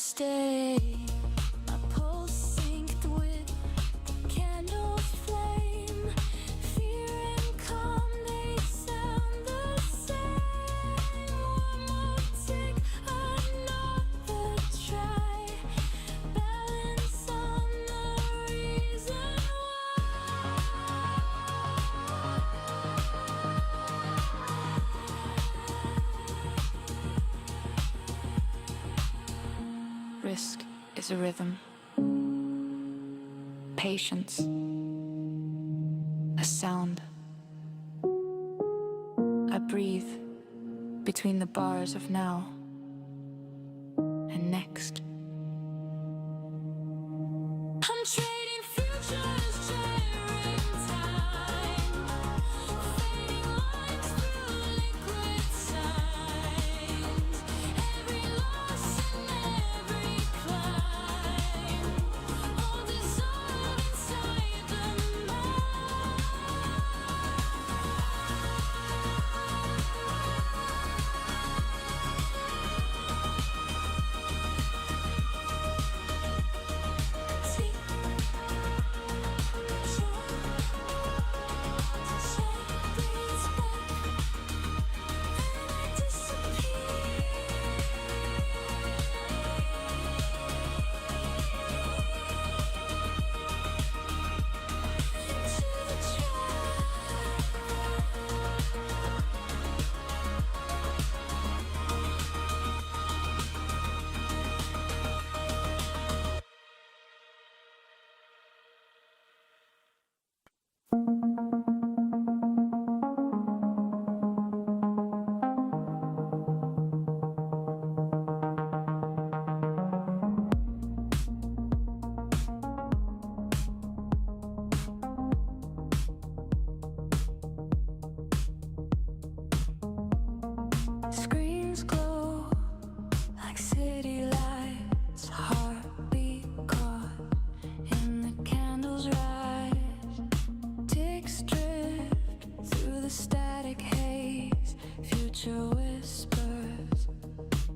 stay. My pulse synced with the candle's flame. Fear and calm, they sound the same. One more tick, another try. Balance on the reason why. Risk is a rhythm. Patience, a sound. I breathe between the bars of now and next. I'm trading futures, sharing time. Fading lines through liquid signs. Every loss and every climb, all dissolve inside the mind. See, breathes back, and I disappear. Into the screens glow like city lights, heartbeat caught in the candle's rise. Ticks drift through the static haze, future whispers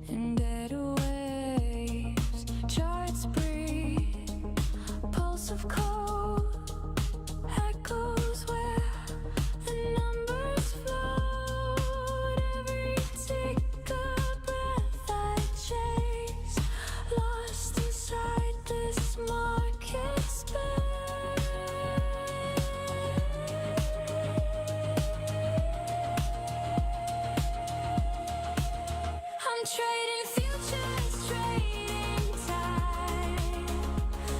in dead waves. Charts breathe, pulse of cold echoes where the numbers float. Every tick a breath I chase, lost inside this market space. I'm trading futures, trading time.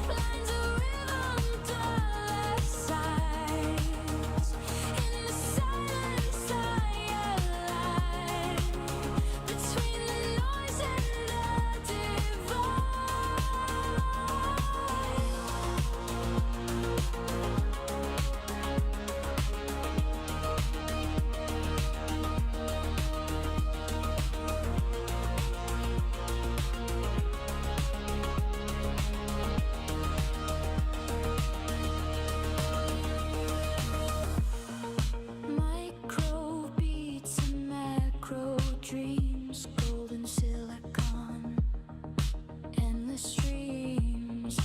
Lines of rhythm, dollar signs. In the silence I align between the noise and the divine. Micro beats and macro dreams, golden silicon, endless streams.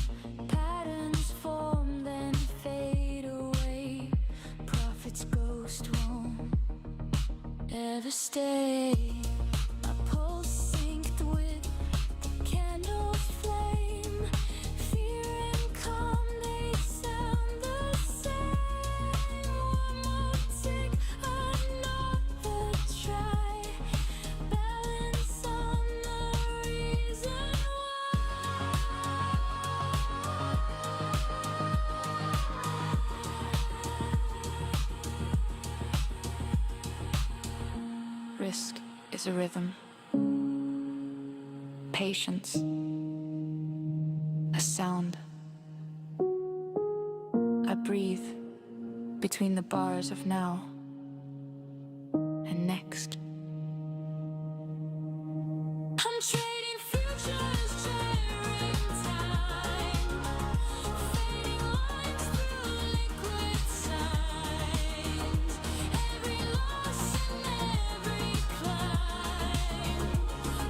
Patterns form then fade away. Prophet's ghost won't ever stay. My pulse synced with the candle's flame. Fear and calm, they sound the same. One more tick, another try. Balance on the reason why. Risk is a rhythm. Patience, a sound. I breathe between the bars of now and next. I'm trading futures, sharing time. Fading lines through liquid signs. Every loss and every climb,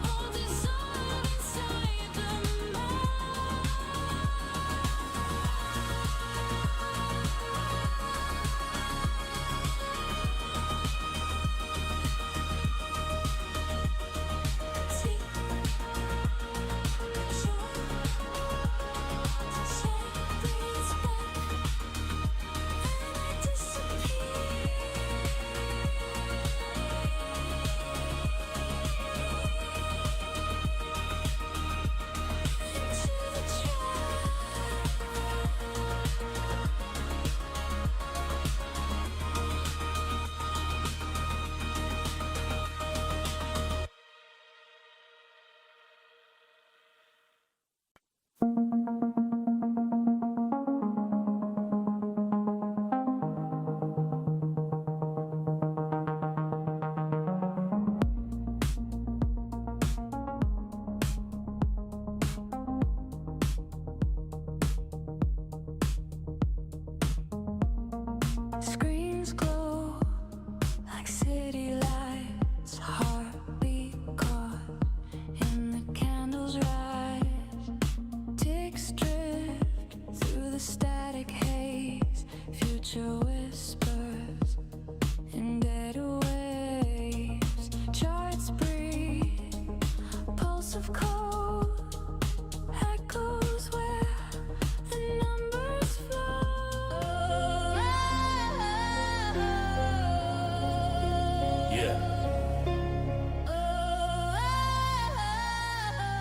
all dissolve inside the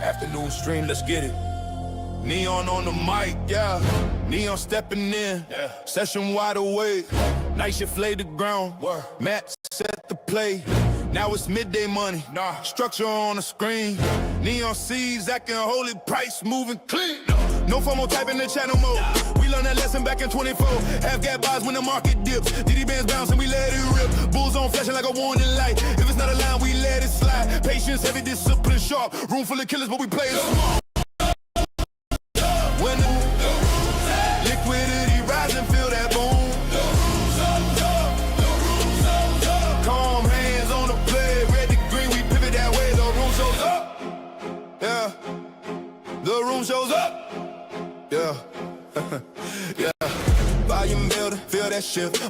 Afternoon stream, let's get it. Neon on the mic, yeah. Neon stepping in, yeah. Session wide awake. Night shift lay the ground. Matt set the play. Now it's midday money. Structure on the screen. Neon seeds acting holy, price moving clean. No FOMO type in the channel mode. We learned that lesson back in 24. Half gap buys when the market dips. DD bands bounce and we let it rip. Bulls on flashing like a warning light. If it's not a line, we let it slide. Patience, heavy discipline, sharp. Room full of killers, but we play it smart. When the liquidity rising, feel that boom. Calm hands on the play, red to green, we pivot that way. The room shows up. Yeah. The room shows up. Yeah. Yeah. Volume builder, feel that shift.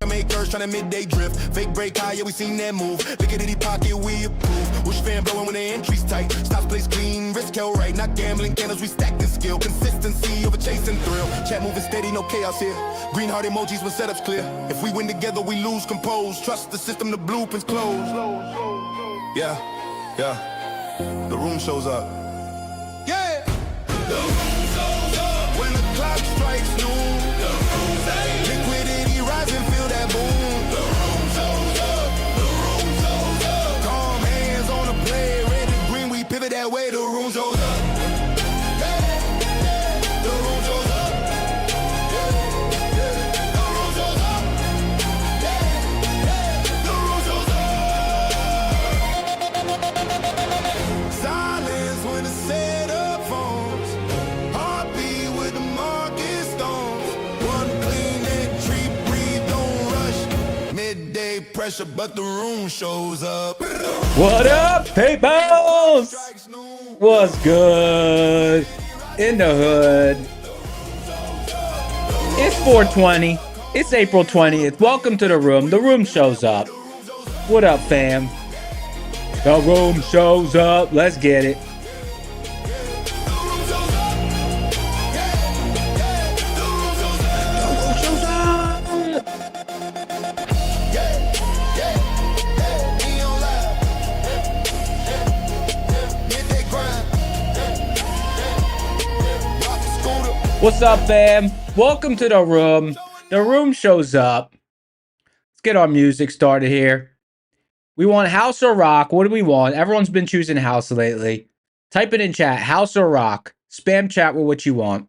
Makers tryna midday drift. Fake break high, yeah, we seen that move. Liquidity pocket, we approve. Wish fan blowing when the entry's tight. Stops place clean, risk held right. Not gambling candles, we stacking skill. Consistency over chasing thrill. Chat moving steady, no chaos here. Green heart emojis when setups clear. If we win together, we lose compose. Trust the system, the blueprints close. Yeah, yeah. The room shows up. Yeah. The room shows up when the clock strikes noon. The room liquidity rising, feel that boom. The room shows up. The room shows up. Calm hands on the play, red and green, we pivot that way. The room shows up. The room shows up. The room shows up. The room shows up. Silence when the setup phones. Heartbeat with the market stones. One clean entry, breathe, don't rush. Midday pressure, but the room shows up. What up, peoples? What's good? In the hood. It's 420. It's April 20th. Welcome to the room. The room shows up. What up, fam? The room shows up. Let's get it. What's up, fam? Welcome to the room. The room shows up. Let's get our music started here. We want house or rock. What do we want? Everyone's been choosing house lately. Type it in chat, house or rock. Spam chat with what you want.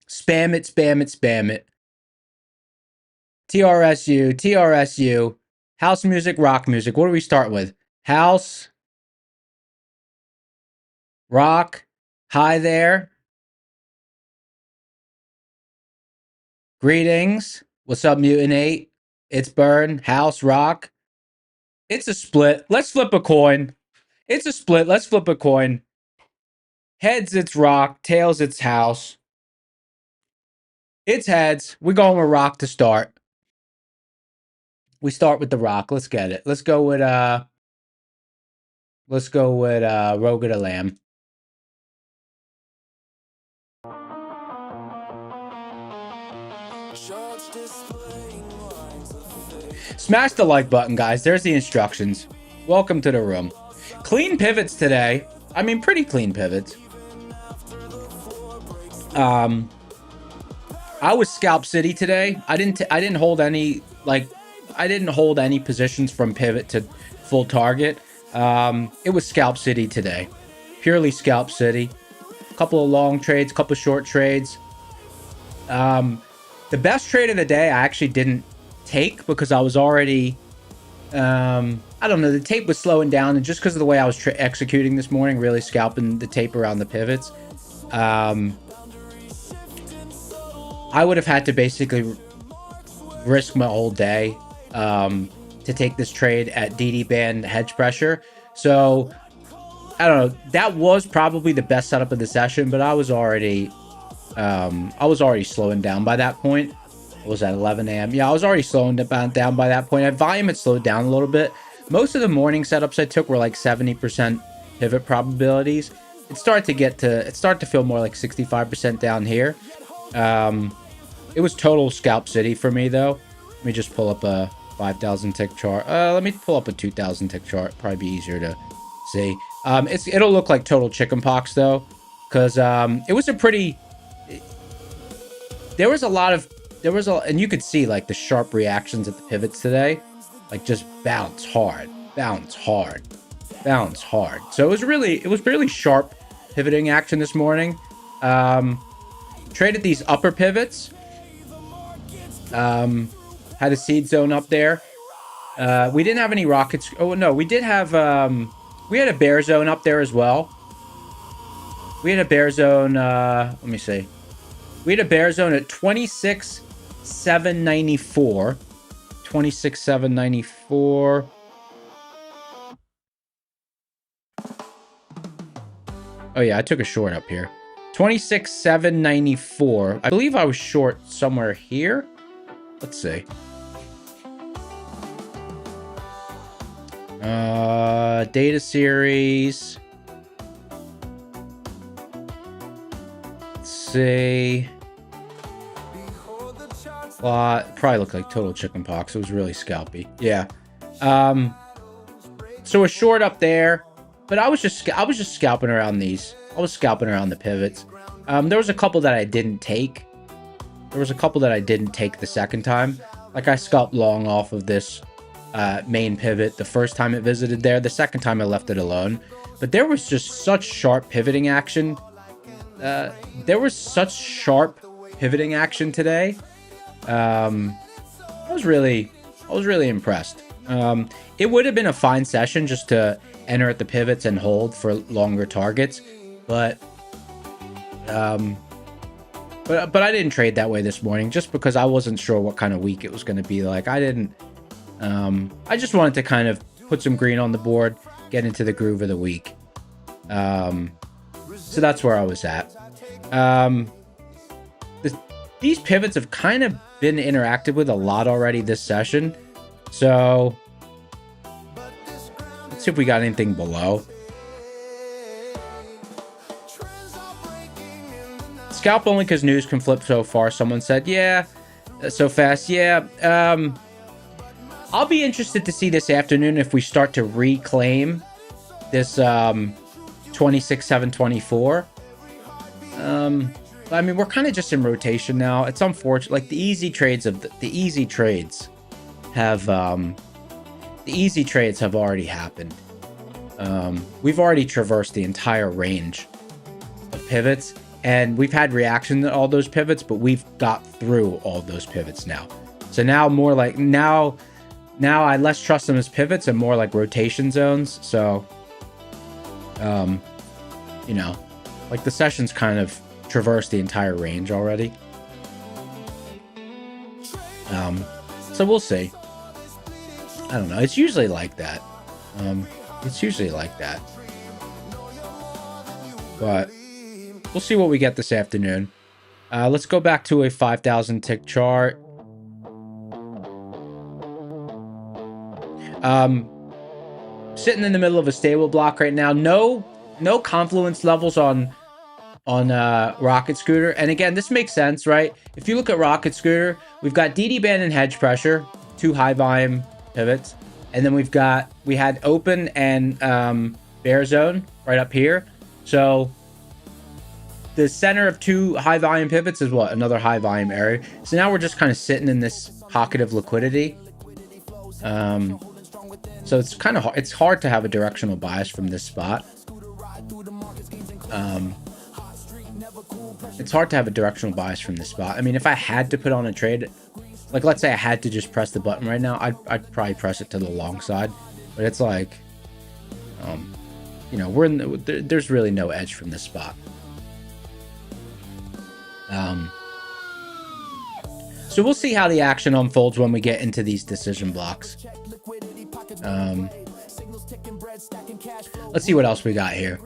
Spam it, spam it, spam it. TRSU, TRSU. House music, rock music. What do we start with? House. Rock. Hi there. Greetings. What's up, Mutinate? It's Burn. House, rock. It's a split. Let's flip a coin. It's a split. Let's flip a coin. Heads, it's rock. Tails, it's house. It's heads. We're going with rock to start. We start with the rock. Let's get it. Let's go with Rogue of the Lamb. Smash the like button, guys. There's the instructions. Welcome to the room. Clean pivots today. I mean, pretty clean pivots. I was scalp city today. I didn't hold any positions from pivot to full target. It was scalp city today. Purely scalp city. A couple of long trades, couple of short trades. The best trade of the day I actually didn't take because I was already I don't know, the tape was slowing down, and just because of the way I was executing this morning, really scalping the tape around the pivots, I would have had to basically risk my whole day to take this trade at DD band hedge pressure. So I don't know, that was probably the best setup of the session, but I was already slowing down by that point. It was at 11 a.m. Yeah, I was already slowing down by that point. At volume, it slowed down a little bit. Most of the morning setups I took were like 70% pivot probabilities. It started to feel more like 65% down here. It was total scalp city for me though. Let me just pull up a 5,000 tick chart. Let me pull up a 2,000 tick chart. Probably be easier to see. It'll look like total chickenpox though, because it was a pretty. There was and you could see like the sharp reactions at the pivots today, like just bounce hard, bounce hard, bounce hard. So it was really sharp pivoting action this morning. Traded these upper pivots. Had a seed zone up there. We didn't have any rockets. Oh no, we did have. We had a bear zone up there as well. We had a bear zone. Let me see. We had a bear zone at 26,794. 26,794. Oh yeah, I took a short up here. 26,794. I believe I was short somewhere here. Let's see. Data series. Let's see. Probably looked like total chickenpox. It was really scalpy. Yeah. So a short up there, but I was just scalping around these. I was scalping around the pivots. There was a couple that I didn't take. There was a couple that I didn't take the second time. Like I scalped long off of this main pivot the first time it visited there. The second time I left it alone. But there was just such sharp pivoting action. There was such sharp pivoting action today. I was really impressed. It would have been a fine session just to enter at the pivots and hold for longer targets, but I didn't trade that way this morning just because I wasn't sure what kind of week it was going to be like. I just wanted to kind of put some green on the board, get into the groove of the week. So that's where I was at. These pivots have kind of been interacted with a lot already this session. So let's see if we got anything below. Scalp only because news can flip so far. Someone said, yeah, so fast. Yeah. I'll be interested to see this afternoon if we start to reclaim this 26,724. I mean, we're kind of just in rotation now. It's unfortunate. Like the easy trades have already happened. We've already traversed the entire range of pivots, and we've had reaction to all those pivots, but we've got through all those pivots now. So now more like now I less trust them as pivots and more like rotation zones. So, you know, like the session's kind of traversed the entire range already. So we'll see. I don't know. It's usually like that. But we'll see what we get this afternoon. Let's go back to a 5,000 tick chart. Sitting in the middle of a stable block right now. No confluence levels on Rocket Scooter. And again, this makes sense, right? If you look at Rocket Scooter, we've got DD band and hedge pressure, two high volume pivots, and then we had open and bear zone right up here. So the center of two high volume pivots is what? Another high volume area. So now we're just kind of sitting in this pocket of liquidity. So it's hard to have a directional bias from this spot. It's hard to have a directional bias from this spot. I mean, if I had to put on a trade, like let's say I had to just press the button right now, I'd probably press it to the long side. But it's like, you know, there's really no edge from this spot. So we'll see how the action unfolds when we get into these decision blocks. Let's see what else we got here.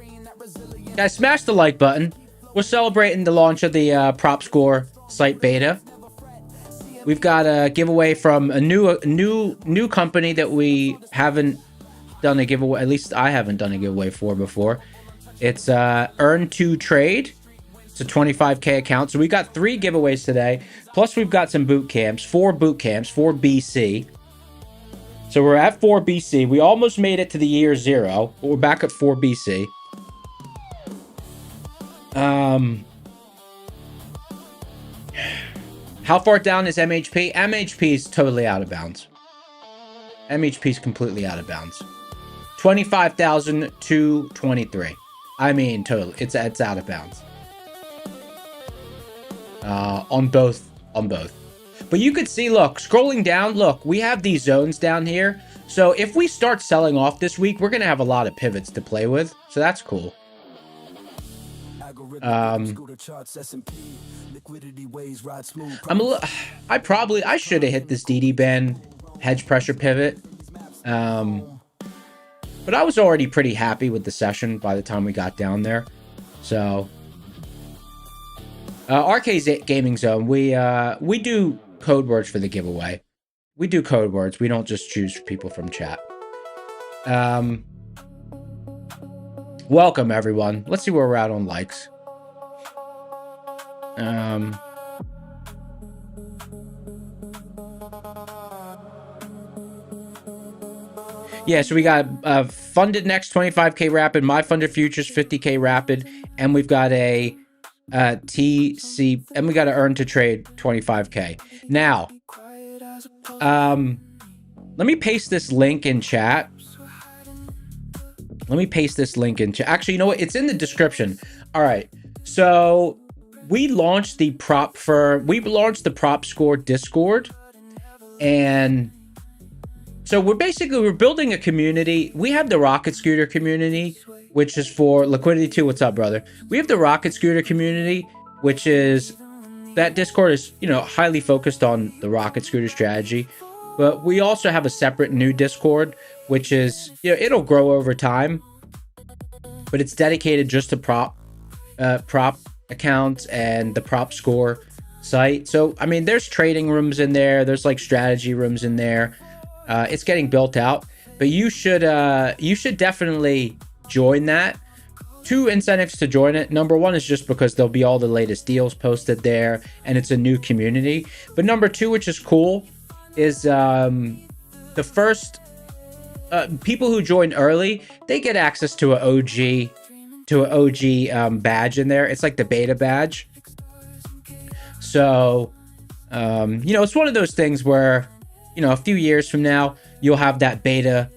Guys, smash the like button. We're celebrating the launch of the prop score site beta. We've got a giveaway from a new company that we haven't done a giveaway. At least I haven't done a giveaway for before. It's Earn to Trade. It's a 25K account. So we got 3 giveaways today. Plus we've got some boot camps, 4 boot camps, 4 BC. So we're at 4 BC. We almost made it to the year 0, but we're back at 4 BC. How far down is MHP? MHP is totally out of bounds. MHP is completely out of bounds. 25,223. I mean, totally. It's out of bounds. On both. But you could see, look, scrolling down, look, we have these zones down here. So if we start selling off this week, we're going to have a lot of pivots to play with. So that's cool. I should have hit this DD band hedge pressure pivot. But I was already pretty happy with the session by the time we got down there. So RK Gaming Zone, we do code words for the giveaway. We do code words. We don't just choose people from chat. Welcome everyone. Let's see where we're at on likes. Yeah, so we got funded next 25K rapid, my funded futures 50K rapid, and we've got a TC, and we got to earn to trade 25K. Now, let me paste this link in chat. Actually, you know what? It's in the description. All right. So we launched the prop score Discord, and so we're building a community. We have the Rocket Scooter community, which is for Liquidity 2. What's up, brother? We have the Rocket Scooter community, which is, that Discord is, highly focused on the Rocket Scooter strategy. But we also have a separate new Discord, which is, it'll grow over time, but it's dedicated just to prop accounts and the prop score site. So, I mean, there's trading rooms in there. There's like strategy rooms in there. It's getting built out, but you should definitely join that. 2 incentives to join it. Number 1 is just because there'll be all the latest deals posted there, and it's a new community. But number 2, which is cool, is the first people who join early, they get access to an OG badge in there. It's like the beta badge. So it's one of those things where, a few years from now, you'll have that beta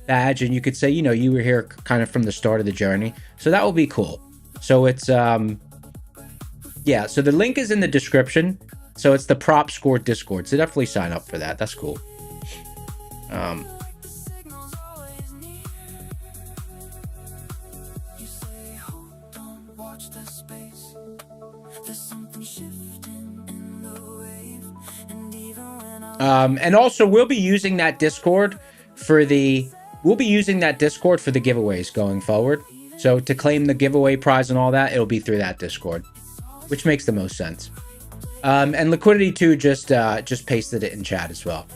badge and you could say, you were here kind of from the start of the journey. So that will be cool. So it's, so the link is in the description. So it's the prop score Discord. So definitely sign up for that. That's cool. And also we'll be using that Discord for the giveaways going forward. So to claim the giveaway prize and all that, it'll be through that Discord, which makes the most sense. And Liquidity 2 just pasted it in chat as well.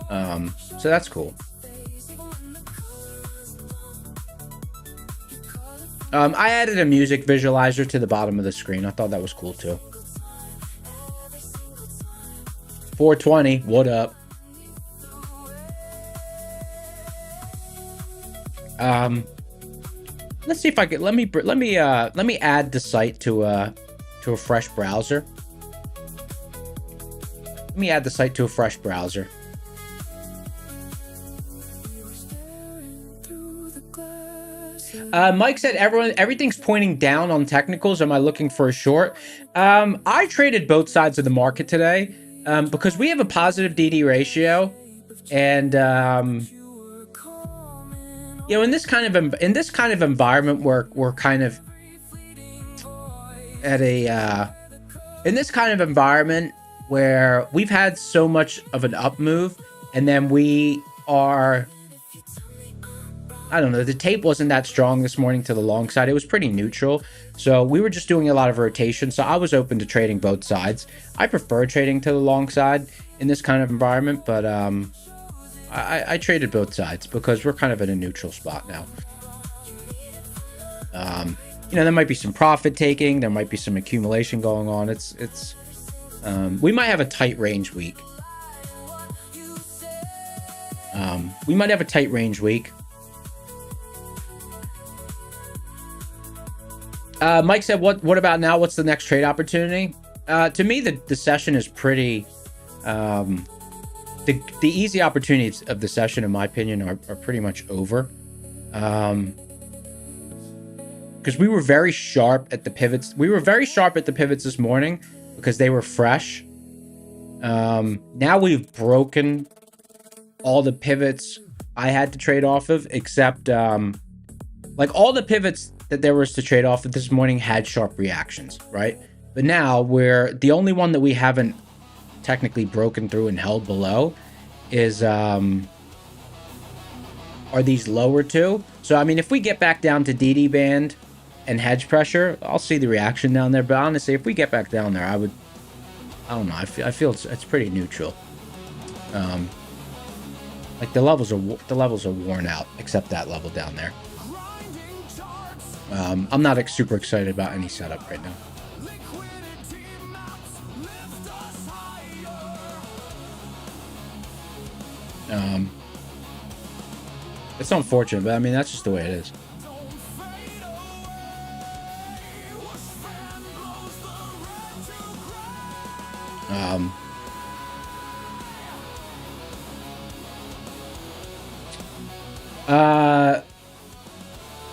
So that's cool. I added a music visualizer to the bottom of the screen. I thought that was cool too. 420, what up? Let's see if I can, let me add the site to a fresh browser. Let me add the site to a fresh browser. Mike said everything's pointing down on technicals. Am I looking for a short? I traded both sides of the market today. Because we have a positive DD ratio, and in this kind of environment, we're kind of at a in this kind of environment where we've had so much of an up move, and then we are, I don't know, the tape wasn't that strong this morning to the long side. It was pretty neutral. So we were just doing a lot of rotation. So I was open to trading both sides. I prefer trading to the long side in this kind of environment, but I traded both sides because we're kind of in a neutral spot now. There might be some profit taking. There might be some accumulation going on. It's We might have a tight range week. We might have a tight range week. Mike said, what about now? What's the next trade opportunity? To me, the session is pretty... the easy opportunities of the session, in my opinion, are pretty much over. Because we were very sharp at the pivots. We were very sharp at the pivots this morning because they were fresh. Now we've broken all the pivots I had to trade off of, except like all the pivots that there was to trade off of this morning had sharp reactions, right? But now we're the only one that we haven't technically broken through and held below is are these lower two. So I mean, if we get back down to DD band and hedge pressure, I'll see the reaction down there. But honestly, if we get back down there, I don't know, I feel it's pretty neutral. Like the levels are worn out, except that level down there. I'm not super excited about any setup right now. It's unfortunate, but I mean, that's just the way it is.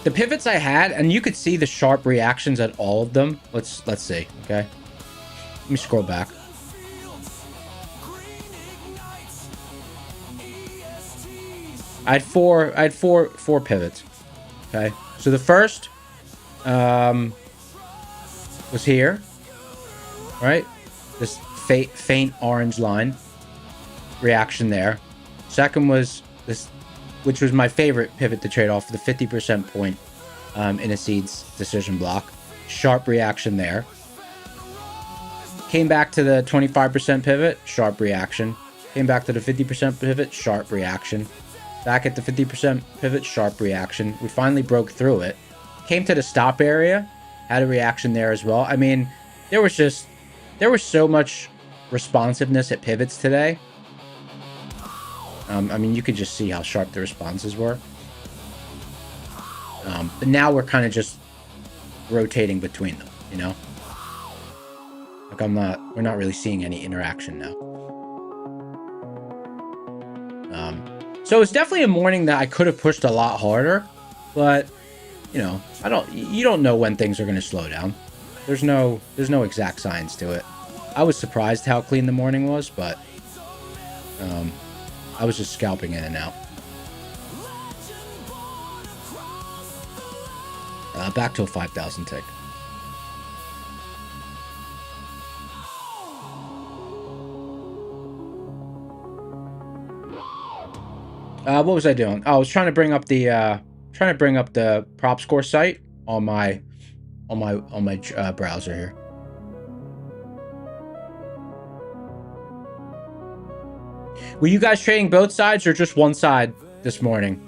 The pivots I had, and you could see the sharp reactions at all of them. Let's see, okay? Let me scroll back. I had four pivots. Okay, so the first was here, right? This faint orange line reaction there. Second was this, which was my favorite pivot to trade off, the 50% point in a seeds decision block. Sharp reaction there. Came back to the 25% pivot, sharp reaction. Came back to the 50% pivot, sharp reaction. Back at the 50% pivot, sharp reaction. We finally broke through it. Came to the stop area, had a reaction there as well. I mean, there was so much responsiveness at pivots today. I mean, you could just see how sharp the responses were. But now we're kind of just rotating between them, you know? Like we're not really seeing any interaction now. So it's definitely a morning that I could have pushed a lot harder, but you know, you don't know when things are going to slow down. There's no exact science to it. I was surprised how clean the morning was, but I was just scalping in and out. Back to a 5,000 tick. What was I doing? Oh, I was trying to bring up the prop score site on my browser here. Were you guys trading both sides or just one side this morning?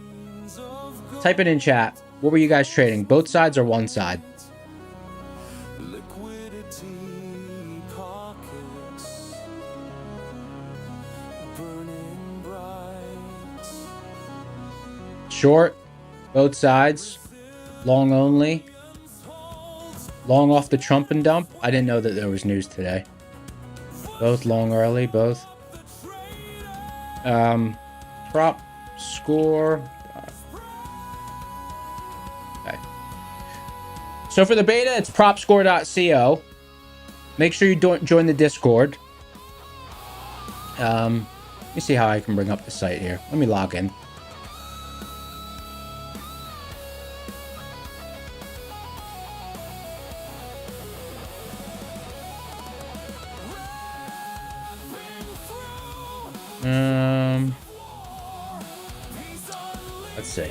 Type it in chat. What were you guys trading? Both sides or one side? Short, both sides, long only, long off the Trump and dump. I didn't know that there was news today. Both long early, both. Prop score. Okay. So for the beta, it's propscore.co. Make sure you join the Discord. Let me see how I can bring up the site here. Let me log in. Let's see.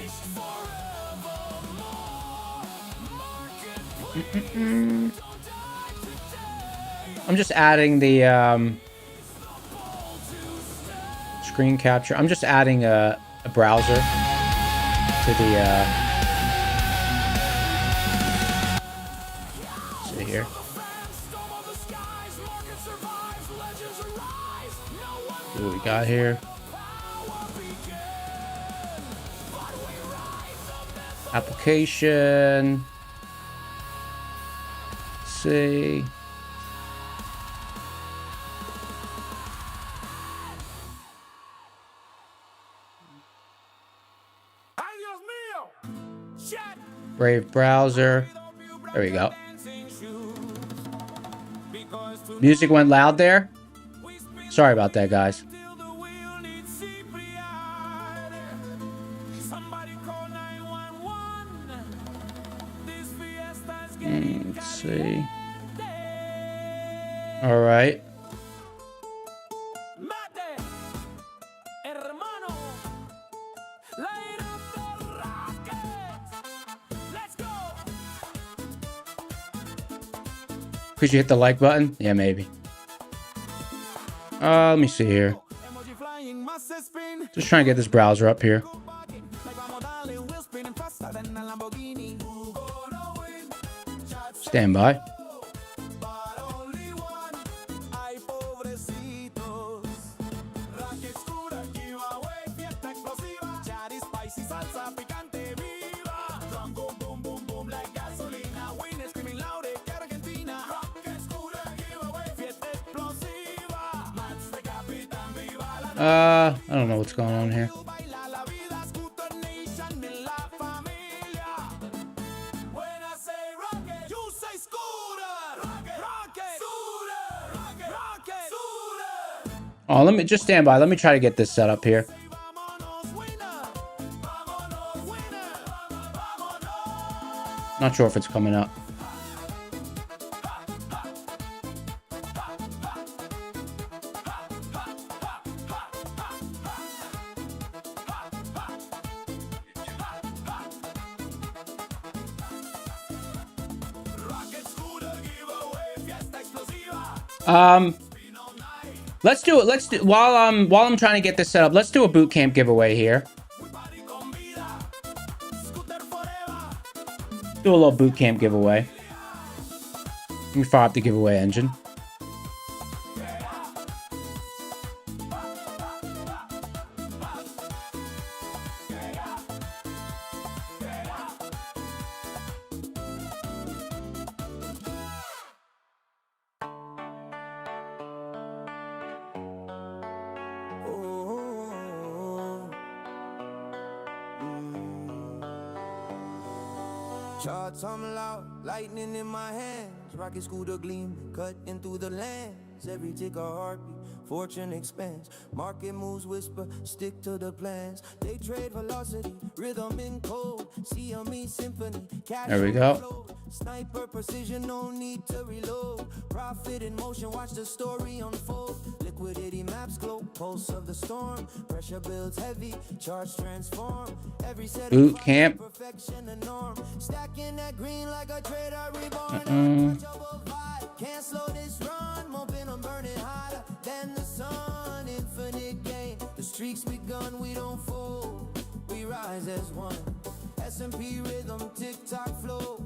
I'm just adding the screen capture. I'm just adding a browser to the let's see here. See what we got here. Application. Let's see. Brave browser. There we go. Music went loud there. Sorry about that, guys. Let's see. All right. Could you hit the like button? Yeah, maybe. Let me see here. Just trying to get this browser up here. Stand by. I don't know what's going on here. Oh, let me just stand by. Let me try to get this set up here. Not sure if it's coming up. Let's do it. While I'm trying to get this set up, let's do a boot camp giveaway here. Do a little boot camp giveaway. Let me fire up the giveaway engine. Charts I'm loud, lightning in my hands. Rocket scooter gleaming, cutting through the lands. Every tick a heartbeat, fortune expands. Market moves whisper, stick to the plans. They trade velocity, rhythm in code. CME symphony, cash. There we go. Sniper precision, no need to reload. Profit in motion, watch the story unfold. Liquidity maps glow, pulse of the storm. Pressure builds heavy, charts transform. Every set boot camp. Perfection and norm. Stacking that green like a trader reborn. Can't slow this run, momentum burning hotter than the sun. Infinite gain, the streak's begun, we don't fold. We rise as one. S&P rhythm, tick-tock flow.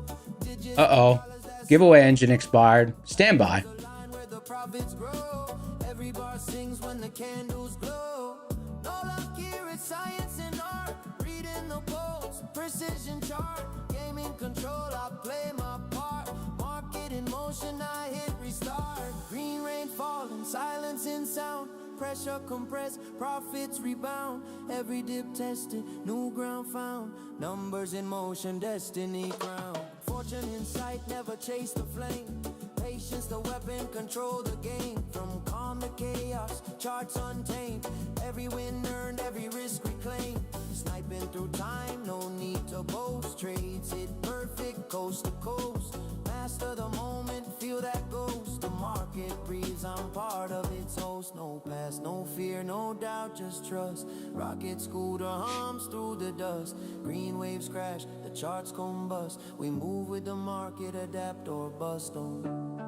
Uh-oh. Giveaway engine expired. Stand by. Every bar sings when the candles glow. No luck here, it's science and art. Reading the polls, precision chart. Game in control, I play my part. Market in motion, I hit restart. Green rain falling, silence in sound. Pressure compressed, profits rebound. Every dip tested, new ground found. Numbers in motion, destiny crowned. Fortune in sight, never chase the flame. Patience the weapon, control the game. From calm to chaos, charts untamed. Every win earned, every risk reclaimed. Sniping through time, no need to boast. Trades hit perfect, coast to coast. Master the moment, feel that ghost. The market breathes, I'm part of its host. No past, no fear, no doubt, just trust. Rocket scooter hums through the dust. Green waves crash, the charts combust. We move with the market, adapt or bust on.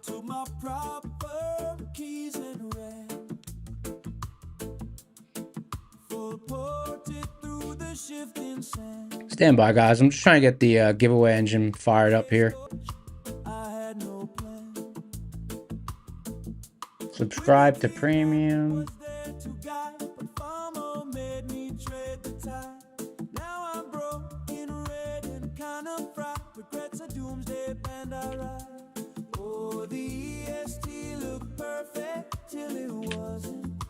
took my proper keys and ran full ported through the shifting sand. Stand by, guys. I'm just trying to get the giveaway engine fired up here. I had no plan. Subscribe to premium. Was there to guide, but FOMO made me tread the tide. Now I'm broken, red, and kind of fried. Regrets a doomsday band I ride. Oh, the EST looked perfect till it wasn't.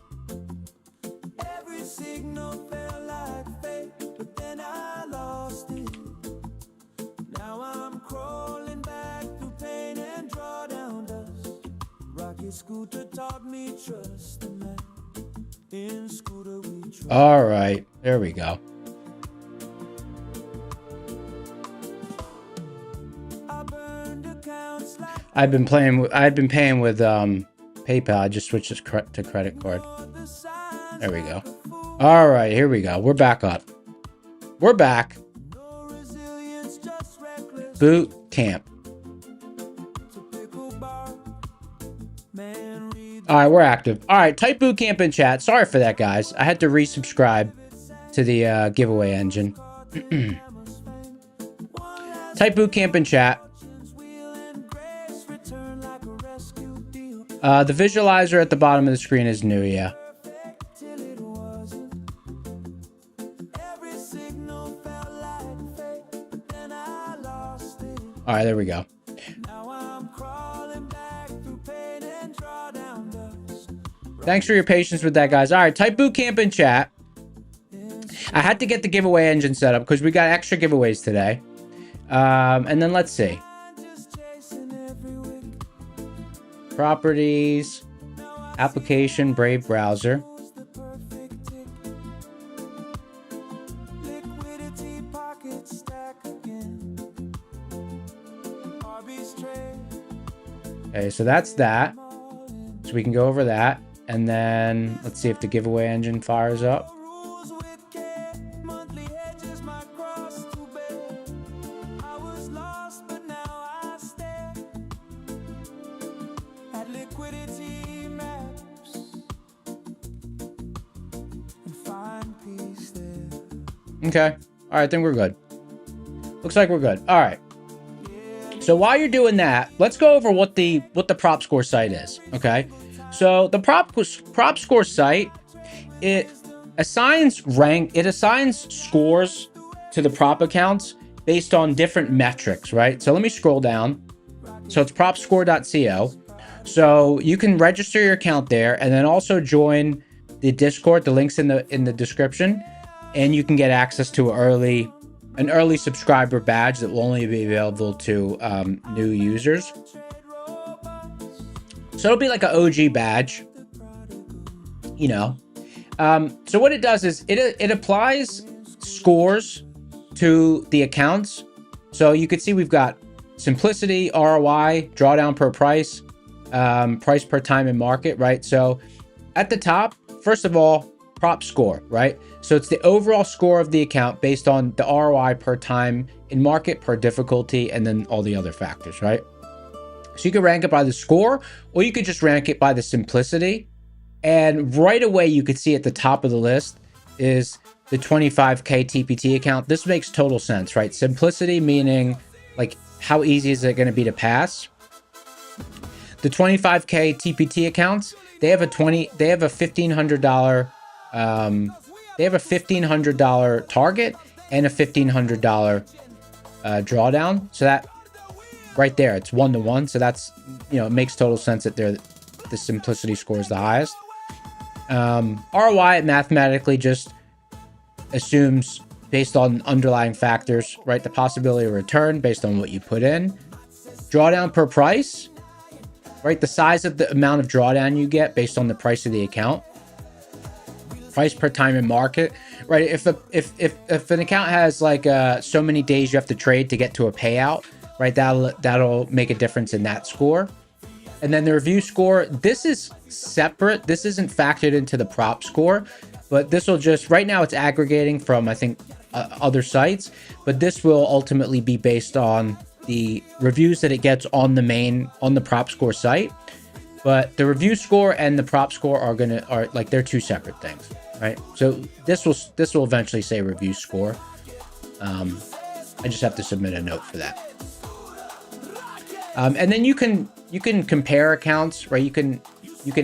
Every signal felt like fate, but then I lost it. Now I'm crawling back through pain and drawdown dust. Rocket scooter taught me trust, the man in scooter we trust. All right, there we go. I burned accounts like I've been paying with PayPal. I just switched this to credit card. the signs. There we go. All right, here we go. We're back up. We're back. No resilience, just reckless Boot camp. to pickle bar. Man, read All right, we're active. All right, type boot camp in chat. Sorry for that, guys. I had to resubscribe to the giveaway engine. Type boot camp in chat. wheel and grace return like a rescue deal. The visualizer at the bottom of the screen is new, yeah. Till it wasn't. Every signal felt like fate, but then I lost it. All right, there we go. Now I'm crawling back through pain and drawdown dust. Thanks for your patience with that, guys. All right, type boot camp in chat. I had to get the giveaway engine set up because we got extra giveaways today. And then let's see. Just chasing every wick. Properties, application, Brave browser. Was the perfect tick. Liquidity pocket stack again. Arby's trade. Okay, so that's that. So we can go over that. And then let's see if the giveaway engine fires up. Rules with care. Monthly hedges my cross to bear. I was lost, but now I stare at liquidity maps and find peace there. Okay. All right, then we're good. Looks like we're good. All right. So while you're doing that, let's go over what the prop score site is. Okay. So the prop score site, it assigns scores to the prop accounts based on different metrics, right? So let me scroll down. So it's propscore.co. So you can register your account there and then also join the Discord. The link's in the description, and you can get access to an early subscriber badge that will only be available to new users. So it'll be like an OG badge, you know. So what it does is it applies scores to the accounts. So you can see we've got simplicity, ROI, drawdown per price, price per time in market, right? So at the top, first of all, prop score, right? So it's the overall score of the account based on the ROI per time in market, per difficulty, and then all the other factors, right? So you can rank it by the score, or you could just rank it by the simplicity. And right away, you could see at the top of the list is the 25K TPT account. This makes total sense, right? Simplicity meaning like how easy is it going to be to pass? The 25K TPT accounts, they have a $1,500 target and a $1,500 drawdown. So that right there, it's 1-to-1. So that's, it makes total sense that the simplicity score is the highest. ROI, it mathematically just assumes based on underlying factors, right? The possibility of return based on what you put in. Drawdown per price, right? The size of the amount of drawdown you get based on the price of the account. Price per time in market, right? If an account has like so many days you have to trade to get to a payout, right? That'll make a difference in that score. And then the review score, this is separate. This isn't factored into the prop score, but this will just, right now it's aggregating from, I think, other sites, but this will ultimately be based on the reviews that it gets on the prop score site. But the review score and the prop score are like, they're two separate things, right? So this will eventually say review score. I just have to submit a note for that. And then you can compare accounts, right? You can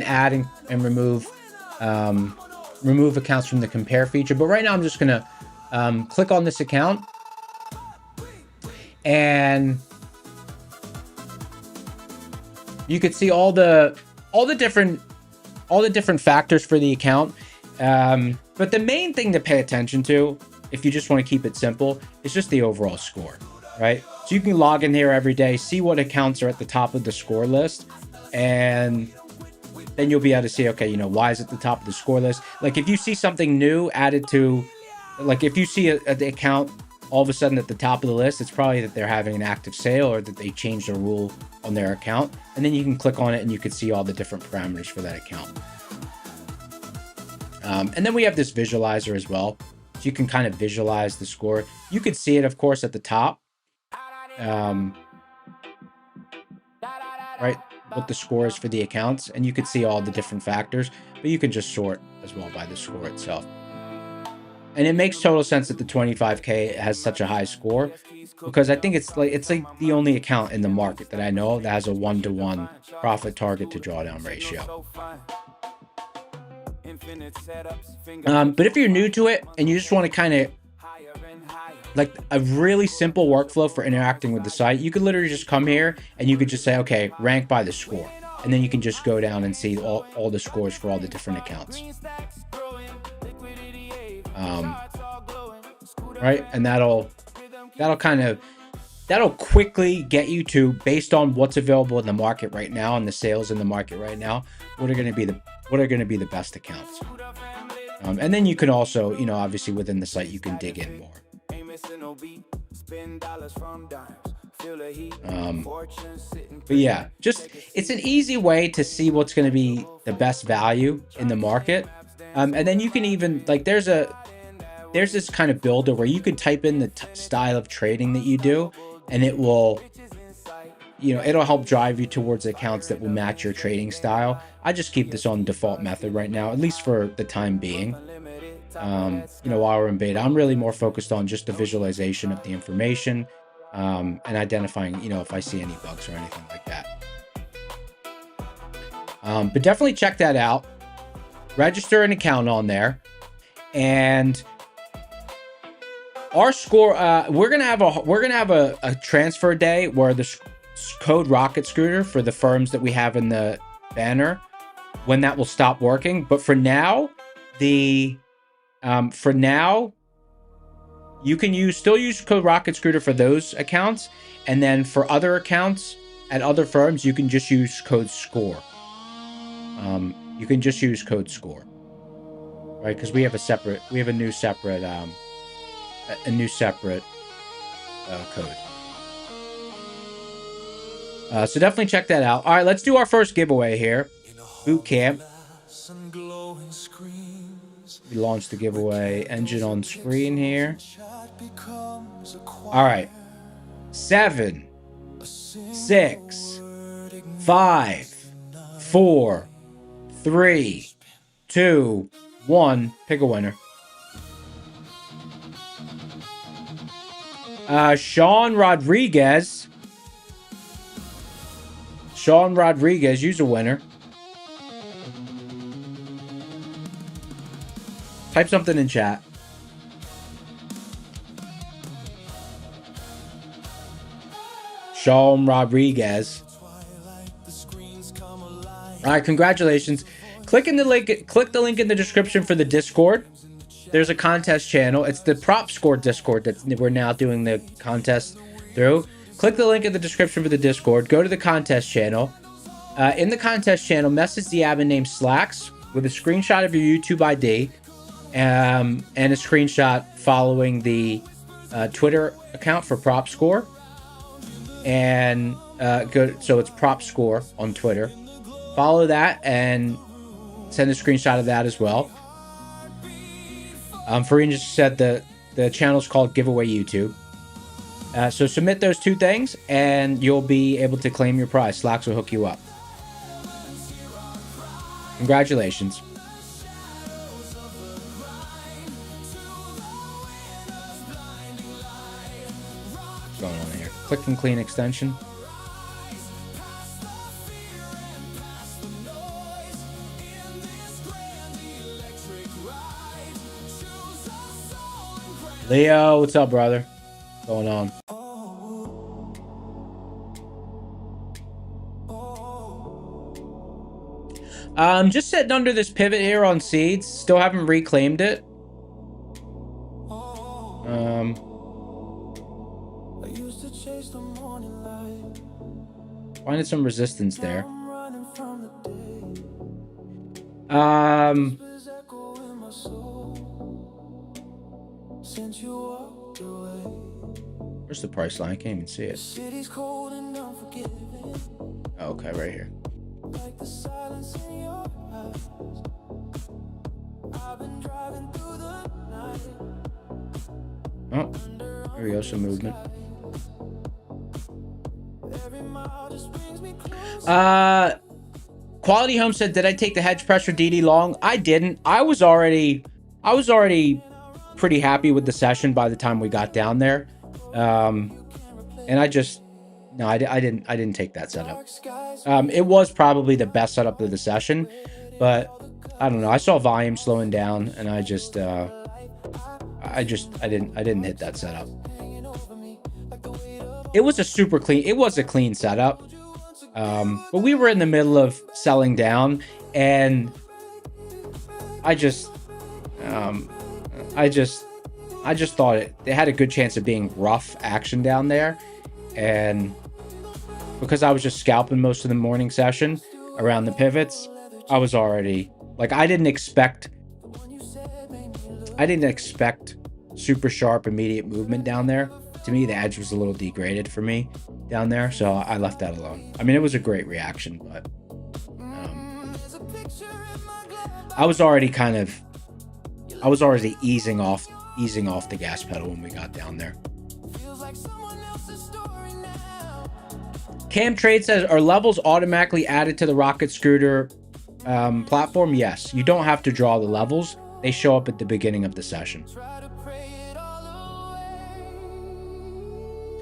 add and remove accounts from the compare feature. But right now I'm just gonna click on this account, and you could see all the different factors for the account. But the main thing to pay attention to, if you just want to keep it simple, is just the overall score, right? So you can log in here every day, see what accounts are at the top of the score list, and then you'll be able to see, okay, you know, why is it the top of the score list? Like if you see something new added to, like if you see the account all of a sudden at the top of the list, it's probably that they're having an active sale or that they changed a rule on their account. And then you can click on it and you can see all the different parameters for that account. And then we have this visualizer as well. So you can kind of visualize the score. You could see it, of course, at the top. Right, what the score is for the accounts, and you could see all the different factors, but you can just sort as well by the score itself. And it makes total sense that the 25K has such a high score, because I think it's like the only account in the market that I know that has a 1-to-1 profit target to drawdown ratio. But if you're new to it and you just want to kind of like a really simple workflow for interacting with the site, you could literally just come here and you could just say, okay, rank by the score. And then you can just go down and see all the scores for all the different accounts. Right, and that'll quickly get you to, based on what's available in the market right now and the sales in the market right now, what are going to be the best accounts. And then you can also, you know, obviously within the site you can dig in more. But yeah, just it's an easy way to see what's going to be the best value in the market. And then you can even, like, there's this kind of builder where you could type in the style of trading that you do, and it will, you know, it'll help drive you towards accounts that will match your trading style. I just keep this on default method right now, at least for the time being. You know, while we're in beta, I'm really more focused on just the visualization of the information, and identifying, you know, if I see any bugs or anything like that. But definitely check that out. Register an account on there, and our score. We're gonna have a transfer day where the code Rocket Scooter for the firms that we have in the banner, when that will stop working. But for now, you can still use code Rocket Scooter for those accounts, and then for other accounts at other firms, you can just use code SCORE. You can just use code SCORE, right? Because we have a new separate code. So definitely check that out. All right, let's do our first giveaway here. Boot camp. We launched the giveaway engine on screen here. All right. 7, 6, 5, 4, 3, 2, 1. Pick a winner. Sean Rodriguez. Use a winner. Type something in chat. Sean Rodriguez. All right, congratulations. Click the link in the description for the Discord. There's a contest channel. It's the Prop Score Discord that we're now doing the contest through. Click the link in the description for the Discord. Go to the contest channel. In the contest channel, message the admin name Slacks with a screenshot of your YouTube ID, and a screenshot following the Twitter account for Prop Score. And so it's Prop Score on Twitter. Follow that and send a screenshot of that as well. Farina just said the channel's called Giveaway YouTube. So submit those 2 things, and you'll be able to claim your prize. Slacks will hook you up. Congratulations. What's going on here? Click and clean extension. Leo, what's up, brother? What's going on? I'm just sitting under this pivot here on seeds. Still haven't reclaimed it. Finding some resistance there. Where's the price line? I can't even see it. Oh, okay, right here. Oh, there we go, some movement. Quality Home said, did I take the hedge pressure DD long? I didn't. I was already pretty happy with the session by the time we got down there. And I didn't take that setup. It was probably the best setup of the session, but I don't know. I saw volume slowing down, and I didn't hit that setup. It was a clean setup. But we were in the middle of selling down, and I just thought it had a good chance of being rough action down there. And because I was just scalping most of the morning session around the pivots, I was already like, I didn't expect super sharp immediate movement down there. To me, the edge was a little degraded for me down there, so I left that alone. I mean, it was a great reaction, but I was already easing off the gas pedal when we got down there. Cam Trade says, are levels automatically added to the Rocket Scooter platform? Yes, you don't have to draw the levels. They show up at the beginning of the session.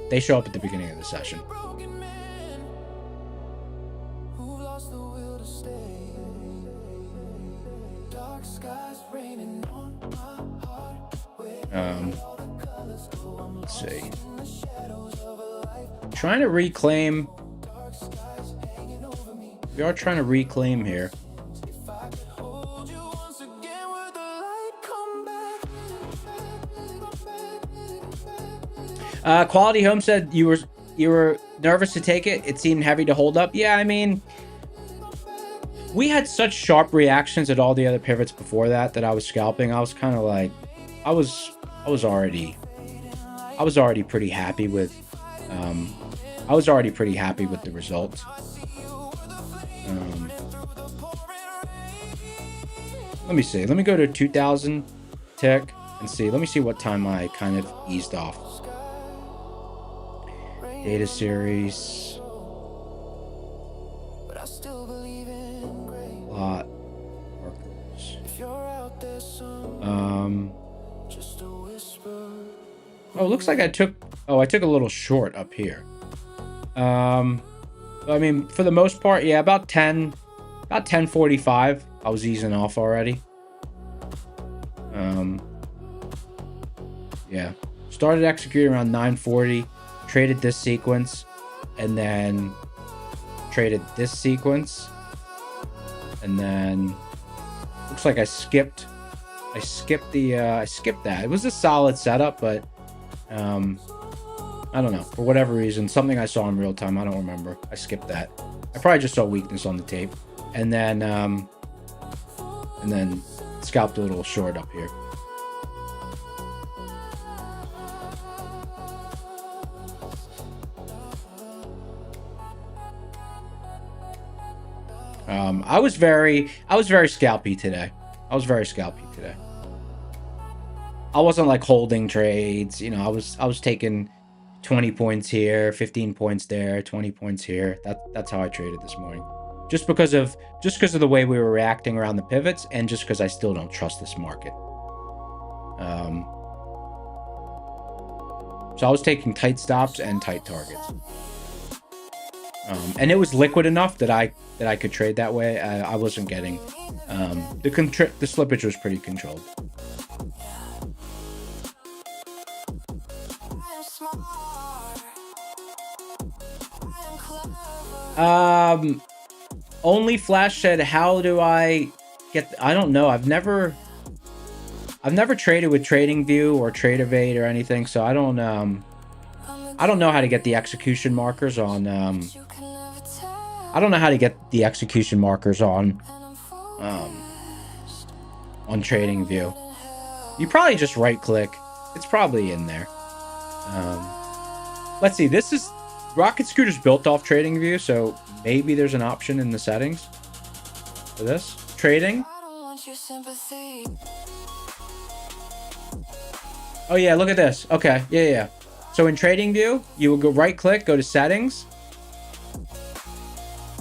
They show up at the beginning of the session. Let's see. Trying to reclaim. We are trying to reclaim here. Quality Home said you were nervous to take it. It seemed heavy to hold up. Yeah, I mean, we had such sharp reactions at all the other pivots before that I was scalping. I was kind of like, I was already pretty happy with the results. Let me see. Let me go to 2000 tick and see. Let me see what time I kind of eased off. Data series. Lot. Workers. Oh, it looks like I took a little short up here. I mean, for the most part, yeah, about 10:45, I was easing off already. Yeah, started executing around 9:40, traded this sequence, and then traded this sequence, and then looks like I skipped that. It was a solid setup, but I don't know, for whatever reason, something I saw in real time, I don't remember. I skipped that. I probably just saw weakness on the tape, and then scalped a little short up here. I was very scalpy today. I wasn't like holding trades, you know. I was taking 20 points here, 15 points there, 20 points here. That's how I traded this morning. Just because of the way we were reacting around the pivots, and just because I still don't trust this market. So I was taking tight stops and tight targets. And it was liquid enough that I could trade that way. I wasn't getting the slippage was pretty controlled. Only Flash said, how do I get... I don't know. I've never traded with TradingView or TradeEvade or anything, so I don't know how to get the execution markers on TradingView. You probably just right click. It's probably in there. Let's see. This is Rocket Scooter's built off TradingView, so maybe there's an option in the settings for this. Trading. Oh yeah, look at this. Okay, yeah. So in TradingView, you will go right click, go to settings,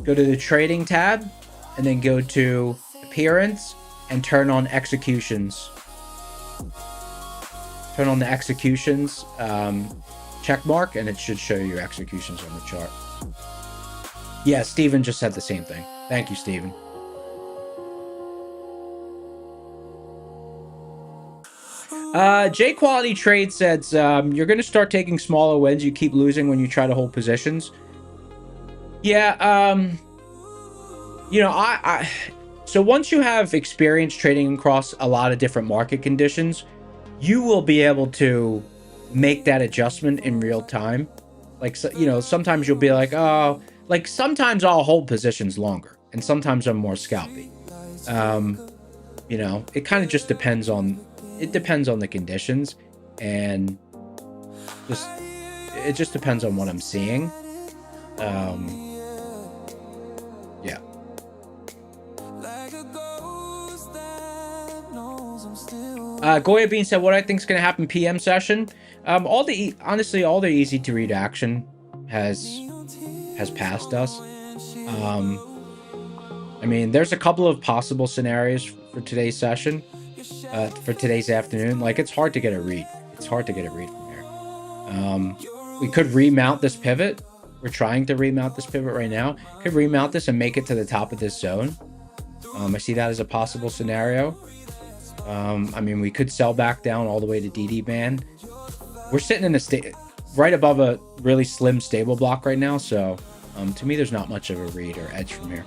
go to the trading tab, and then go to appearance and turn on executions. Turn on the executions check mark, and it should show your executions on the chart. Yeah, Steven just said the same thing. Thank you, Steven. J Quality Trade says you're going to start taking smaller wins. You keep losing when you try to hold positions. Yeah, you know, so once you have experience trading across a lot of different market conditions, you will be able to make that adjustment in real time. Like, so, you know, sometimes you'll be like, oh, like sometimes I'll hold positions longer, and sometimes I'm more scalpy. You know, it kind of just depends on the conditions, and it just depends on what I'm seeing. Yeah. Goya Bean said, what I think is going to happen PM session. Honestly, all the easy to read action has passed us. I mean, there's a couple of possible scenarios for today's session, for today's afternoon. Like, it's hard to get a read. It's hard to get a read from here. We could remount this pivot. We're trying to remount this pivot right now. Could remount this and make it to the top of this zone. I see that as a possible scenario. I mean, we could sell back down all the way to DD band. We're sitting in a right above a really slim stable block right now, so to me, there's not much of a read or edge from here.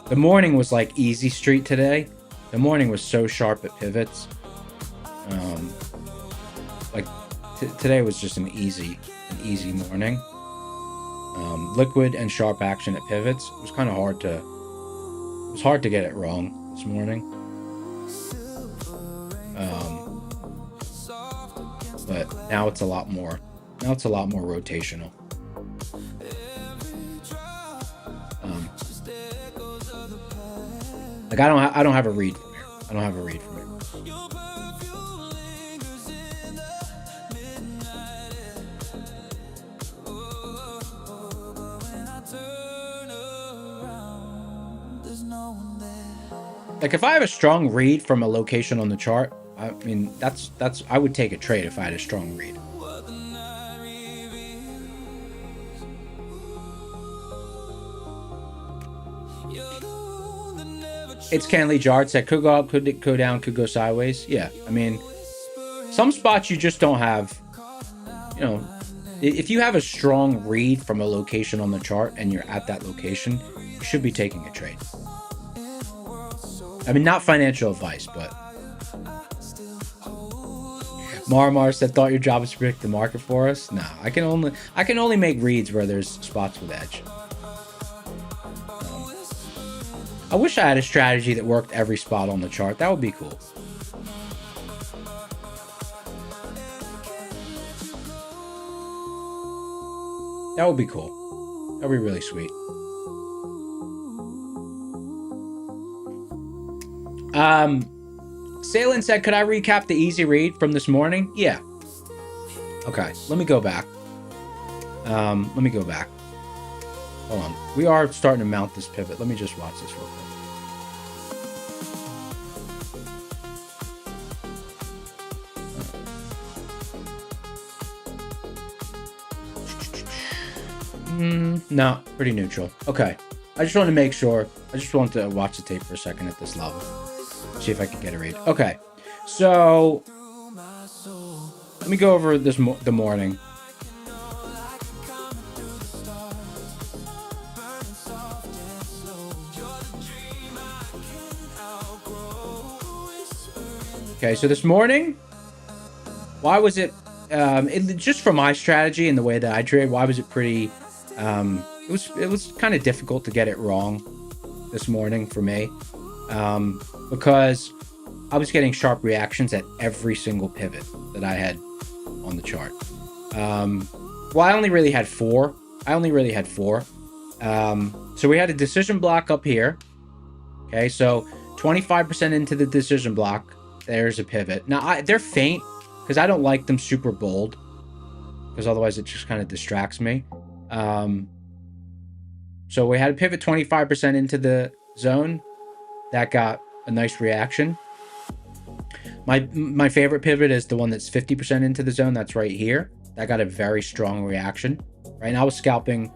The morning was like easy street today. The morning was so sharp at pivots. Like today was just an easy morning. Liquid and sharp action at pivots. It was kind of hard to get it wrong this morning. But now it's a lot more. Now it's a lot more rotational. Like I don't have a read from here. I don't have a read from here. Like if I have a strong read from a location on the chart, I mean that's I would take a trade if I had a strong read. It's Canley Jard said could go up, could go down, could go sideways. Yeah, I mean some spots you just don't have, you know, if you have a strong read from a location on the chart and you're at that location, you should be taking a trade. I mean, not financial advice, but Mar said, thought your job was to predict the market for us. No, I can only make reads where there's spots with edge. I wish I had a strategy that worked every spot on the chart. That would be cool. That would be cool. That would be really sweet. Salen said, could I recap the easy read from this morning? Yeah. Okay, let me go back. Let me go back. Hold on. We are starting to mount this pivot. Let me just watch this real quick. No, pretty neutral. Okay. I just want to make sure. I just want to watch the tape for a second at this level. See if I can get a read. Okay. So let me go over this the morning. Okay, so this morning, why was it just for my strategy and the way that I trade, why was it pretty it was kind of difficult to get it wrong this morning for me, because I was getting sharp reactions at every single pivot that I had on the chart. Well, I only really had four. So we had a decision block up here. Okay, so 25% into the decision block, there's a pivot. Now, they're faint because I don't like them super bold, because otherwise it just kind of distracts me. So we had a pivot 25% into the zone. That got a nice reaction. My favorite pivot is the one that's 50% into the zone. That's right here. That got a very strong reaction. Right now I was scalping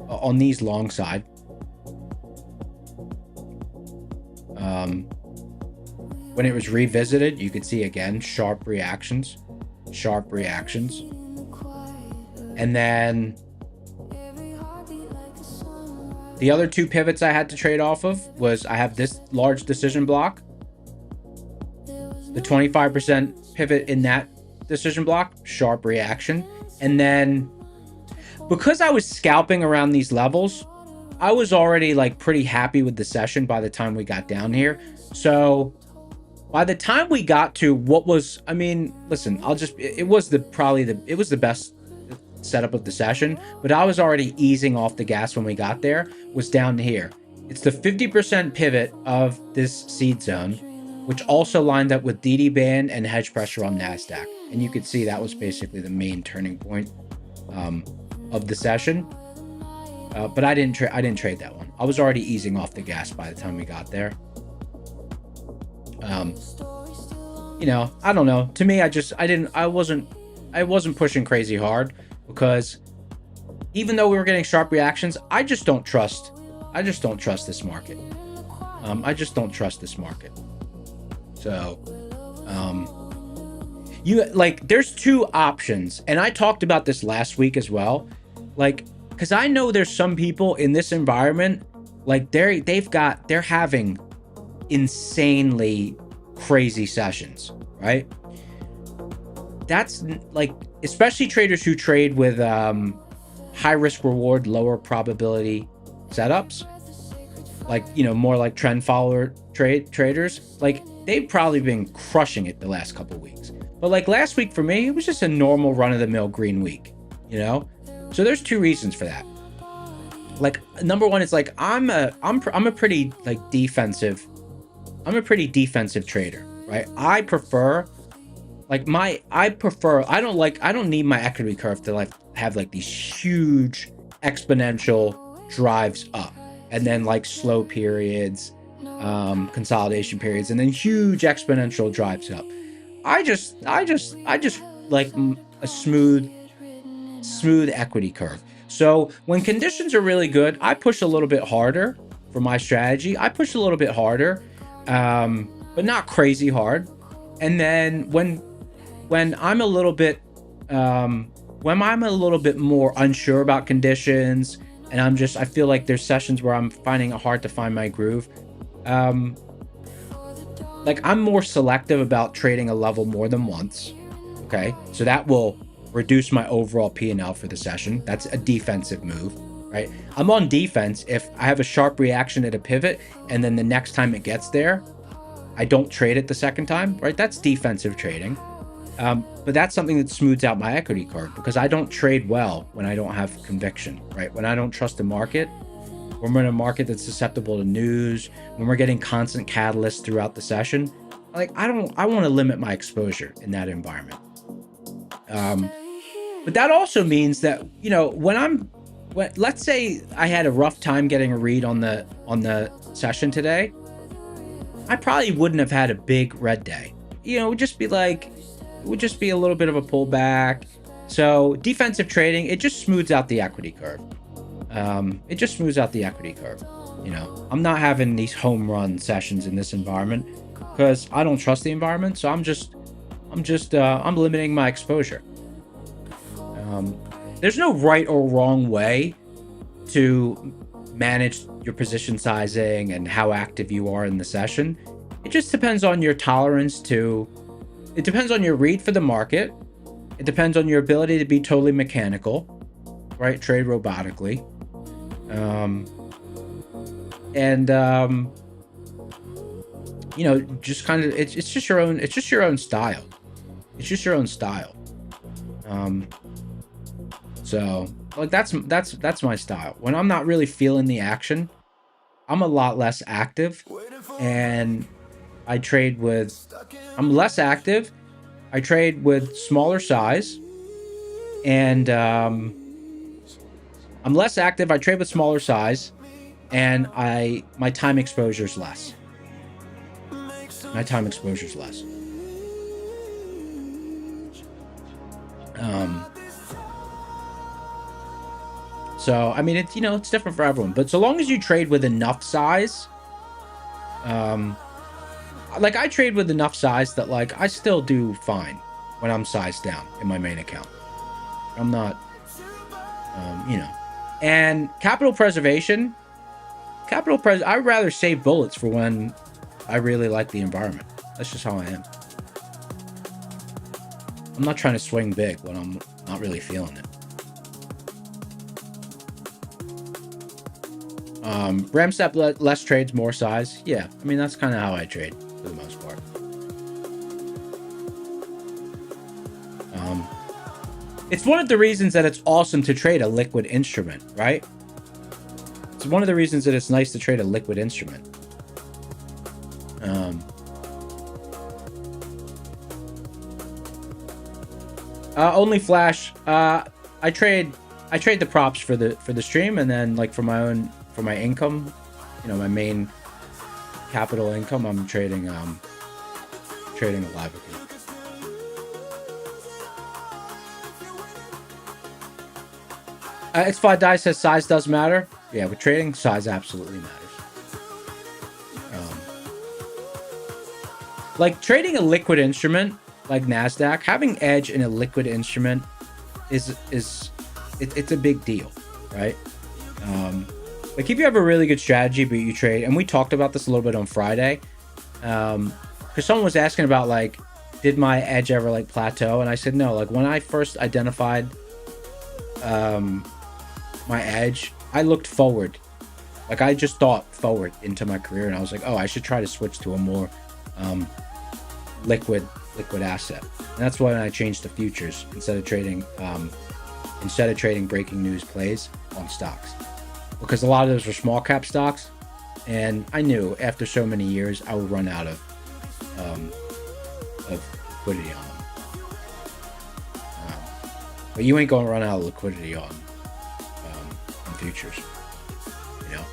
on these long side. When it was revisited, you could see again sharp reactions. And then the other two pivots I had to trade off of was I have this large decision block, the 25% pivot in that decision block, sharp reaction. And then because I was scalping around these levels, I was already like pretty happy with the session by the time we got down here. So by the time we got to what was, I mean, listen, it was the best setup of the session, but I was already easing off the gas when we got there, was down here. It's the 50% pivot of this seed zone, which also lined up with DD band and hedge pressure on NASDAQ. And you could see that was basically the main turning point of the session. But I didn't trade that one. I was already easing off the gas by the time we got there. You know, I don't know. To me, I wasn't pushing crazy hard, because even though we were getting sharp reactions, I just don't trust this market. I just don't trust this market. So, there's two options, and I talked about this last week as well. Like, because I know there's some people in this environment, like they're having insanely crazy sessions, right? That's like, especially traders who trade with high risk reward, lower probability setups, like, you know, more like trend follower traders, like they've probably been crushing it the last couple weeks. But like last week for me, it was just a normal run-of-the-mill green week, you know? So there's two reasons for that. Like, number one, it's like I'm a pretty defensive trader, right? I don't need my equity curve to like have like these huge exponential drives up, and then like slow periods, consolidation periods, and then huge exponential drives up. I just like a smooth equity curve. So when conditions are really good, I push a little bit harder for my strategy. I push a little bit harder, but not crazy hard. And then when I'm a little bit more unsure about conditions, and I feel like there's sessions where I'm finding it hard to find my groove, like I'm more selective about trading a level more than once. Okay, so that will reduce my overall P&L for the session. That's a defensive move, right? I'm on defense if I have a sharp reaction at a pivot, and then the next time it gets there, I don't trade it the second time, right? That's defensive trading. But that's something that smooths out my equity curve, because I don't trade well when I don't have conviction, right? When I don't trust the market, when we're in a market that's susceptible to news, when we're getting constant catalysts throughout the session, like I want to limit my exposure in that environment. But that also means that, you know, let's say I had a rough time getting a read on the session today, I probably wouldn't have had a big red day. You know, it would just be a little bit of a pullback. So defensive trading, it just smooths out the equity curve. It just smooths out the equity curve. You know, I'm not having these home run sessions in this environment because I don't trust the environment. So I'm limiting my exposure. There's no right or wrong way to manage your position sizing and how active you are in the session. It just depends on your tolerance it depends on your read for the market. It depends on your ability to be totally mechanical, right? Trade robotically. You know, just kind of, it's just your own style. It's just your own style. So like that's my style. When I'm not really feeling the action, I'm a lot less active, and I'm less active. I trade with smaller size, and I'm less active. I trade with smaller size, and my time exposure is less. So I mean, it's, you know, it's different for everyone, but so long as you trade with enough size, like I trade with enough size that like I still do fine when I'm sized down in my main account. I'm not, you know, and capital preservation, I'd rather save bullets for when I really like the environment. That's just how I am. I'm not trying to swing big when I'm not really feeling it. Ramstep less trades, more size. Yeah, I mean, that's kind of how I trade for the most part. It's one of the reasons that it's awesome to trade a liquid instrument, right? It's one of the reasons that it's nice to trade a liquid instrument. Only Flash. I trade the props for the stream, and then like for my income, you know, my main capital income, I'm trading a live account. It's 5 Dice says size does matter. Yeah, with trading, size absolutely matters. Like trading a liquid instrument like NASDAQ, having edge in a liquid instrument it's a big deal, right? Like if you have a really good strategy but you trade, and we talked about this a little bit on Friday, because someone was asking about like, did my edge ever like plateau? And I said no. Like when I first identified my edge, I looked forward. Like I just thought forward into my career, and I was like, oh, I should try to switch to a more liquid asset. And that's why I changed to futures instead of trading breaking news plays on stocks, because a lot of those were small cap stocks, and I knew after so many years I would run out of liquidity on them. But you ain't gonna run out of liquidity on futures, you know.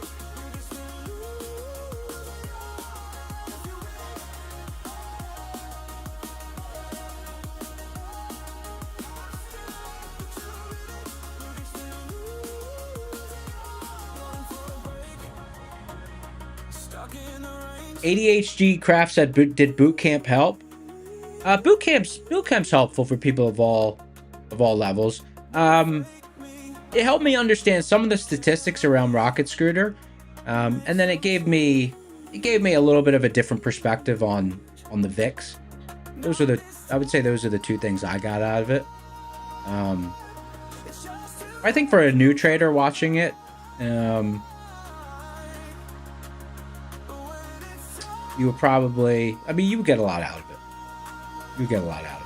ADHG Craft said, did boot camp help? Boot camp's helpful for people of all levels. It helped me understand some of the statistics around Rocket Scooter, and then it gave me a little bit of a different perspective on the VIX. I would say those are the two things I got out of it. I think for a new trader watching it, you would probably, I mean, you would get a lot out of it. You get a lot out of it.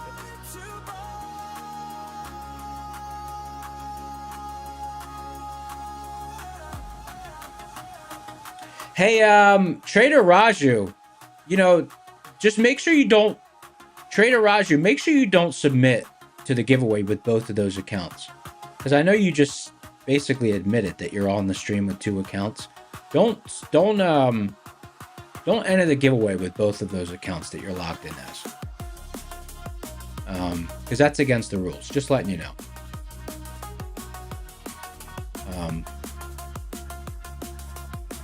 Hey, Trader Raju, you know, just make sure you don't, Trader Raju, make sure you don't submit to the giveaway with both of those accounts. Because I know you just basically admitted that you're on the stream with 2 accounts. Don't enter the giveaway with both of those accounts that you're logged in as. Because that's against the rules. Just letting you know.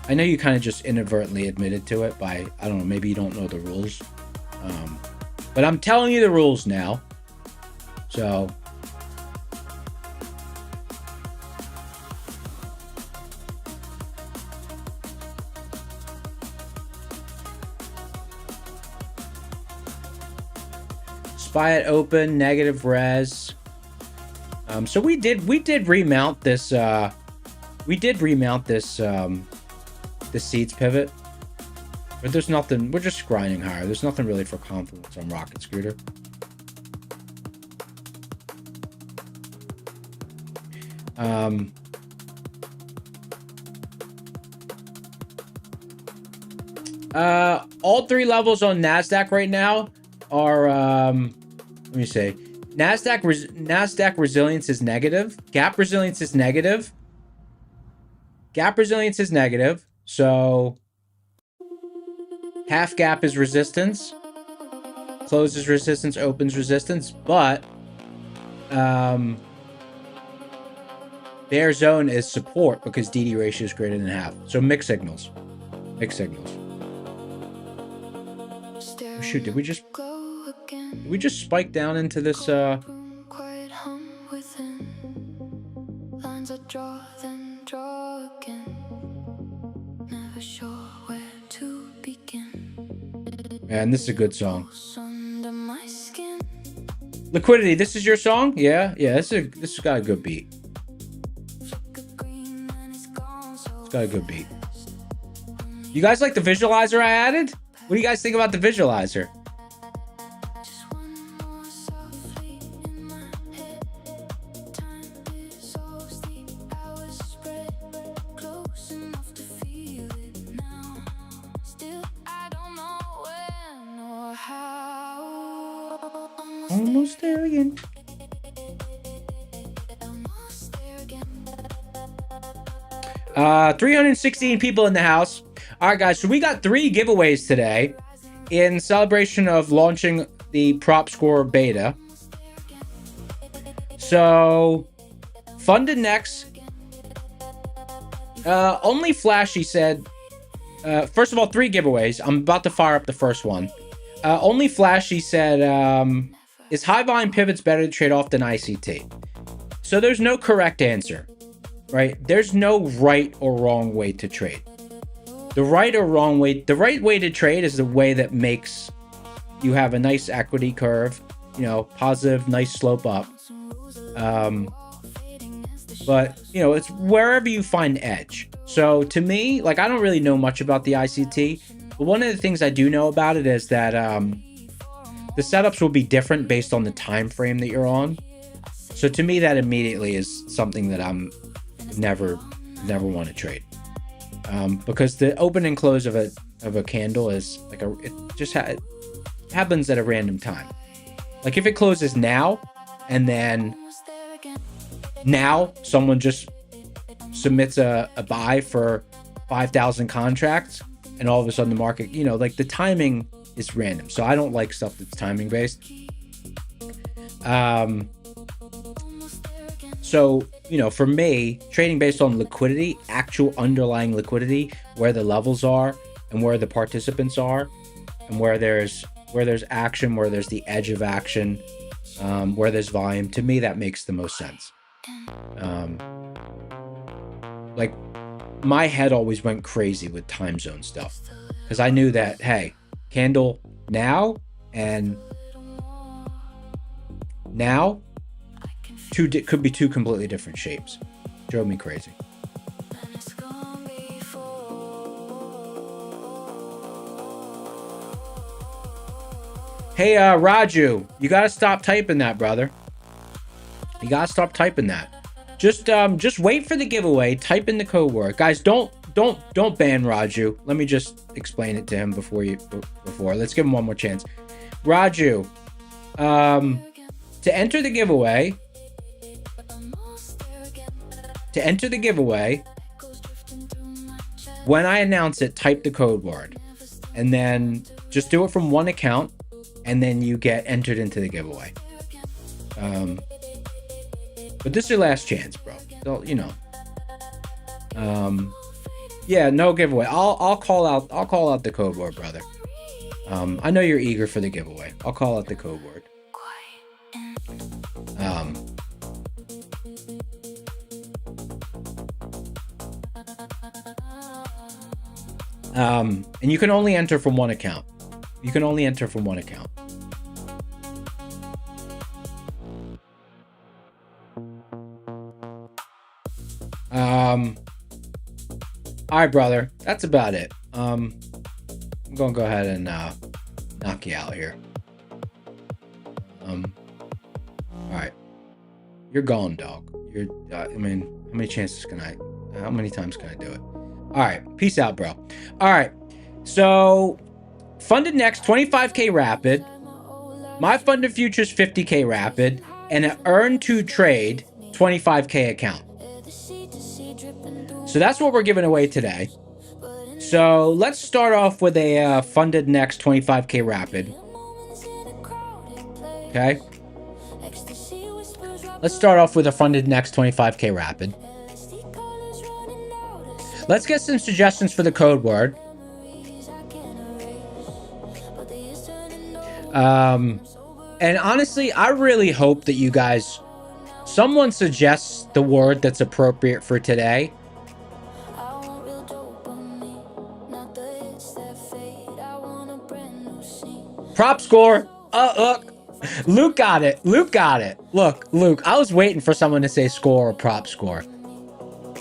I know you kind of just inadvertently admitted to it by, I don't know, maybe you don't know the rules. But I'm telling you the rules now. So spy it open, negative res. So we did remount this the seeds pivot. But there's nothing, we're just grinding higher. There's nothing really for confluence on Rocket Scooter. All 3 levels on NASDAQ right now are, let me say, NASDAQ resilience is negative. Gap resilience is negative. Gap resilience is negative. So half gap is resistance. Closes resistance, opens resistance. But bear zone is support because DD ratio is greater than half. So mixed signals. Mixed signals. Oh shoot, did we just spike down into this Man, this is a good song. Liquidity, this is your song? Yeah, this has got a good beat. It's got a good beat. You guys like the visualizer I added? What do you guys think about the visualizer? Almost there again. Uh, 316 people in the house. All right, guys. So we got 3 giveaways today in celebration of launching the Prop Score beta. So, funded next. Only Flashy said. First of all, 3 giveaways. I'm about to fire up the first one. Only Flashy said. Is high volume pivots better to trade off than ICT? So there's no correct answer, right? There's no right or wrong way to trade. The right way to trade is the way that makes you have a nice equity curve, you know, positive, nice slope up. But, you know, it's wherever you find edge. So to me, like, I don't really know much about the ICT, but one of the things I do know about it is that, the setups will be different based on the time frame that you're on. So to me, that immediately is something that I'm never want to trade, because the open and close of a candle is like it happens at a random time. Like if it closes now, and then now someone just submits a buy for 5,000 contracts, and all of a sudden the market, you know, like the timing is random. So I don't like stuff that's timing based. So, you know, for me, trading based on liquidity, actual underlying liquidity, where the levels are and where the participants are, and where there's action, where there's the edge of action, where there's volume, to me that makes the most sense. Like my head always went crazy with time zone stuff, because I knew that, hey, candle now and now could be 2 completely different shapes. Drove me crazy. Hey, Raju, you gotta stop typing that, brother. You gotta stop typing that. Just wait for the giveaway. Type in the code word, guys. Don't ban Raju. Let me just explain it to him before. Let's give him one more chance. Raju, To enter the giveaway, when I announce it, type the code word. And then just do it from one account, and then you get entered into the giveaway. But this is your last chance, bro. So, you know. Yeah, no giveaway. I'll call out the code word, brother. I know you're eager for the giveaway. I'll call out the code word. And you can only enter from one account. You can only enter from one account. All right, brother. That's about it. I'm gonna go ahead and knock you out here. All right. You're gone, dog. You're. I mean, how many chances can I? How many times can I do it? All right. Peace out, bro. All right. So, funded next 25K rapid. My funded futures 50K rapid, and an earn to trade 25K account. So that's what we're giving away today. So let's start off with a funded next 25K rapid. Okay. Let's start off with a funded next 25K rapid. Let's get some suggestions for the code word. And honestly, I really hope that you guys, someone suggests the word that's appropriate for today. Prop score. Look. Luke got it. Luke got it. Look, Luke, I was waiting for someone to say score or prop score.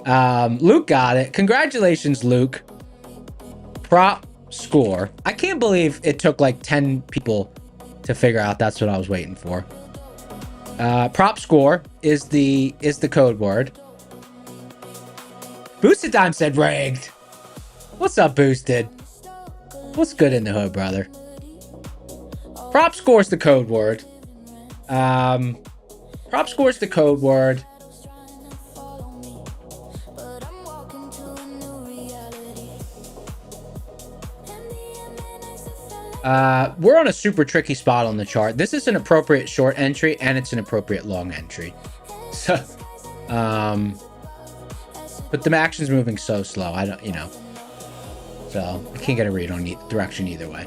Luke got it. Congratulations, Luke. Prop score. I can't believe it took like 10 people to figure out that's what I was waiting for. Prop score is the code word. Boosted Time said rigged. What's up, Boosted? What's good in the hood, brother? Prop score is the code word. Prop score is the code word. We're on a super tricky spot on the chart. This is an appropriate short entry and it's an appropriate long entry. So, but the action's moving so slow. I don't, you know, so I can't get a read on direction either way.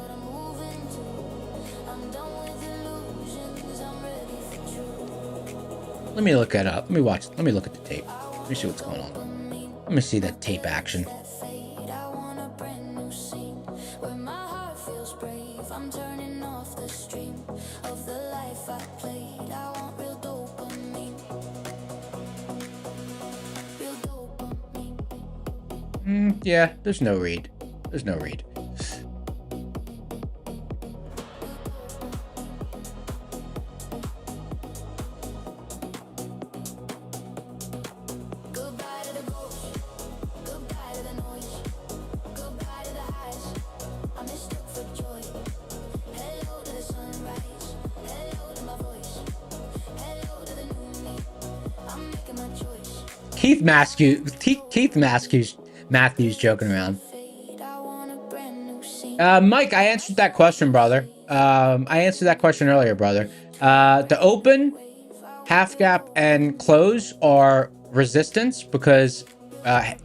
Let me look it up. Let me watch. Let me look at the tape. Let me see what's going on. Let me see that tape action. Yeah, there's no read. There's no read. Matthews joking around. Mike, I answered that question, brother. I answered that question earlier, brother. The open, half gap, and close are resistance because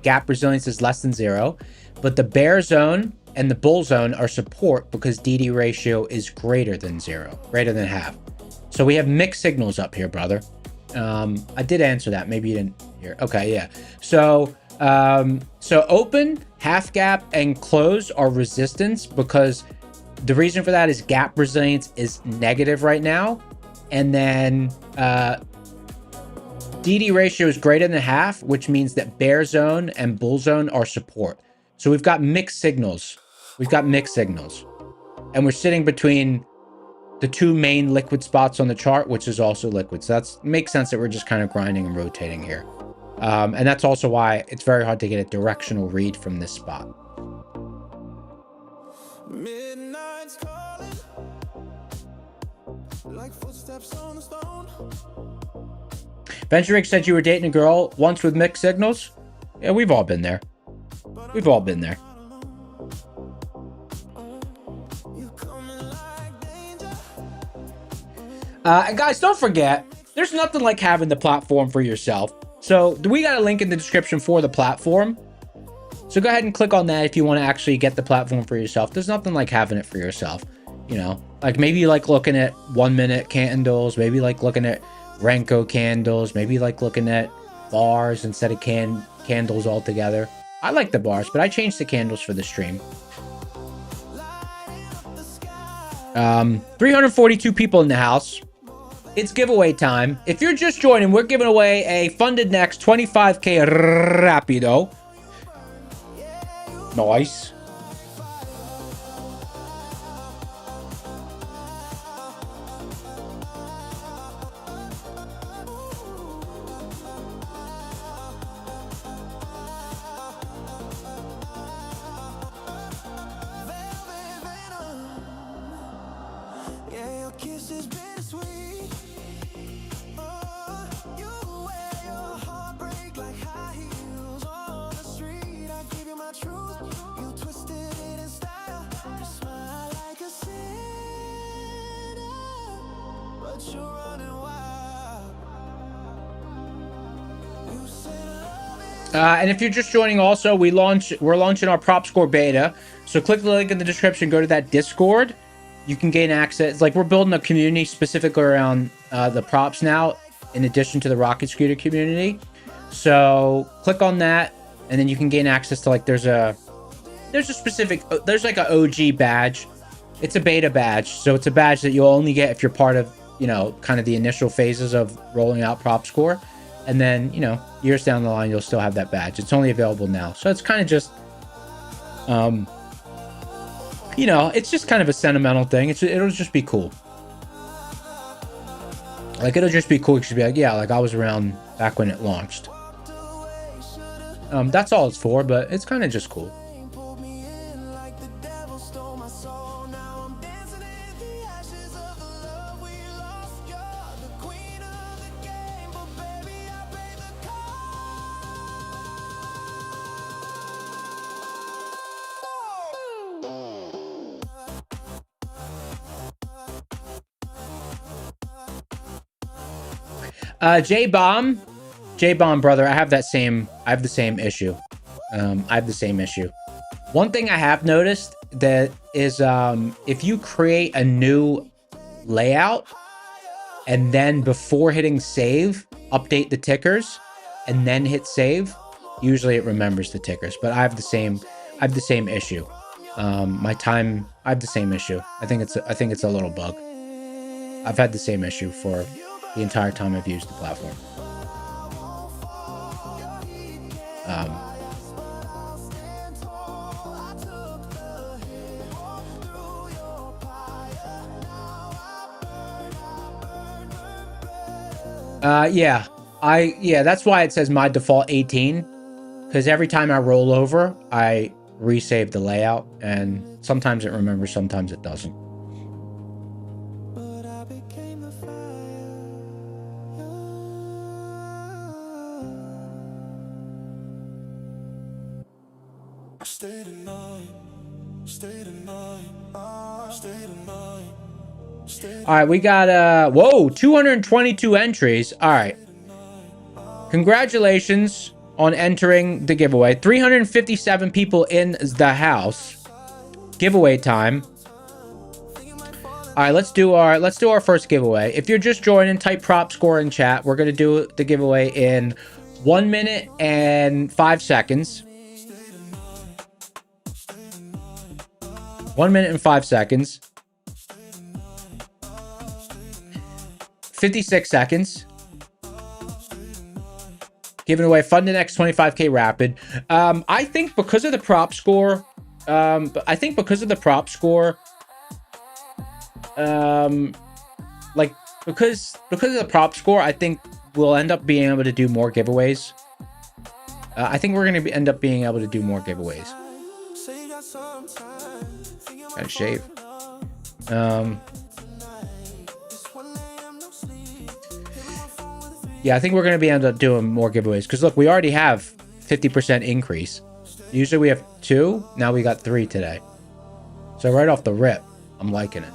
gap resilience is less than 0. But the bear zone and the bull zone are support because DD ratio is greater than 0, greater than half. So we have mixed signals up here, brother. I did answer that. Maybe you didn't hear. Okay, yeah. So open, half gap, and close are resistance because the reason for that is gap resilience is negative right now. And then DD ratio is greater than half, which means that bear zone and bull zone are support. So we've got mixed signals. We've got mixed signals. And we're sitting between the two main liquid spots on the chart, which is also liquid. So that makes sense that we're just kind of grinding and rotating here. And that's also why it's very hard to get a directional read from this spot. Midnight's calling. Venturik said you were dating a girl once with mixed signals. Yeah, we've all been there. We've all been there. And guys, don't forget, there's nothing like having the platform for yourself. So we got a link in the description for the platform. So go ahead and click on that if you want to actually get the platform for yourself. There's nothing like having it for yourself. You know, like maybe you like looking at 1 minute candles, maybe like looking at Renko candles, maybe like looking at bars instead of candles altogether. I like the bars, but I changed the candles for the stream. 342 people in the house. It's giveaway time. If you're just joining, we're giving away a funded next 25k rapido. Nice. And if you're just joining also, we're launching our prop score beta. So click the link in the description, go to that Discord. You can gain access. Like, we're building a community specifically around the props now, in addition to the rocket scooter community. So click on that, and then you can gain access to, like, there's like an OG badge. It's a beta badge. So it's a badge that you'll only get if you're part of, you know, kind of the initial phases of rolling out prop score. And then, you know, years down the line, you'll still have that badge. It's only available now. So it's kind of just, you know, it's just kind of a sentimental thing. It'll just be cool. Like, it'll just be cool. You should be like, yeah, like I was around back when it launched. That's all it's for, but it's kind of just cool. J-Bomb, brother, I have the same issue. I have the same issue. One thing I have noticed that is, if you create a new layout and then before hitting save, update the tickers and then hit save, usually it remembers the tickers, but I have the same issue. I have the same issue. I think it's a little bug. I've had the same issue for the entire time I've used the platform. Yeah, that's why it says my default 18, because every time I roll over, I resave the layout, and sometimes it remembers, sometimes it doesn't. All right, we got whoa, 222 entries. All right, congratulations on entering the giveaway. 357 people in the house. Giveaway time. All right, let's do our first giveaway. If you're just joining, type prop score in chat. We're gonna do the giveaway in 1 minute and 5 seconds. 1 minute and 5 seconds. 56 seconds. Giving away Funded X 25k Rapid. I think because of the prop score, like because of the prop score, I think we'll end up being able to do more giveaways. I think we're gonna end up being able to do more giveaways. Gotta shave. Yeah, I think we're going to be able to doing more giveaways. Because look, we already have 50% increase. Usually we have 2. Now we got 3 today. So right off the rip, I'm liking it.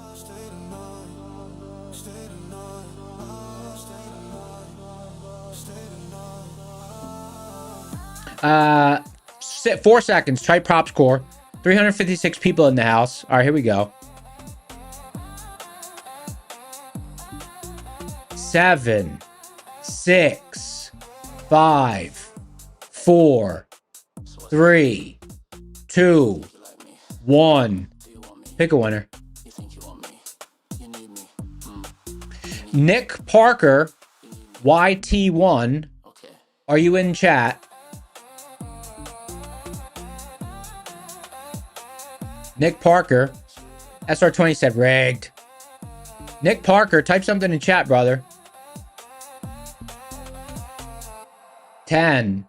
Uh, 4 seconds. Try prop score. 356 people in the house. All right, here we go. 7, 6, 5, 4, 3, 2, 1. Pick a winner. Nick Parker, YT1. Are you in chat? Nick Parker. SR20 said rigged. Nick Parker, type something in chat, brother. 10.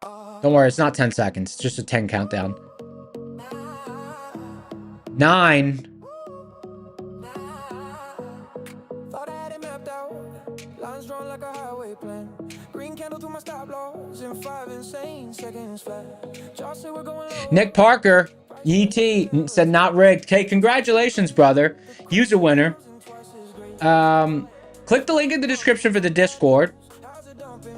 Don't worry, it's not 10 seconds. It's just a 10 countdown. 9. 5 Nick Parker, ET, said not rigged. Okay, congratulations, brother. Use a winner. Click the link in the description for the Discord.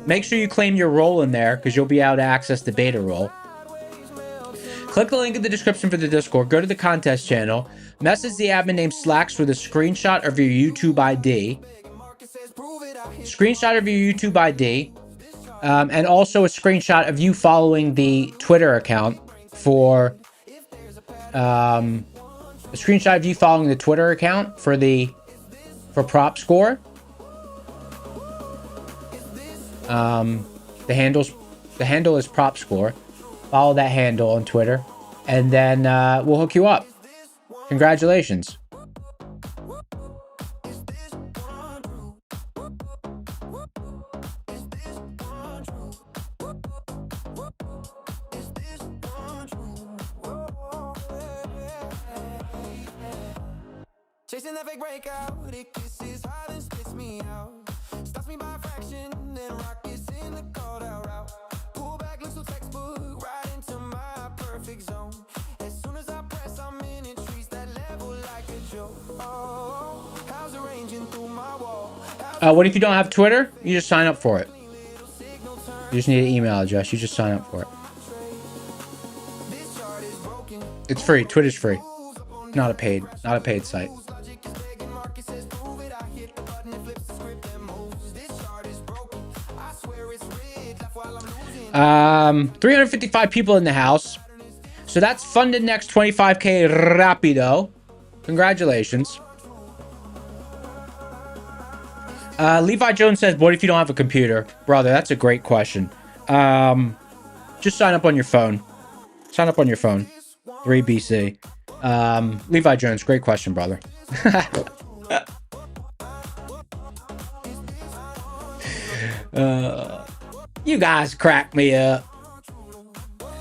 Make sure you claim your role in there because you'll be able to access the beta role. Click the link in the description for the Discord. Go to the contest channel. Message the admin name Slacks with a screenshot of your YouTube ID. Screenshot of your YouTube ID. And also a screenshot of you following the Twitter account for... a screenshot of you following the Twitter account for prop score. The handle is prop score. Follow that handle on Twitter, and then we'll hook you up. Congratulations. Chasing that fake breakout, it kisses hard and spits me out. Stops me by a fraction, then rockets in the called out route. Pull back, looks so textbook, right into my perfect zone. As soon as I press, I'm in it, treats that level like a joke. Oh, how's it ranging through my wall? What if you don't have Twitter? You just sign up for it. You just need an email address. You just sign up for it. It's free. Twitter's free. Not a paid site. 355 people in the house. So that's funded next 25K rapido. Congratulations. Levi Jones says, what if you don't have a computer? Brother, that's a great question. Just sign up on your phone. Sign up on your phone. 3BC. Levi Jones, great question, brother. You guys crack me up.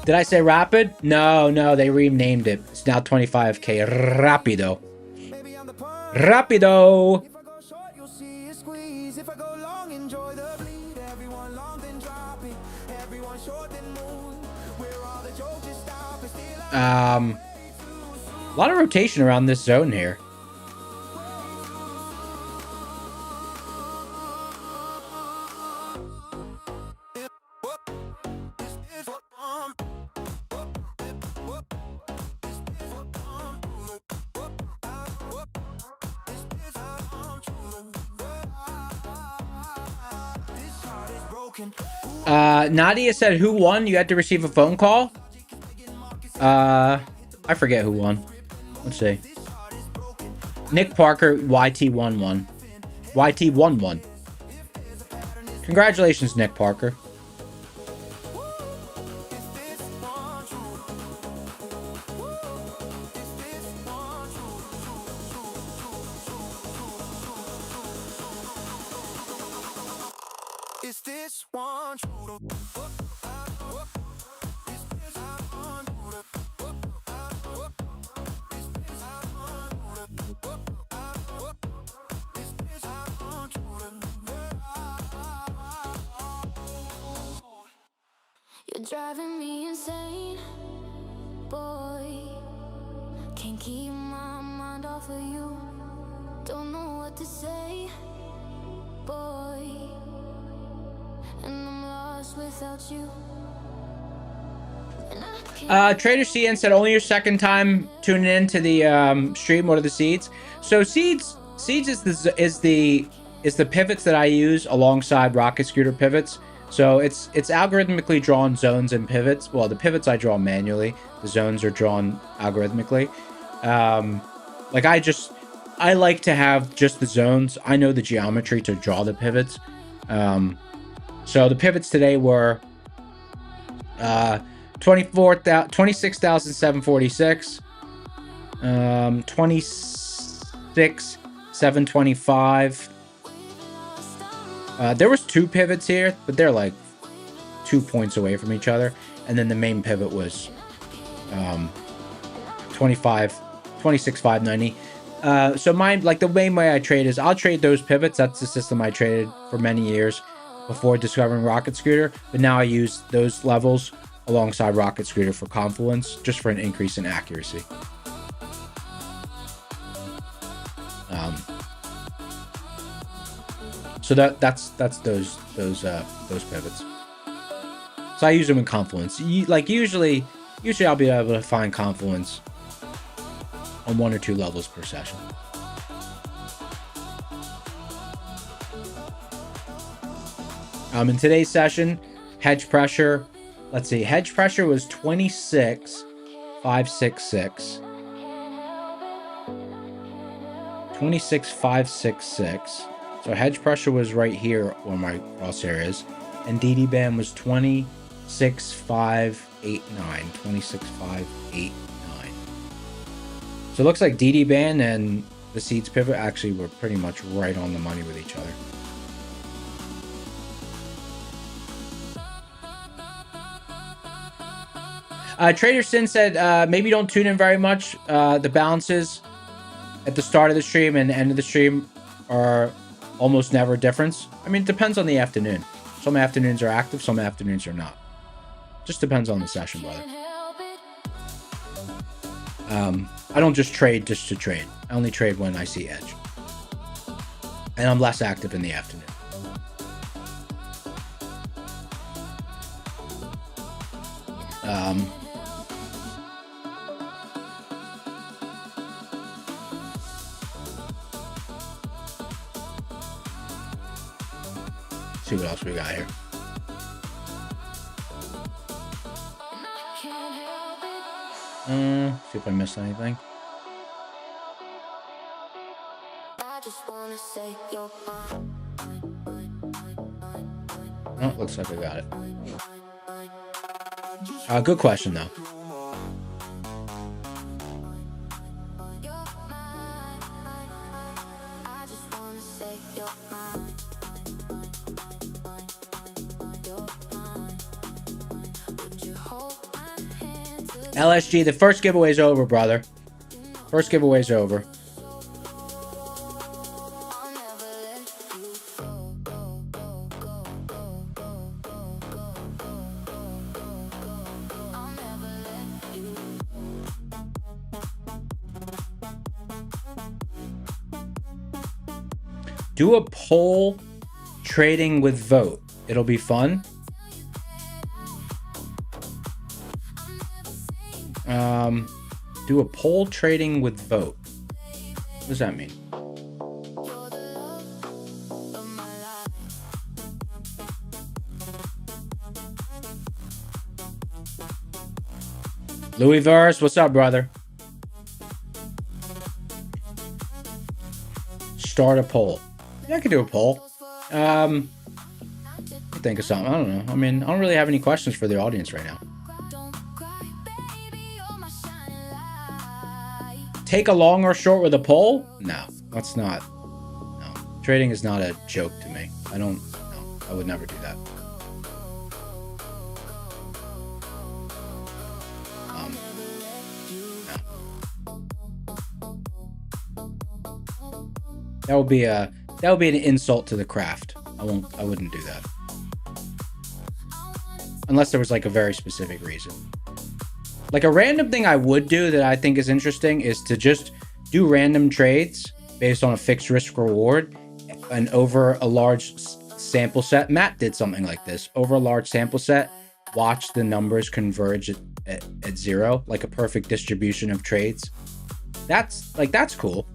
Did I say rapid? No, they renamed it. It's now 25K rapido. Rapido. A lot of rotation around this zone here. Nadia said, who won? You had to receive a phone call? I forget who won. Let's see. Nick Parker, YT11. YT11. Congratulations, Nick Parker. Is this one true? You're driving me insane, boy. Can't keep my mind off of you. Don't know what to say, boy. And I'm lost without you. And I can't Trader CN said only your second time tuning in to the stream. What are the seeds? So seeds is the pivots that I use alongside Rocket Scooter pivots. So it's algorithmically drawn zones and pivots. Well, the pivots I draw manually. The zones are drawn algorithmically. Like I like to have just the zones. I know the geometry to draw the pivots. So the pivots today were 26,746, 26,725. There was two pivots here, but they're like 2 points away from each other. And then the main pivot was 26,590. So mine, like the main way I trade is I'll trade those pivots. That's the system I traded for many years before discovering Rocket Scooter. But now I use those levels alongside Rocket Scooter for confluence, just for an increase in accuracy. So that's those pivots. So I use them in confluence. Usually I'll be able to find confluence on 1 or 2 levels per session. In today's session, hedge pressure. Let's see. Hedge pressure was 26,566. 26,566. So hedge pressure was right here where my crosshair is. And DD band was 26,589. 26,589. So it looks like DD band and the seeds pivot actually were pretty much right on the money with each other. Trader Sin said, maybe don't tune in very much. The balances at the start of the stream and the end of the stream are almost never a difference. I mean, it depends on the afternoon. Some afternoons are active, some afternoons are not. Just depends on the session, brother. I don't just trade just to trade. I only trade when I see edge. And I'm less active in the afternoon. See what else we got here. See if I missed anything. Oh, looks like I got it. Good question though. LSG, the first giveaway's over, brother. First giveaway's over. Do a poll trading with vote. It'll be fun. Do a poll trading with vote. What does that mean? Louis Verse, what's up, brother? Start a poll. Yeah, I could do a poll. Think of something. I don't know. I mean, I don't really have any questions for the audience right now. Take a long or short with a poll? No, that's not. No, trading is not a joke to me. No, I would never do that. No. That would be an insult to the craft. I wouldn't do that. unless there was like a very specific reason. Like a random thing I would do that I think is interesting is to just do random trades based on a fixed risk reward and over a large sample set. Matt did something like this. Over a large sample set, watch the numbers converge at 0, like a perfect distribution of trades. That's cool.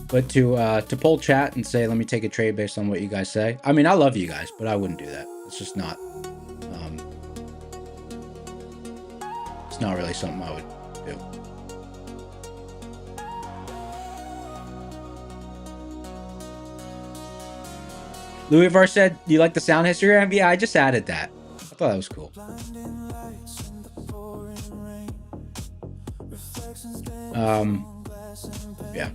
But to poll chat and say, let me take a trade based on what you guys say. I mean, I love you guys, but I wouldn't do that. It's just not. It's not really something I would do. Louis Var said, "Do you like the sound histogram?" Yeah, I just added that. I thought that was cool. Yeah.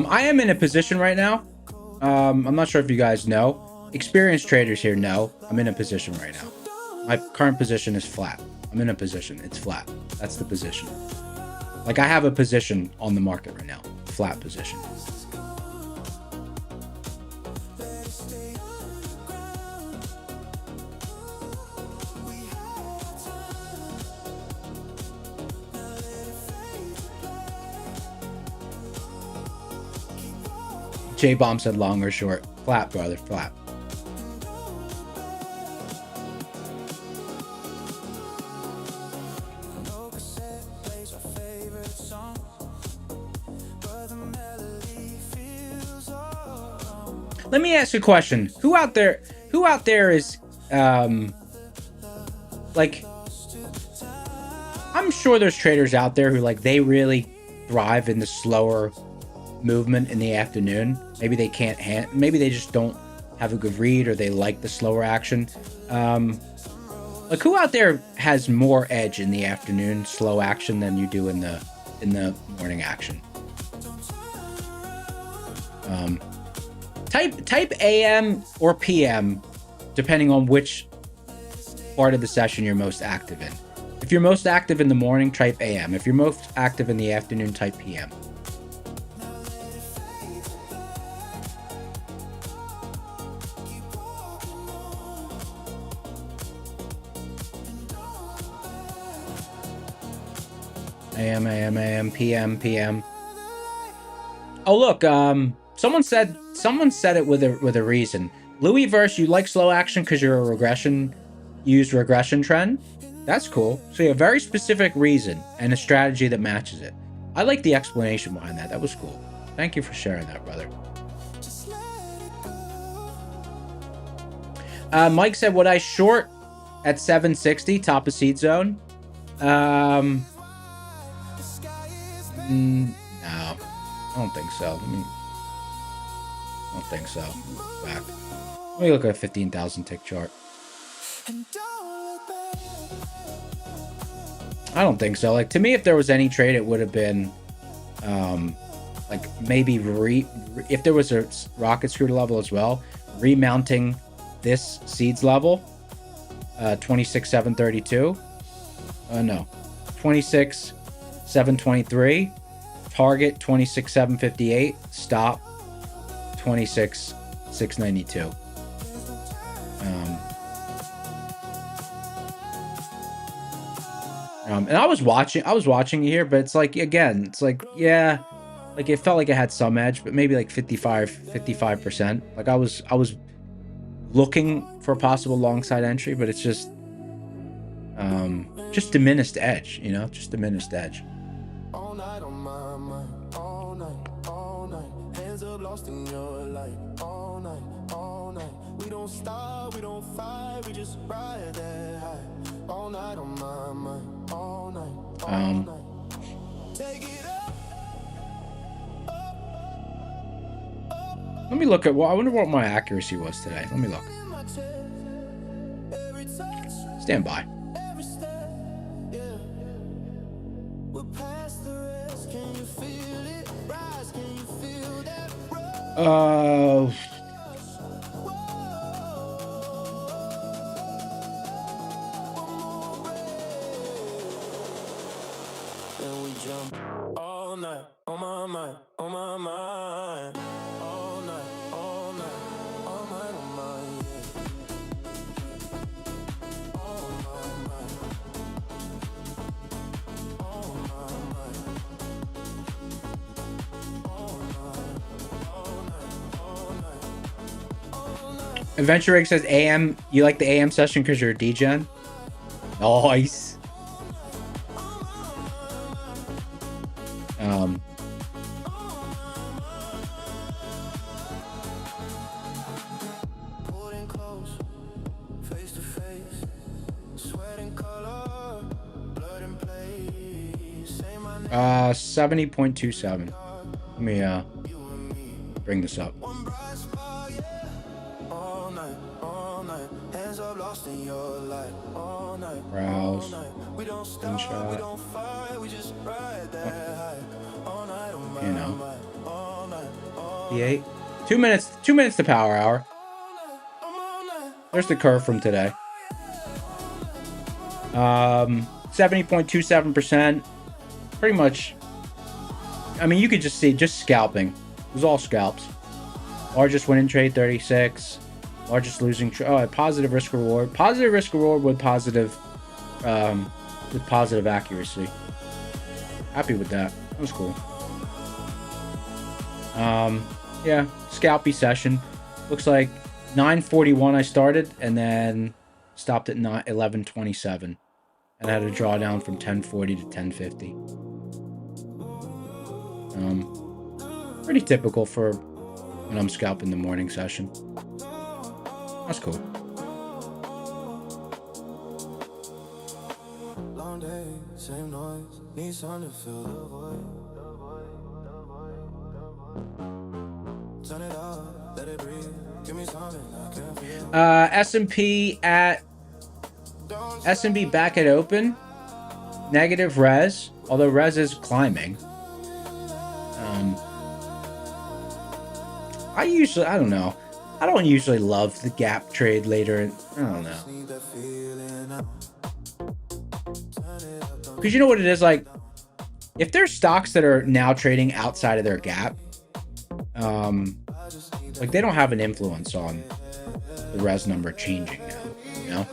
I am in a position right now. I'm not sure if you guys know. Experienced traders here know I'm in a position right now. My current position is flat. I'm in a position. It's flat. That's the position. Like I have a position on the market right now. Flat position. J-Bomb said long or short. Flat, brother, flat. Let me ask you a question. Who out there is like, I'm sure there's traders out there who like they really thrive in the slower movement in the afternoon. Maybe they can't maybe they just don't have a good read, or they like the slower action. Like who out there has more edge in the afternoon slow action than you do in the morning action? Type AM or PM, depending on which part of the session you're most active in. If you're most active in the morning, type AM. If you're most active in the afternoon, type PM. AM, PM. Oh look, someone said it with a reason. Louis Verse, you like slow action because you're a used regression trend? That's cool. So you have a very specific reason and a strategy that matches it. I like the explanation behind that. That was cool. Thank you for sharing that, brother. Mike said, would I short at 760 top of seed zone? No, I don't think so. I don't think so. Back. Let me look at a 15,000 tick chart. I don't think so. Like to me, if there was any trade, it would have been, like maybe if there was a rocket screw level as well, remounting this seeds level, 26,732. No, 26,723. Target 26,758. Stop 26,692. And I was watching here, but it's like, again, it's like, yeah, like it felt like it had some edge, but maybe like 55%. Like I was looking for a possible long side entry, but it's just diminished edge, you know, just diminished edge. All night on my mind, all night, hands up, lost in your light, all night, we don't stop, we don't fight, we just ride that high, all night on my mind, all night, take it up. Let me look at, well, I wonder what my accuracy was today. Let me look. Stand by. Then we jump all night on my mind, on my mind. All night, all night, all night on my mind. All my mind, all my mind. All night, all night, all night, all night. Adventure Rig says AM. You like the AM session because you're a DGen? Nice. Holding close, face to face, sweating color, blood and play. Say my name, 70.27. Let me bring this up. one bright spot, yeah. All night, hands up, lost in your light. All night, Browse. we don't stop, we Screenshot. don't fight, we just ride that high. All night, on my You know. mind, all night, all The 2 minutes. 2 minutes to power hour. There's the curve from today. 70.27%. Pretty much. I mean, you could just see just scalping. It was all scalps. Largest winning trade 36. Largest losing trade. Positive risk reward. Positive risk reward with positive accuracy. Happy with that. That was cool. Yeah, scalpy session. Looks like 9:41 I started and then stopped at 11:27, and I had a drawdown from 10:40 to 10:50. Pretty typical for when I'm scalping the morning session. That's cool. long day, same noise, need something to fill the void. Turn it up, let it breathe, give me something I can feel. S&P back at open. Negative res, although res is climbing. I don't know. I don't usually love the gap trade later. I don't know. Because you know what it is like? If there's stocks that are now trading outside of their gap, like they don't have an influence on the res number changing now, you know?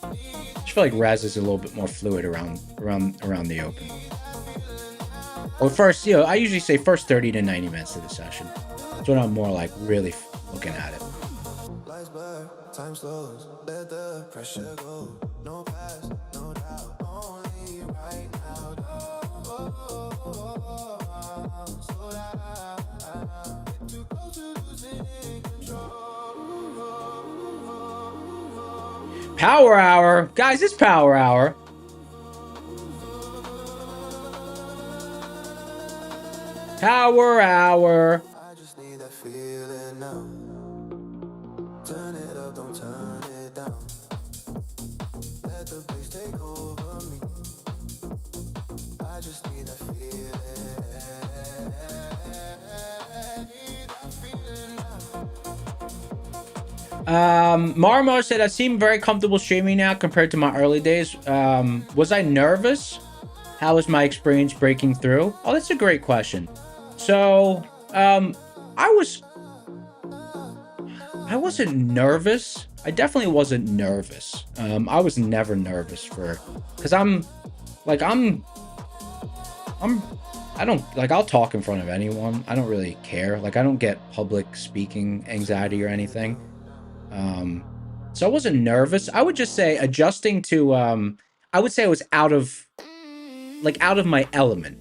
I just feel like res is a little bit more fluid around the open. Or first, you know, I usually say first 30 to 90 minutes of the session. That's when I'm more like really looking at it. Lights blur, time slows, let the pressure go. No past, no doubt, only right now. Slow down, get too close to losing control. Power hour, guys, it's power hour. Power hour. I just need that feeling now. Turn it up, don't turn it down. Let the bass take over me. I just need that feeling. Need that feeling now. Marmo said, I seem very comfortable streaming now compared to my early days. Was I nervous? How was my experience breaking through? Oh, that's a great question. So, I wasn't nervous. I definitely wasn't nervous. I was never nervous because I don't, like, I'll talk in front of anyone. I don't really care. Like, I don't get public speaking anxiety or anything. So I wasn't nervous. I would just say adjusting to, I would say I was out of my element.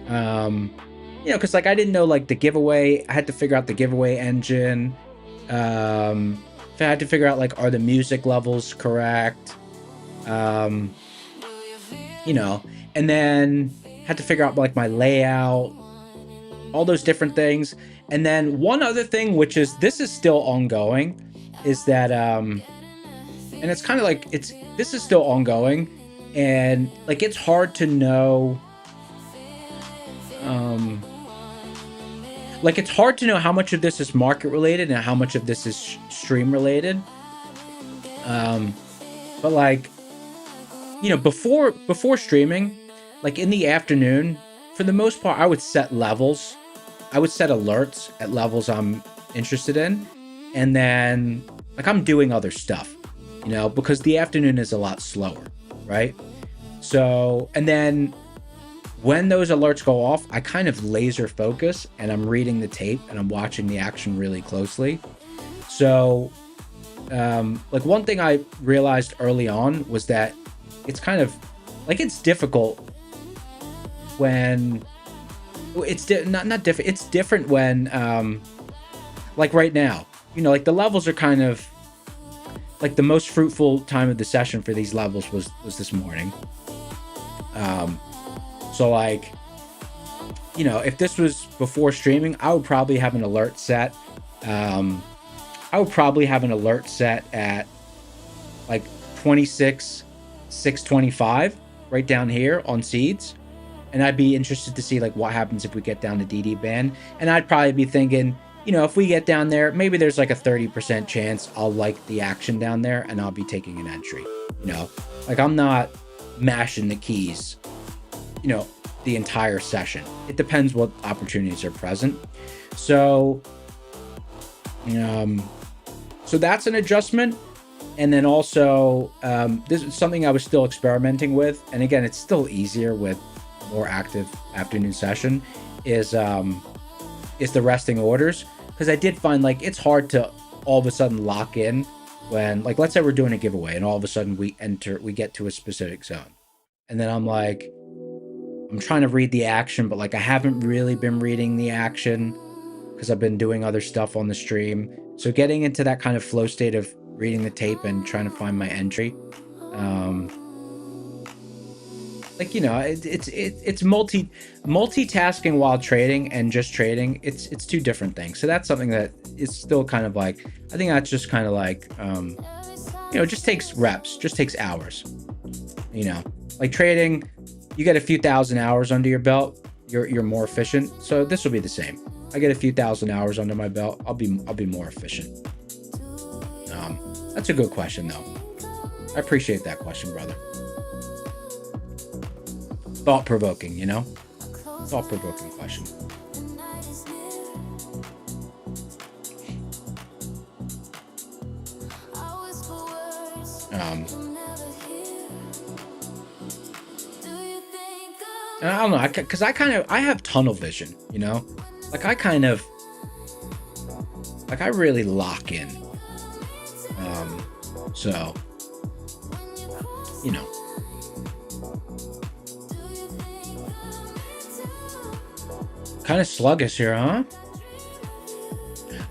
You know, because like I didn't know like the giveaway. I had to figure out the giveaway engine. I had to figure out like, are the music levels correct? You know, and then had to figure out like my layout, all those different things. And then one other thing, which is this is still ongoing, is that and it's kind of like this is still ongoing, and like it's hard to know. Like it's hard to know how much of this is market related and how much of this is stream related. But like, before streaming, like in the afternoon, for the most part, I would set levels. I would set alerts at levels I'm interested in, and then like I'm doing other stuff, because the afternoon is a lot slower, right? So, and then when those alerts go off, I kind of laser focus and I'm reading the tape and I'm watching the action really closely. So, like one thing I realized early on was that it's kind of like it's difficult when it's not different. It's different when, like right now, like the levels are kind of like the most fruitful time of the session for these levels was this morning. So like, if this was before streaming, I would probably have an alert set. I would probably have an alert set at like 26,625 right down here on seeds. And I'd be interested to see like what happens if we get down to DD band. And I'd probably be thinking, if we get down there, maybe there's like a 30% chance I'll like the action down there and I'll be taking an entry. Like I'm not mashing the keys, the entire session. It depends what opportunities are present. So, so that's an adjustment. And then also, this is something I was still experimenting with. And again, it's still easier with more active afternoon session is the resting orders. Because I did find like it's hard to all of a sudden lock in when, like, let's say we're doing a giveaway and all of a sudden we get to a specific zone. And then I'm like, I'm trying to read the action, but like I haven't really been reading the action because I've been doing other stuff on the stream. So getting into that kind of flow state of reading the tape and trying to find my entry, it's multitasking while trading and just trading. It's two different things. So that's something that is still kind of like, I think that's just kind of like, it just takes reps, just takes hours. Like trading, you get a few thousand hours under your belt, you're more efficient. So this will be the same. I get a few thousand hours under my belt, I'll be more efficient. That's a good question though. I appreciate that question, brother. Thought-provoking, thought-provoking question. And I don't know, because I have tunnel vision, like I really lock in. So, kind of sluggish here, huh?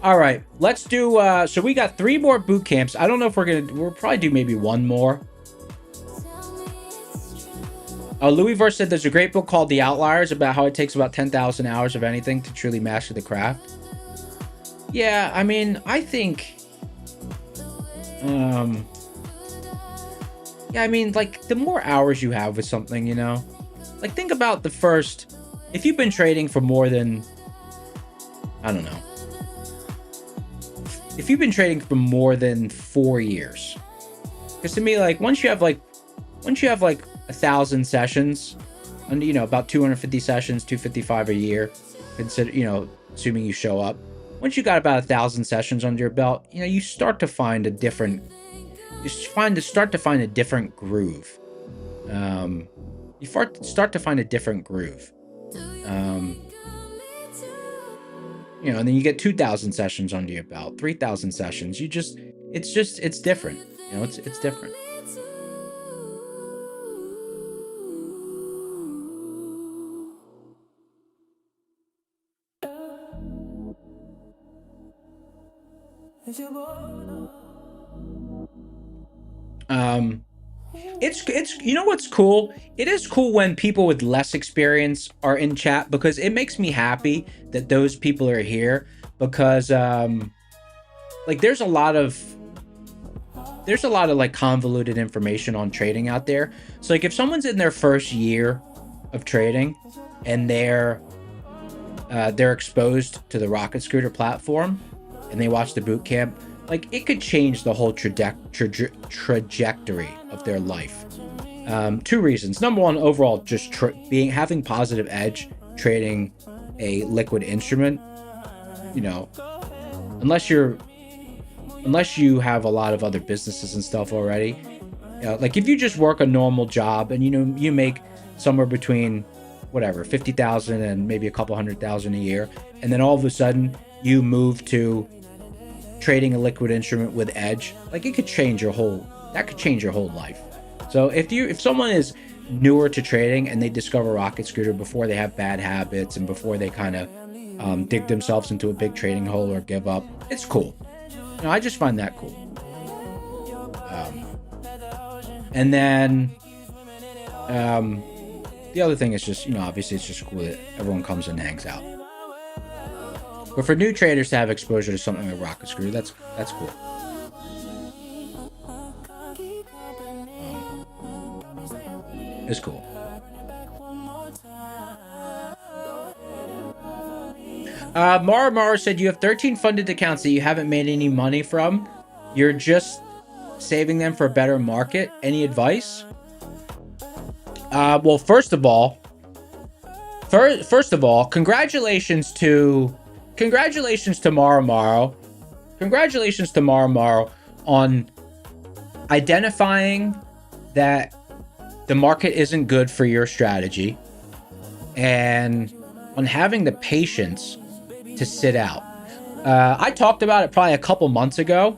All right, let's do, so we got 3 more boot camps. I don't know if we'll probably do maybe one more. Louis Verse said there's a great book called The Outliers about how it takes about 10,000 hours of anything to truly master the craft. Yeah, I mean, I think, like the more hours you have with something, like think about the first, if you've been trading for more than, I don't know, if you've been trading for more than 4 years, because to me, like once you have like 1,000 sessions, and about 250 sessions, 255 a year, consider, assuming you show up. Once you got about 1,000 sessions under your belt, you start to find a different, start to find a different groove. And then you get 2,000 sessions under your belt, 3,000 sessions. It's different. It's different. It's what's cool? It is cool when people with less experience are in chat, because it makes me happy that those people are here, because like there's a lot of like convoluted information on trading out there. So like if someone's in their first year of trading and they're exposed to the Rocket Scooter platform and they watch the boot camp, like it could change the whole trajectory of their life. Two reasons. Number one, overall, just having positive edge trading a liquid instrument. You know, unless you have a lot of other businesses and stuff already. Like if you just work a normal job and you make somewhere between whatever 50,000 and maybe a couple 100,000 a year, and then all of a sudden you move to trading a liquid instrument with edge, like it could change your whole life. So if someone is newer to trading and they discover Rocket Scooter before they have bad habits and before they kind of dig themselves into a big trading hole or give up, it's cool. I just find that cool. And then the other thing is just, obviously it's just cool that everyone comes and hangs out. But for new traders to have exposure to something like Rocket Scooter, that's cool. It's cool. Mara said you have 13 funded accounts that you haven't made any money from. You're just saving them for a better market. Any advice? Well, first of all, congratulations to Mara. Congratulations to Mara on identifying that the market isn't good for your strategy and on having the patience to sit out. I talked about it probably a couple months ago.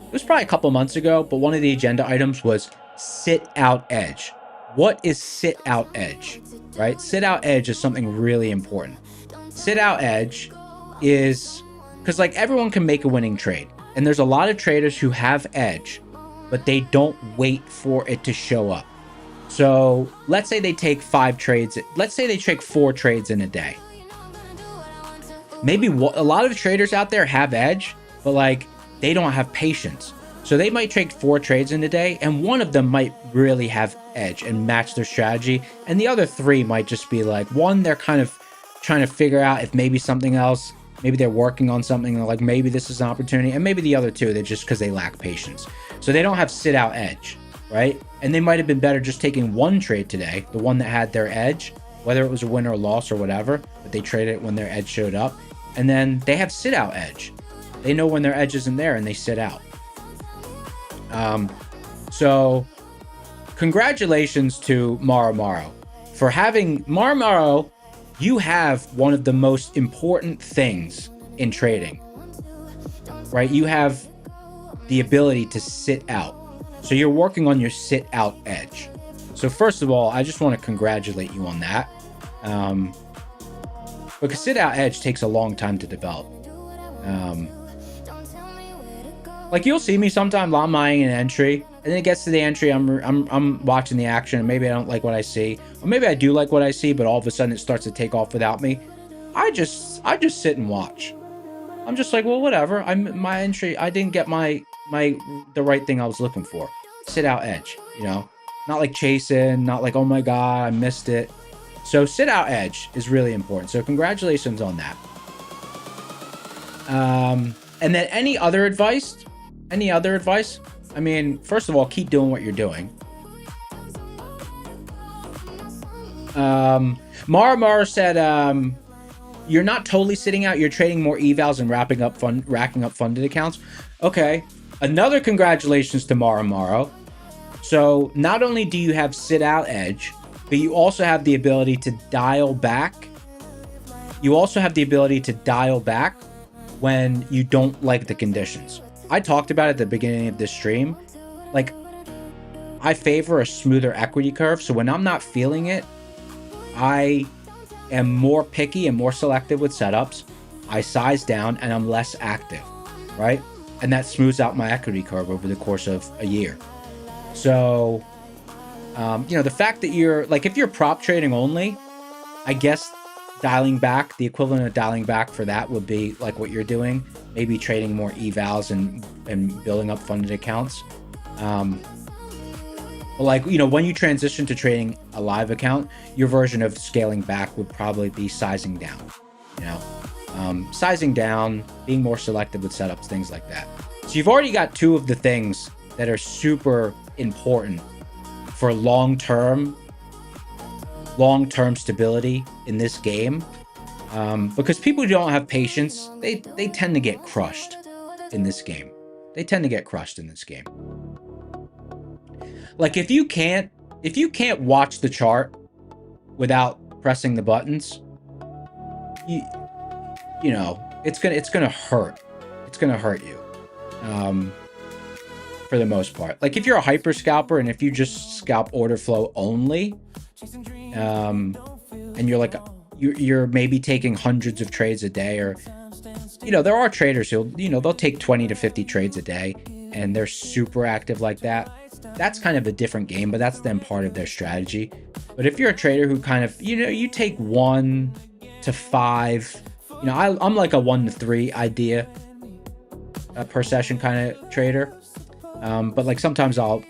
It was probably a couple months ago, but one of the agenda items was sit out edge. What is sit out edge, right? Sit out edge is something really important. Sit out edge is because like everyone can make a winning trade. And there's a lot of traders who have edge, but they don't wait for it to show up. So let's say they take 5 trades. Let's say they take 4 trades in a day. Maybe a lot of traders out there have edge, but like they don't have patience. So they might take 4 trades in a day, and one of them might really have edge and match their strategy. And the other 3 might just be like, one, they're kind of trying to figure out if maybe something else, maybe they're working on something, like maybe this is an opportunity. And maybe the other 2, they're just because they lack patience. So they don't have sit out edge, right? And they might have been better just taking 1 trade today, the one that had their edge, whether it was a win or a loss or whatever, but they traded it when their edge showed up. And then they have sit out edge. They know when their edge isn't there and they sit out. So congratulations to Mara for having Mara. You have one of the most important things in trading, right? You have the ability to sit out. So you're working on your sit out edge. So first of all, I just want to congratulate you on that. Because sit out edge takes a long time to develop. Like you'll see me sometime I'm eyeing an entry, and then it gets to the entry, I'm watching the action, and maybe I don't like what I see, or maybe I do like what I see, but all of a sudden it starts to take off without me. I just sit and watch. I'm just like, well, whatever. My entry, I didn't get the right thing I was looking for. Sit out edge, not like chasing, not like, oh my god, I missed it. So sit out edge is really important. So congratulations on that. And then any other advice? I mean, first of all, keep doing what you're doing. Mara said, you're not totally sitting out. You're trading more evals and racking up funded accounts. Okay. Another congratulations to Mara. So not only do you have sit out edge, but you also have the ability to dial back. You also have the ability to dial back when you don't like the conditions. I talked about it at the beginning of this stream. Like, I favor a smoother equity curve. So when I'm not feeling it, I am more picky and more selective with setups. I size down and I'm less active, right? And that smooths out my equity curve over the course of a year. So, the fact that you're like, if you're prop trading only, I guess dialing back, the equivalent of dialing back for that would be like what you're doing, maybe trading more evals and building up funded accounts. But like, when you transition to trading a live account, your version of scaling back would probably be sizing down, sizing down, being more selective with setups, things like that. So So you've already got two of the things that are super important for long-term stability in this game. Because people who don't have patience, they tend to get crushed in this game. They tend to get crushed in this game. Like if you can't watch the chart without pressing the buttons, you know, it's gonna hurt. It's gonna hurt you. For the most part. Like if you're a hyper scalper and if you just scalp order flow only, and you're like you're maybe taking hundreds of trades a day, or you know, there are traders who, you know, they'll take 20 to 50 trades a day and they're super active like that. That's kind of a different game, but that's then part of their strategy. But if you're a trader who kind of, you know, you take 1 to 5, you know, I'm like a 1 to 3 idea per session kind of trader. But like sometimes I'll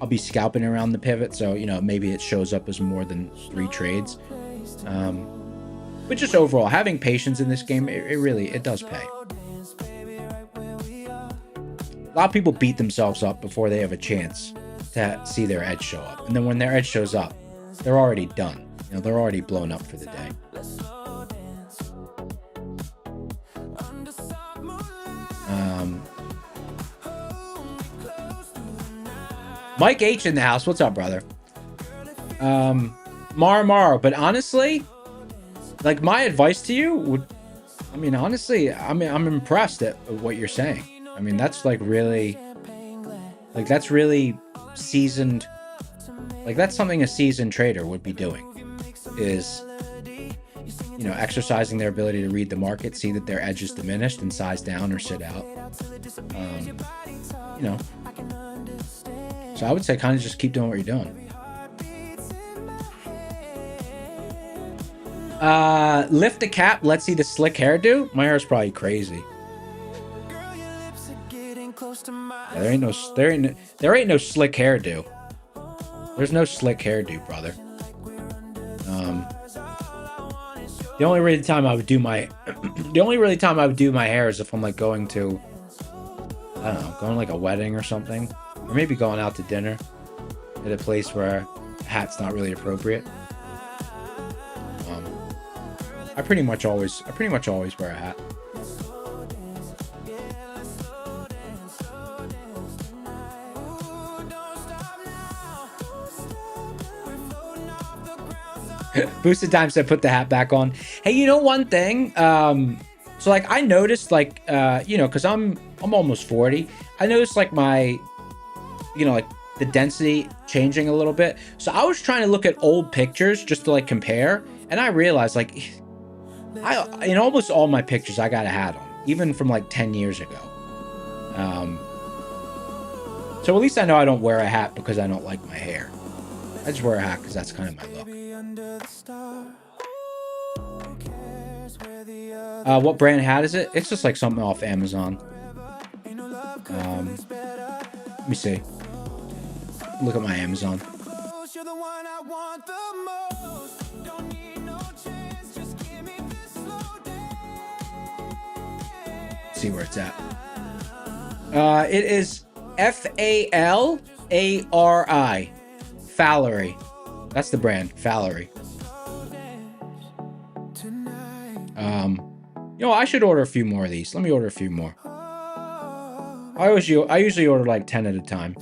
be scalping around the pivot, so you know, maybe it shows up as more than 3 trades. But just overall, having patience in this game, it does pay. A lot of people beat themselves up before they have a chance to see their edge show up, and then when their edge shows up, they're already done. You know, they're already blown up for the day. Mike H in the house. What's up, brother? Mara. But honestly, like my advice to you would, I mean, honestly, I'm impressed at what you're saying. I mean, that's like really, like that's really seasoned. Like that's something a seasoned trader would be doing, is, you know, exercising their ability to read the market, see that their edge is diminished and size down or sit out. You know, so I would say kind of just keep doing what you're doing. Lift the cap. Let's see the slick hairdo. My hair is probably crazy. Yeah, there ain't no slick hairdo. There's no slick hairdo, brother. The only really time I would do my hair is if I'm like going to, I don't know, going to like a wedding or something, or maybe going out to dinner at a place where a hat's not really appropriate. I pretty much always wear a hat. Boosted Time said put the hat back on. Hey, you know one thing? So like I noticed like you know, because I'm almost 40. I noticed like my, you know, like the density changing a little bit. So I was trying to look at old pictures just to like compare, and I realized like in almost all my pictures I got a hat on, even from like 10 years ago. So at least I know I don't wear a hat because I don't like my hair. I just wear a hat because that's kind of my look. What brand hat is it? It's just like something off Amazon. Let me see. Look at my Amazon. See where it's at. It is Falari. Falari. That's the brand, Falari. You know, I should order a few more of these. Let me order a few more. I usually order like 10 at a time.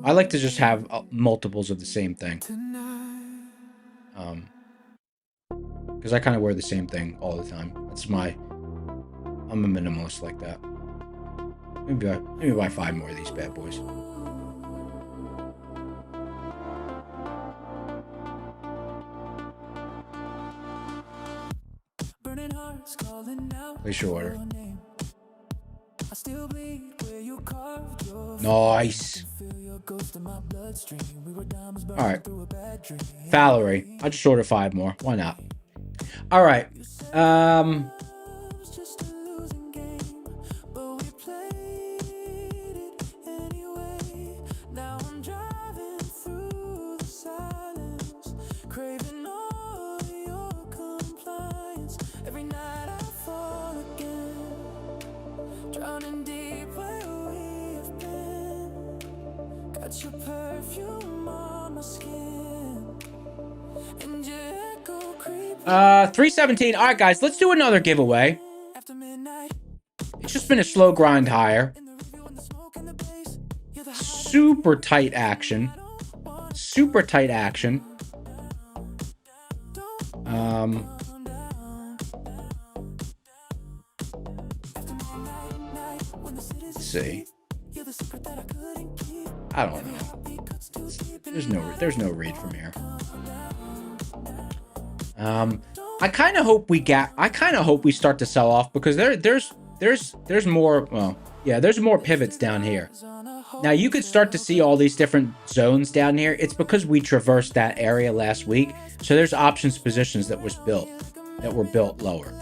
I like to just have multiples of the same thing. Because I kind of wear the same thing all the time. I'm a minimalist like that. Maybe buy 5 more of these bad boys. Place your order. Nice. Alright. Falari. I just ordered 5 more. Why not? Alright. Drowning deep Got your perfume on my skin. And your echo creep 317. All right, guys, let's do another giveaway. after midnight. It's just been a slow grind higher. In the review and the smoke and the bass. You're the Super tight action. Super tight action. Let's see. I don't know. There's no read from here. I kind of hope we start to sell off because there's more. Well, yeah, there's more pivots down here. Now you could start to see all these different zones down here. It's because we traversed that area last week. So there's options positions that were built lower.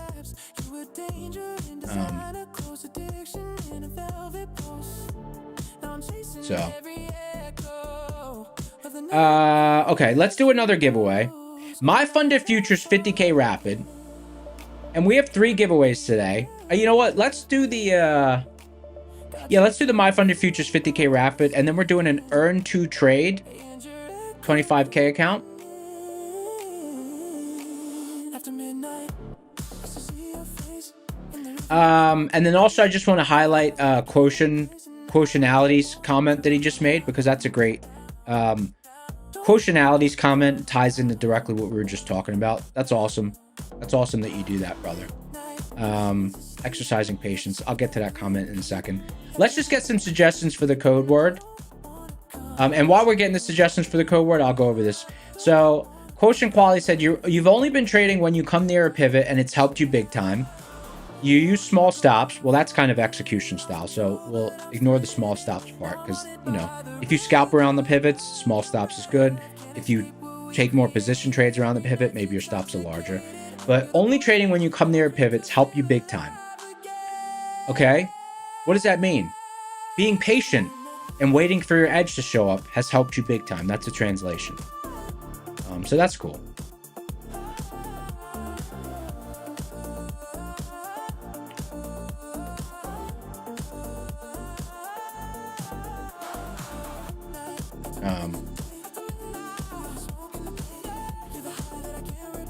Okay, let's do another giveaway. My funded futures 50K rapid. And we have 3 giveaways today. You know what? Let's do the let's do the My Funded Futures 50K rapid, and then we're doing an earn to trade 25K account. And then also I just want to highlight Quotientality's comment that he just made, because that's a great Quotientality's comment ties into directly what we were just talking about. That's awesome. That's awesome that you do that, brother. Exercising patience. I'll get to that comment in a second. Let's just get some suggestions for the code word. And while we're getting the suggestions for the code word, I'll go over this. So Quotient Quality said you've only been trading when you come near a pivot and it's helped you big time. You use small stops. Well, that's kind of execution style, so we'll ignore the small stops part, because, you know, if you scalp around the pivots, small stops is good. If you take more position trades around the pivot, maybe your stops are larger. But only trading when you come near pivots help you big time. Okay? What does that mean? Being patient and waiting for your edge to show up has helped you big time. That's a translation. So that's cool.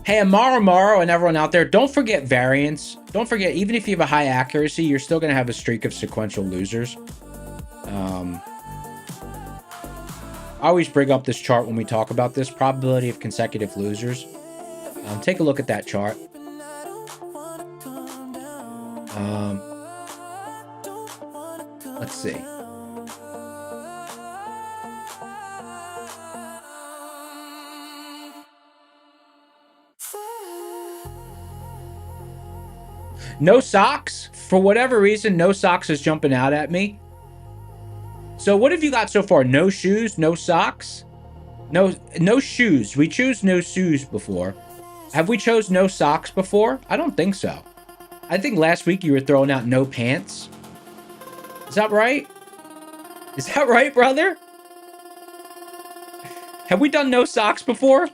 Hey, Amaro and everyone out there, don't forget variance. Don't forget, even if you have a high accuracy, you're still going to have a streak of sequential losers. I always bring up this chart when we talk about this, probability of consecutive losers. Take a look at that chart. Let's see. No socks. For whatever reason, no socks is jumping out at me. So what have you got so far? No shoes, no socks, no shoes. We choose no shoes before. Have we chose no socks before? I don't think so. I think last week you were throwing out no pants. Is that right? Is that right, brother? Have we done no socks before?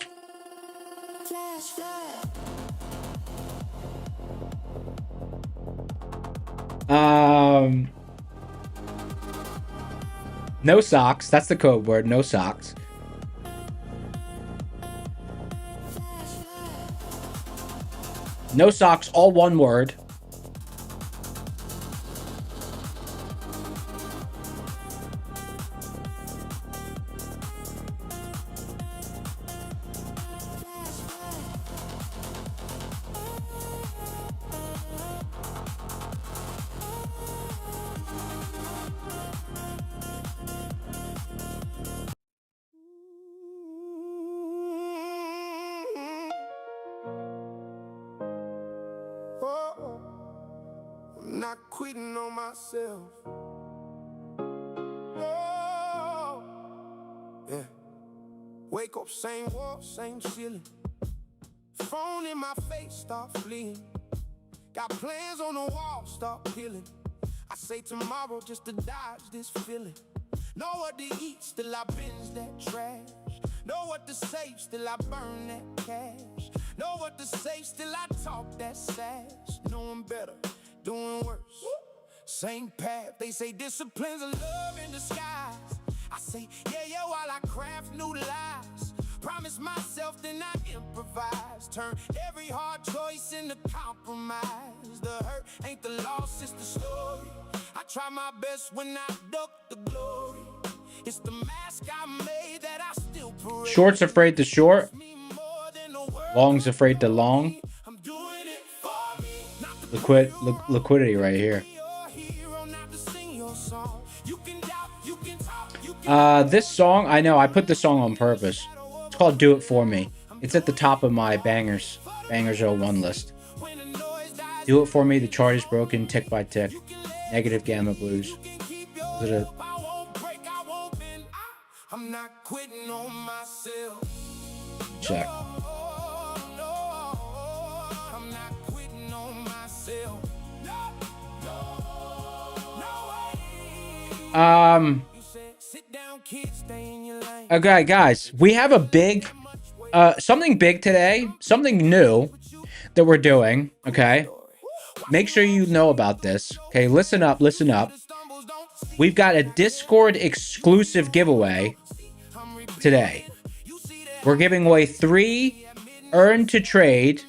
No socks. That's the code word. No socks. No socks. All one word. I'm not quitting on myself. Oh, yeah. Wake up, same wall, same ceiling. Phone in my face, start fleeing. Got plans on the wall, start peeling. I say tomorrow just to dodge this feeling. Know what to eat, still I binge that trash. Know what to save, still I burn that cash. Know what to say, still I talk that sass. Knowing better, doing worse. Same path, they say discipline's a love in disguise. I say, yeah, craft new lives. Promise myself, then I improvise. Turn every hard choice into compromise. The hurt ain't the loss, it's the story. I try my best when I duck the glory. It's the mask I made that I still parade. Short's afraid to short. Long's afraid to long. Liquidity right here. This song, I know, I put this song on purpose. It's called Do It For Me. It's at the top of my Bangers 01 list. Do It For Me, The Chart Is Broken, Tick by Tick, Negative Gamma Blues. I'm not quitting on myself. Check. I'm not quitting on myself. Okay, guys, we have a big, something big today, something new that we're doing, okay? Make sure you know about this, okay? Listen up, listen up. We've got a Discord exclusive giveaway today. We're giving away 3 earn to trade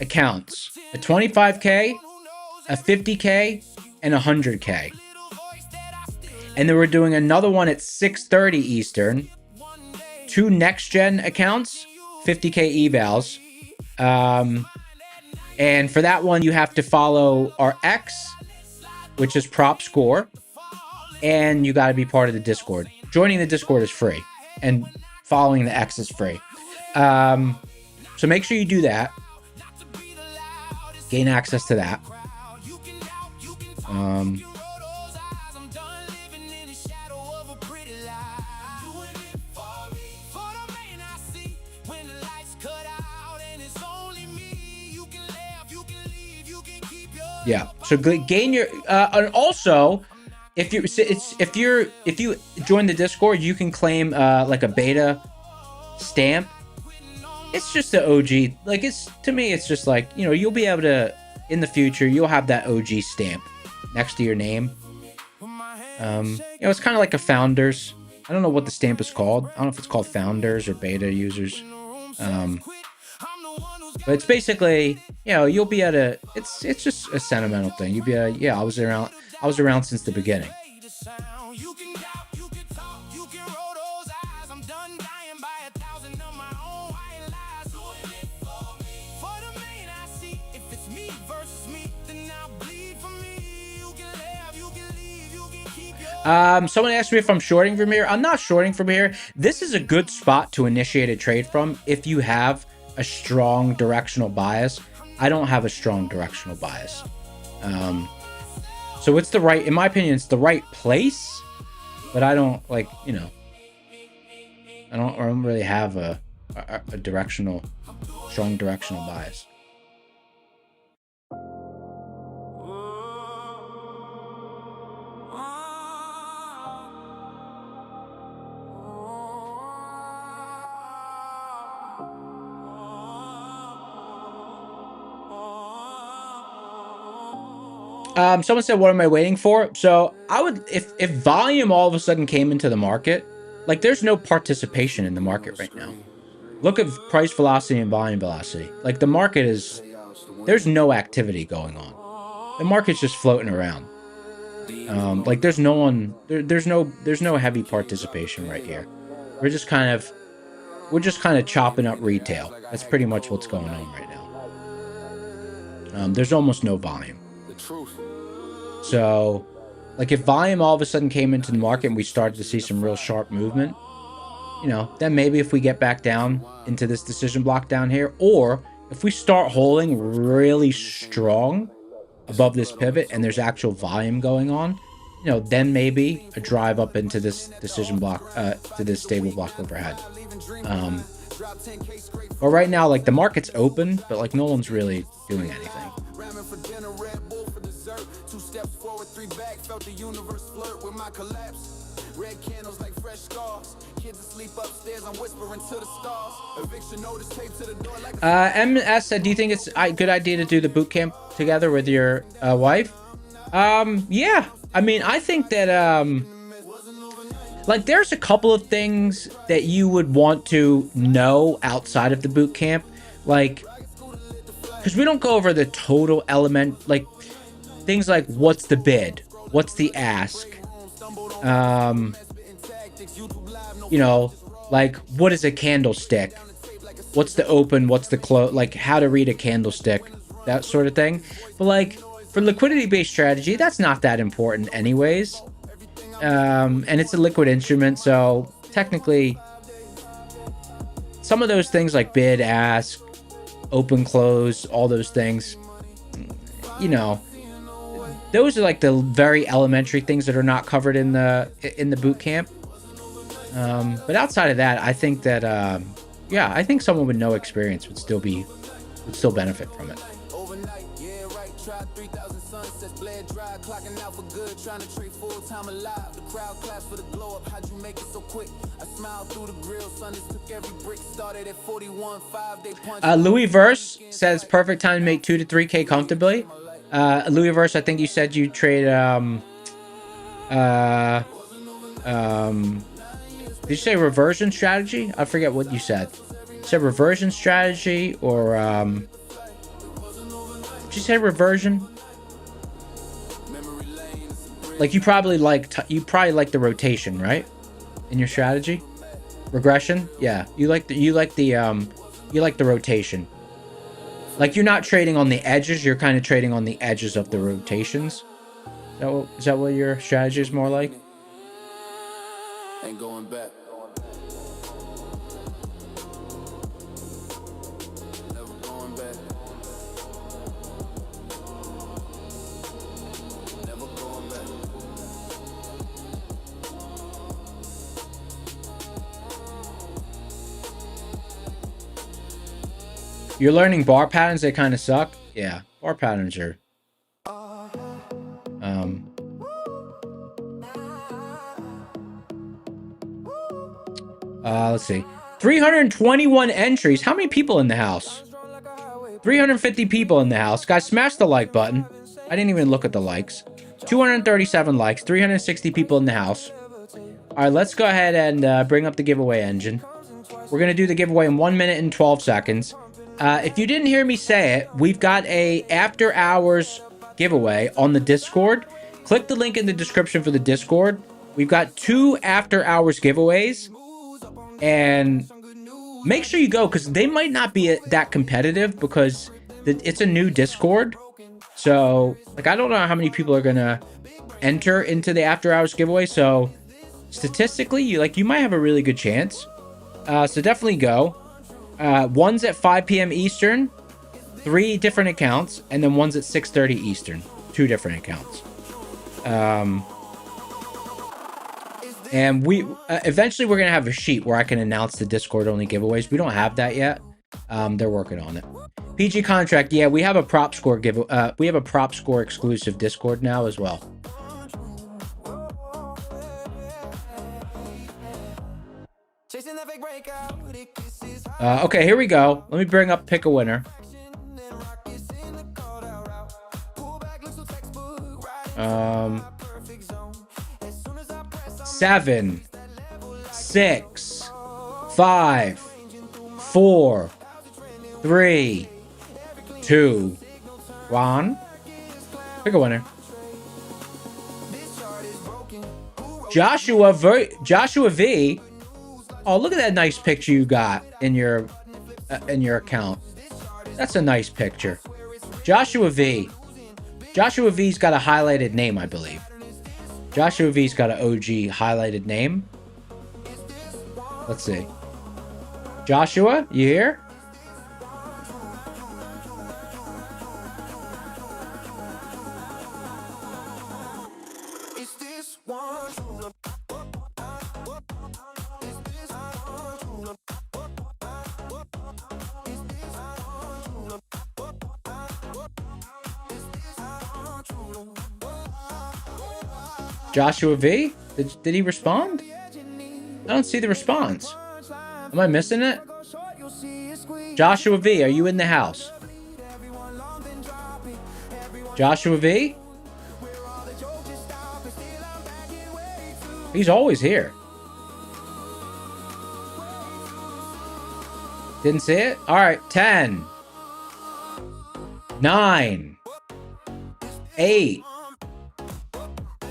accounts, a 25K, a 50K, and a 100K. And then we're doing another one at 6:30 Eastern. 2 next gen accounts, 50K evals. And for that one, you have to follow our X, which is prop score. And you got to be part of the Discord. Joining the Discord is free. And following the X is free. So make sure you do that. Gain access to that. Yeah. So gain your and also if you join the Discord, you can claim like a beta stamp. It's just the OG. Like to me, it's just like, you know, you'll be able to in the future, you'll have that OG stamp next to your name. You know, it's kind of like a founders. I don't know what the stamp is called. I don't know if it's called founders or beta users. But it's basically, you know, you'll be able to, it's just a sentimental thing. You'll be able, yeah, I was around since the beginning. Someone asked me if I'm shorting from here. I'm not shorting from here. This is a good spot to initiate a trade from if you have a strong directional bias. I don't have a strong directional bias. So it's the right, in my opinion, it's the right place, but I don't like, you know, I don't really have a strong directional bias. Someone said, what am I waiting for? So I would, if volume all of a sudden came into the market, like there's no participation in the market right now. Look at price velocity and volume velocity. Like the market is, there's no activity going on. The market's just floating around. Like there's no one, there's no heavy participation right here. We're just kind of chopping up retail. That's pretty much what's going on right now. There's almost no volume. So, like if volume all of a sudden came into the market and we started to see some real sharp movement, you know, then maybe if we get back down into this decision block down here, or if we start holding really strong above this pivot and there's actual volume going on, you know, then maybe a drive up into this decision block, to this stable block overhead. But right now, like the market's open, but like no one's really doing anything. MS said, do you think it's a good idea to do the boot camp together with your wife? Yeah. I mean, I think that Like, there's a couple of things that you would want to know outside of the boot camp, like, because we don't go over the total element, like things like what's the bid, what's the ask, you know, like what is a candlestick, what's the open, what's the close, like how to read a candlestick, that sort of thing. But like for liquidity based strategy, that's not that important anyways. And it's a liquid instrument, so technically some of those things like bid, ask, open, close, all those things, you know, those are like the very elementary things that are not covered in the boot camp. But outside of that, I think that yeah, I think someone with no experience would still benefit from it. Overnight, yeah, right. Try 3,000 sunsets, bled dry, clocking out for good, trying to treat full time alive. The crowd claps for the glow up. How'd you make it so quick? I smiled through the grill, son. This took every brick. Started at 41.5. They punched. Louis Verse says perfect time to make 2 to 3K comfortably. Louis Verse, I think you said you trade did you say reversion strategy? I forget what you said. You said reversion strategy or did you say reversion? Like you probably like the rotation, right? In your strategy? Regression? Yeah. You like the rotation. Like you're not trading on the edges, you're kind of trading on the edges of the rotations. Is that what your strategy is more like? Ain't going back. Never going back. Never going back. You're learning bar patterns, they kind of suck. Yeah, bar patterns are let's see. 321 entries. How many people in the house? 350 people in the house. Guys, smash the like button. I didn't even look at the likes. 237 likes. 360 people in the house. All right, let's go ahead and bring up the giveaway engine. We're going to do the giveaway in 1 minute and 12 seconds. If you didn't hear me say it, we've got a after hours giveaway on the Discord. Click the link in the description for the Discord. We've got 2 after hours giveaways. And make sure you go because they might not be that competitive because it's a new Discord. So, like, I don't know how many people are going to enter into the after hours giveaway. So, statistically, you might have a really good chance. So, definitely go. One's at 5 p.m. Eastern, 3 different accounts, and then one's at 6:30 Eastern, 2 different accounts. And we eventually we're gonna have a sheet where I can announce the Discord only giveaways. We don't have that yet. They're working on it. PG contract, yeah, we have a prop score we have a prop score exclusive Discord now as well. Okay, here we go. Let me bring up pick a winner. 7, 6, 5, 4, 3, 2, 1. Pick a winner. Joshua V. Oh, look at that nice picture you got in your account. That's a nice picture. Joshua V. Joshua V's got a highlighted name, I believe. Joshua V's got an OG highlighted name. Let's see. Joshua, you here? Joshua V? Did he respond? I don't see the response. Am I missing it? Joshua V, are you in the house? Joshua V? He's always here. Didn't see it? All right, 10, 9, 8,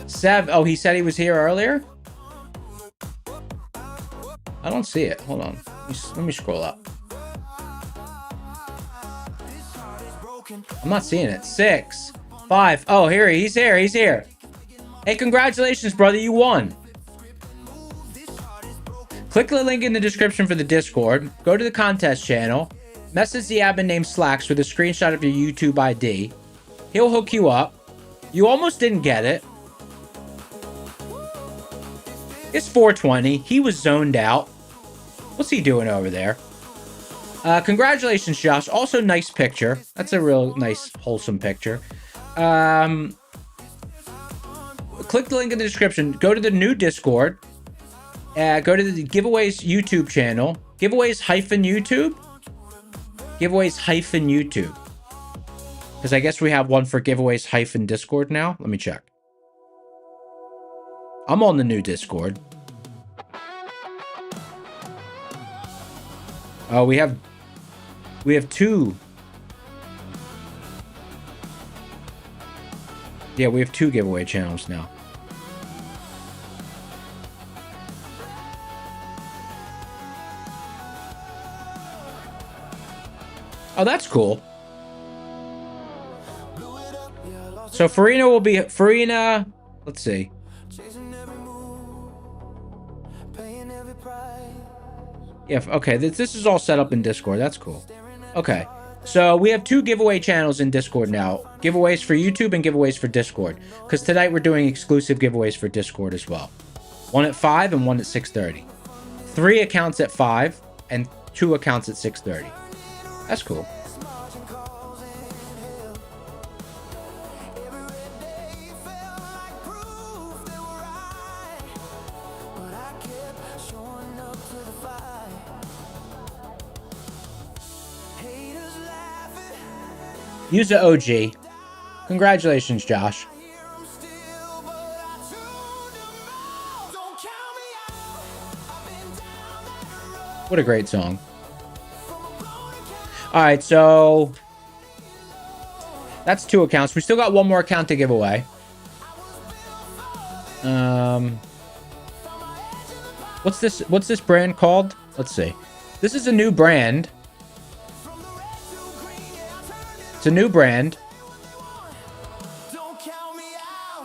7. Oh, he said he was here earlier? I don't see it. Hold on. Let me scroll up. I'm not seeing it. 6, 5. Oh, he's here. He's here. Hey, congratulations, brother. You won. Click the link in the description for the Discord. Go to the contest channel. Message the admin named Slacks with a screenshot of your YouTube ID. He'll hook you up. You almost didn't get it. It's 4:20. He was zoned out. What's he doing over there? Congratulations, Josh. Also, nice picture. That's a real nice, wholesome picture. Click the link in the description. Go to the new Discord. Go to the giveaways YouTube channel. Giveaways-YouTube. Giveaways-YouTube. Because I guess we have one for giveaways-Discord now. Let me check. I'm on the new Discord. Oh, we have two. Yeah, we have 2 giveaway channels now. Oh, that's cool. So Farina will be Farina. Let's see. Yeah, okay. This is all set up in Discord. That's cool. Okay. So we have 2 giveaway channels in Discord now. Giveaways for YouTube and giveaways for Discord. Because tonight we're doing exclusive giveaways for Discord as well. One at 5 and one at 6:30. 3 accounts at 5 and 2 accounts at 6:30. That's cool. Use the OG. Congratulations, Josh. What a great song. All right, so that's 2 accounts. We still got 1 more account to give away. What's this brand called? Let's see. This is a new brand. It's a new brand.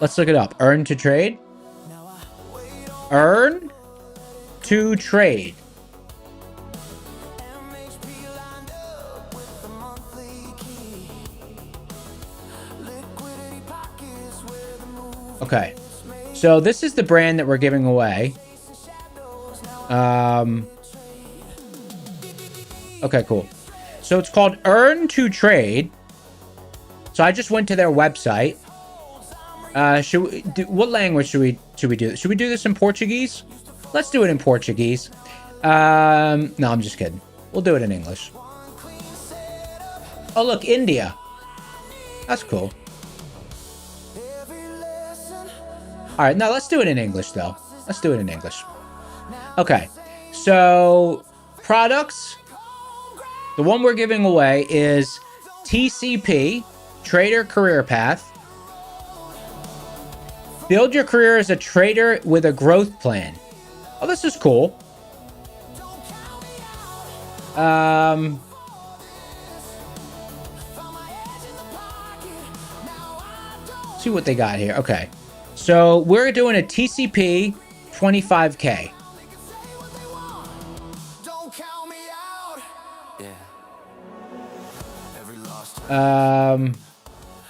Let's look it up. Earn to trade. Earn to trade. Okay. So this is the brand that we're giving away. Okay, cool. So it's called Earn to Trade. So I just went to their website. What language should we do this? Should we do this in Portuguese? Let's do it in Portuguese. No, I'm just kidding. We'll do it in English. Oh, look, India. That's cool. All right, now let's do it in English, though. Let's do it in English. Okay, so products. The one we're giving away is TCP, Trader Career Path. Build your career as a trader with a growth plan. Oh, this is cool. See what they got here. Okay. So we're doing a TCP 25K.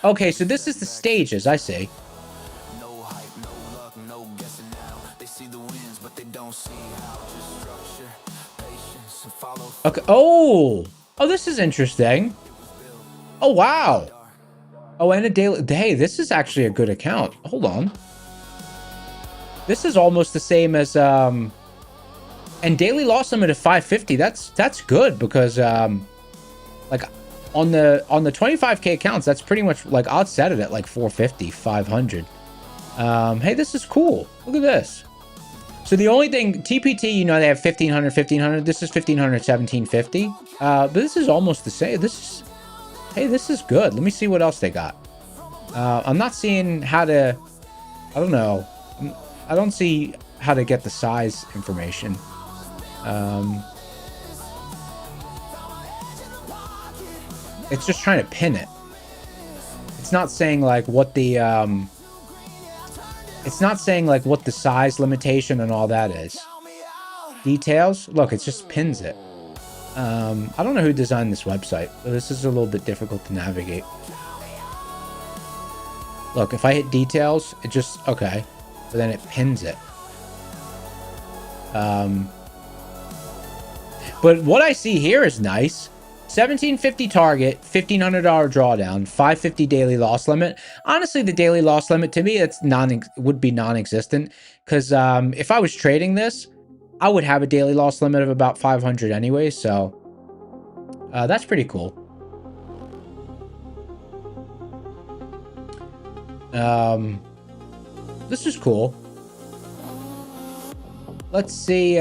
Okay, so this is the stages, I see. Okay. Oh, this is interesting. Oh, wow. Oh, and a daily. Hey, this is actually a good account. Hold on. This is almost the same as and daily loss limit of 550. That's good because like on the 25K accounts, that's pretty much like I'd set it at like 450, 500. Hey, this is cool. Look at this. So the only thing, TPT, you know, they have 1500, 1500. This is 1500, 1750. But this is almost the same. This is, hey, this is good. Let me see what else they got. I'm not seeing how to, I don't know. I don't see how to get the size information. It's just trying to pin it. It's not saying like what the, it's not saying like what the size limitation and all that is. Details? Look, it just pins it. I don't know who designed this website, but this is a little bit difficult to navigate. Look, if I hit details, it just, okay. But then it pins it. But what I see here is nice. 1750 target, $1,500 drawdown, 550 daily loss limit. Honestly, the daily loss limit to me, it's would be non-existent. Because if I was trading this, I would have a daily loss limit of about 500 anyway. So that's pretty cool. This is cool. Let's see.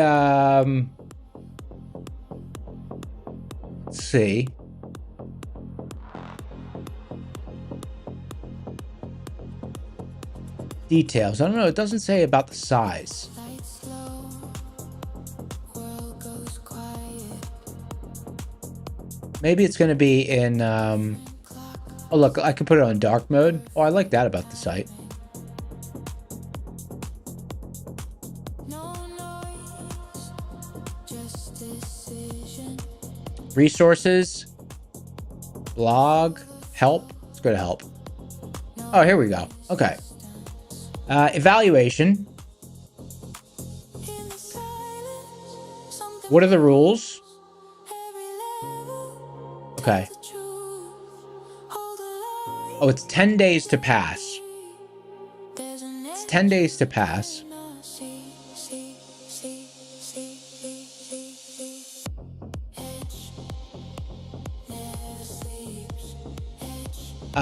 Let's see. Details. I don't know. It doesn't say about the size. Maybe it's going to be in... oh, look. I can put it on dark mode. Oh, I like that about the site. Resources, blog, help. Let's go to help. Oh, here we go. Okay. Evaluation. What are the rules? Okay. Oh, it's 10 days to pass. It's 10 days to pass.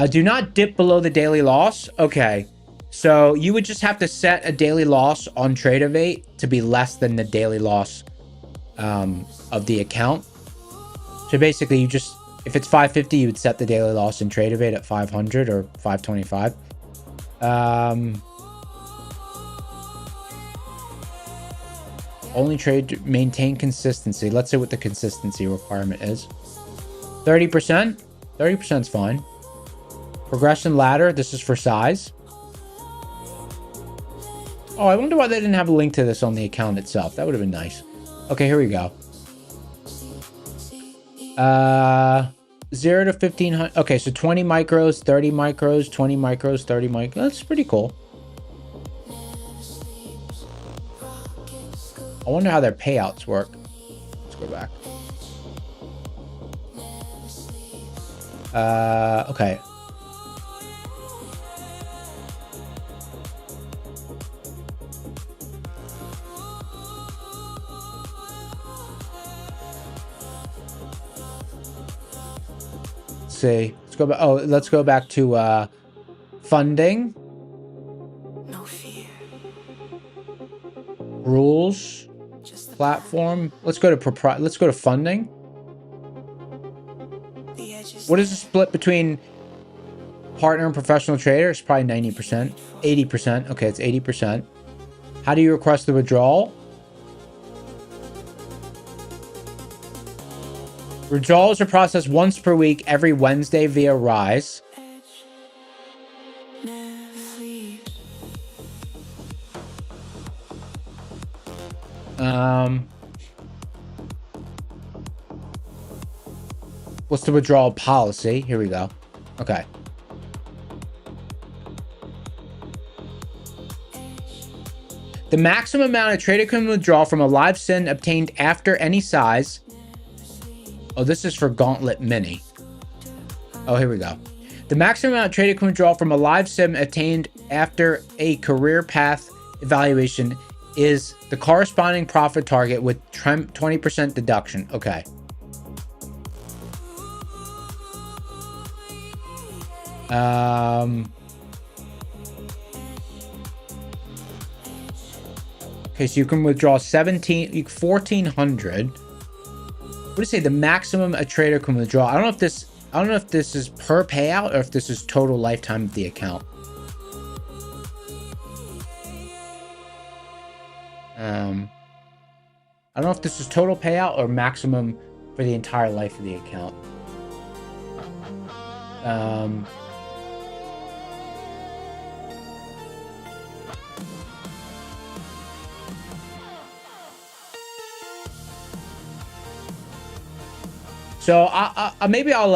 Do not dip below the daily loss. Okay. So you would just have to set a daily loss on Tradeovate to be less than the daily loss of the account. So basically you just, if it's 550, you would set the daily loss in Tradeovate at 500 or 525. Only trade, maintain consistency. Let's see what the consistency requirement is. 30%. 30% is fine. Progression ladder. This is for size. Oh, I wonder why they didn't have a link to this on the account itself. That would have been nice. Okay, here we go. 0 to 1500. Okay, so 20 micros, 30 micros, 20 micros, 30 micros. That's pretty cool. I wonder how their payouts work. Let's go back. Okay. See, let's go back. Oh, let's go back to funding. No fear. Rules. Platform. Let's go to let's go to funding. What is the split between partner and professional trader? It's probably 90%. 80%. Okay, it's 80%. How do you request the withdrawal? Withdrawals are processed once per week every Wednesday via Rise. What's the withdrawal policy? Here we go. Okay. The maximum amount a trader can withdraw from a live SIN obtained after any size. Oh, this is for Gauntlet Mini. Oh, here we go. The maximum amount a trader can withdraw from a live SIM obtained after a career path evaluation is the corresponding profit target with 20% deduction. Okay. Okay, so you can withdraw 1,400. What do you say? The maximum a trader can withdraw. I don't know if this is per payout or if this is total lifetime of the account. I don't know if this is total payout or maximum for the entire life of the account. So maybe I'll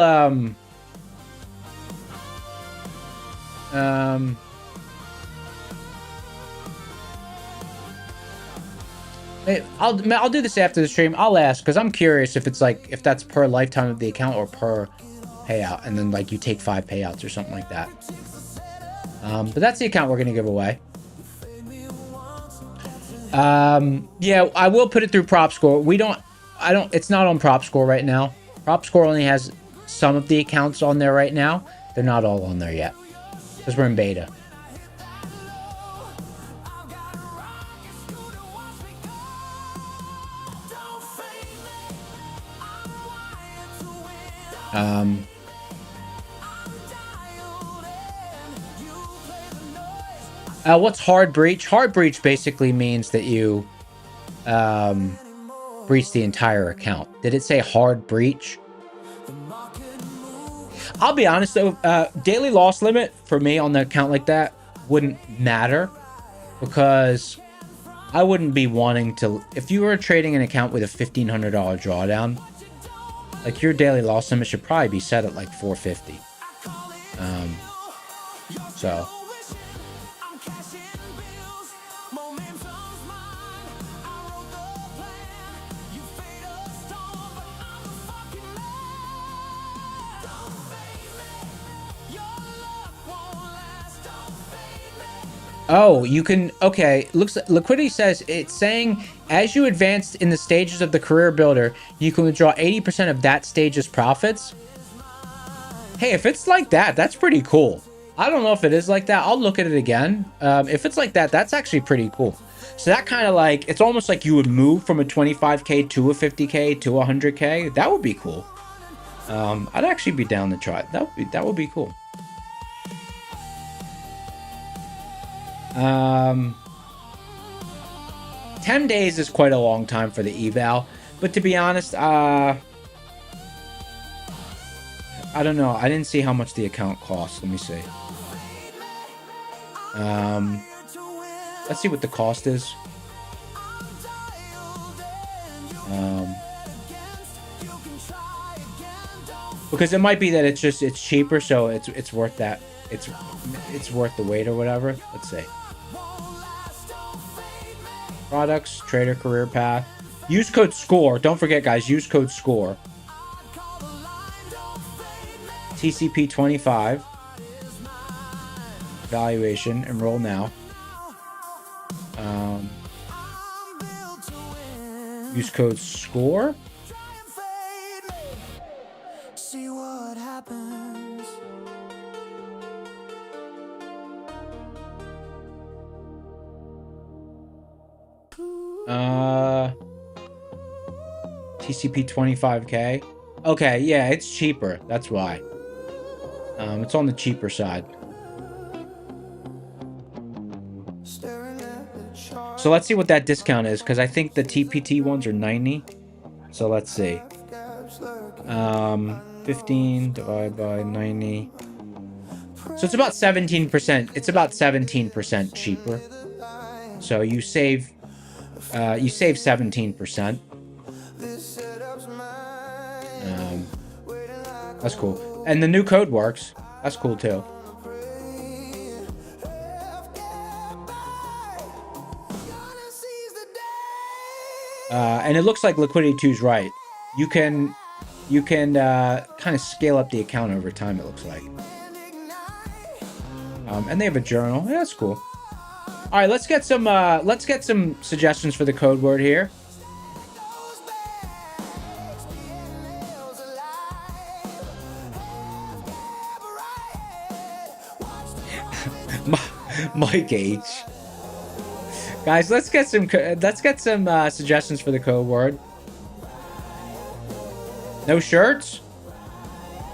I'll do this after the stream. I'll ask because I'm curious if it's like if that's per lifetime of the account or per payout, and then like you take 5 payouts or something like that. But that's the account we're gonna give away. Yeah, I will put it through Prop Score. It's not on Prop Score right now. Prop Score only has some of the accounts on there right now. They're not all on there yet because we're in beta. What's hard breach? Hard breach basically means that you breach the entire account. Did it say hard breach? I'll be honest though, daily loss limit for me on the account like that wouldn't matter because I wouldn't be wanting to. If you were trading an account with a $1,500 drawdown, like your daily loss limit should probably be set at like 450. So. Oh, you can, okay, looks like Liquidity says it's saying as you advance in the stages of the career builder, you can withdraw 80% of that stage's profits. Hey, if it's like that, that's pretty cool. I don't know if it is like that. I'll look at it again. If it's like that, that's actually pretty cool. So that kind of like, it's almost like you would move from a 25K to a 50K to a 100K. That would be cool. I'd actually be down to try it. That would be cool. 10 days is quite a long time for the eval, but to be honest, I don't know. I didn't see how much the account costs. Let me see. Let's see what the cost is. Because it might be that it's cheaper, so it's worth that. It's worth the wait or whatever. Let's see. Products, trader career path. Use code SCORE. Don't forget, guys, use code SCORE. TCP 25. Valuation. Enroll now. Use code SCORE. See what happens. TCP 25K. Okay, yeah, it's cheaper. That's why. It's on the cheaper side. So let's see what that discount is, because I think the TPT ones are 90. So let's see. 15 divided by 90. So it's about 17%. It's about 17% cheaper. So you save 17%. That's cool. And the new code works. That's cool too. And it looks like Liquidity 2 is right. You can kind of scale up the account over time, it looks like. And they have a journal. Yeah, that's cool. All right, let's get some suggestions for the code word here. Mike H. Guys, let's get some suggestions for the code word. No shirts?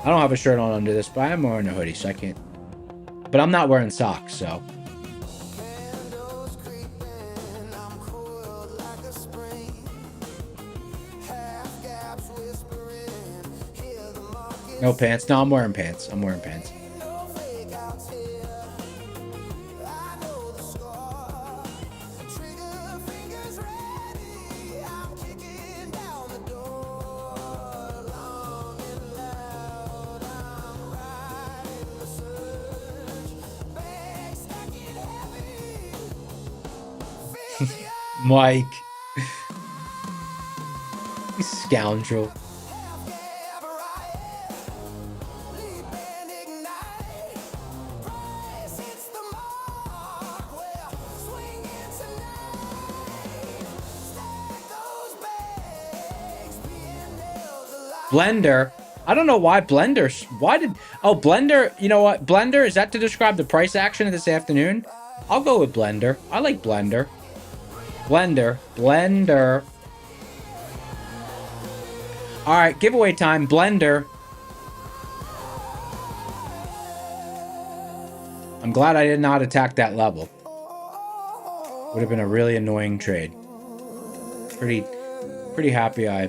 I don't have a shirt on under this, but I am wearing a hoodie, so I can't. But I'm not wearing socks, so. No pants. No, I'm wearing pants. I'm wearing pants. Mike. You scoundrel. Blender. I don't know why Blender. Why did... Oh, Blender. You know what? Blender, is that to describe the price action of this afternoon? I'll go with Blender. I like Blender. Blender. Blender. All right, giveaway time. Blender. I'm glad I did not attack that level. Would have been a really annoying trade. Pretty happy I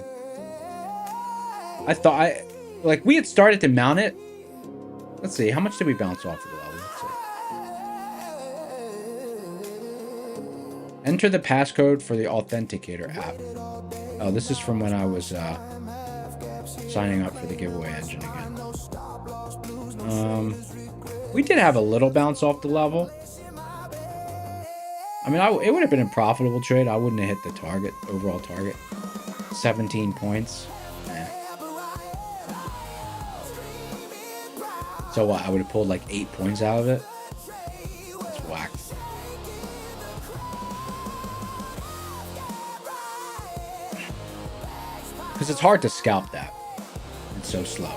thought like we had started to mount it. Let's see, how much did we bounce off of the level? Let's see. Enter the passcode for the Authenticator app. Oh, this is from when I was signing up for the giveaway engine again. We did have a little bounce off the level. I mean, it would have been a profitable trade. I wouldn't have hit the target, overall target. 17 points. So what? I would have pulled like 8 points out of it. That's whack. Because it's hard to scalp that. It's so slow.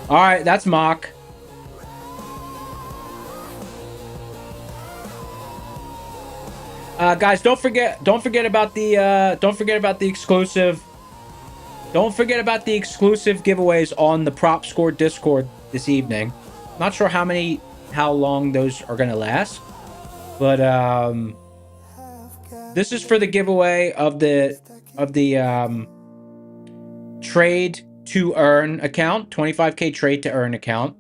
All right, that's mock. Guys, don't forget about the exclusive. Don't forget about the exclusive giveaways on the Prop Score Discord this evening. Not sure how long those are gonna last, but this is for the giveaway of the trade to earn account, 25K trade to earn account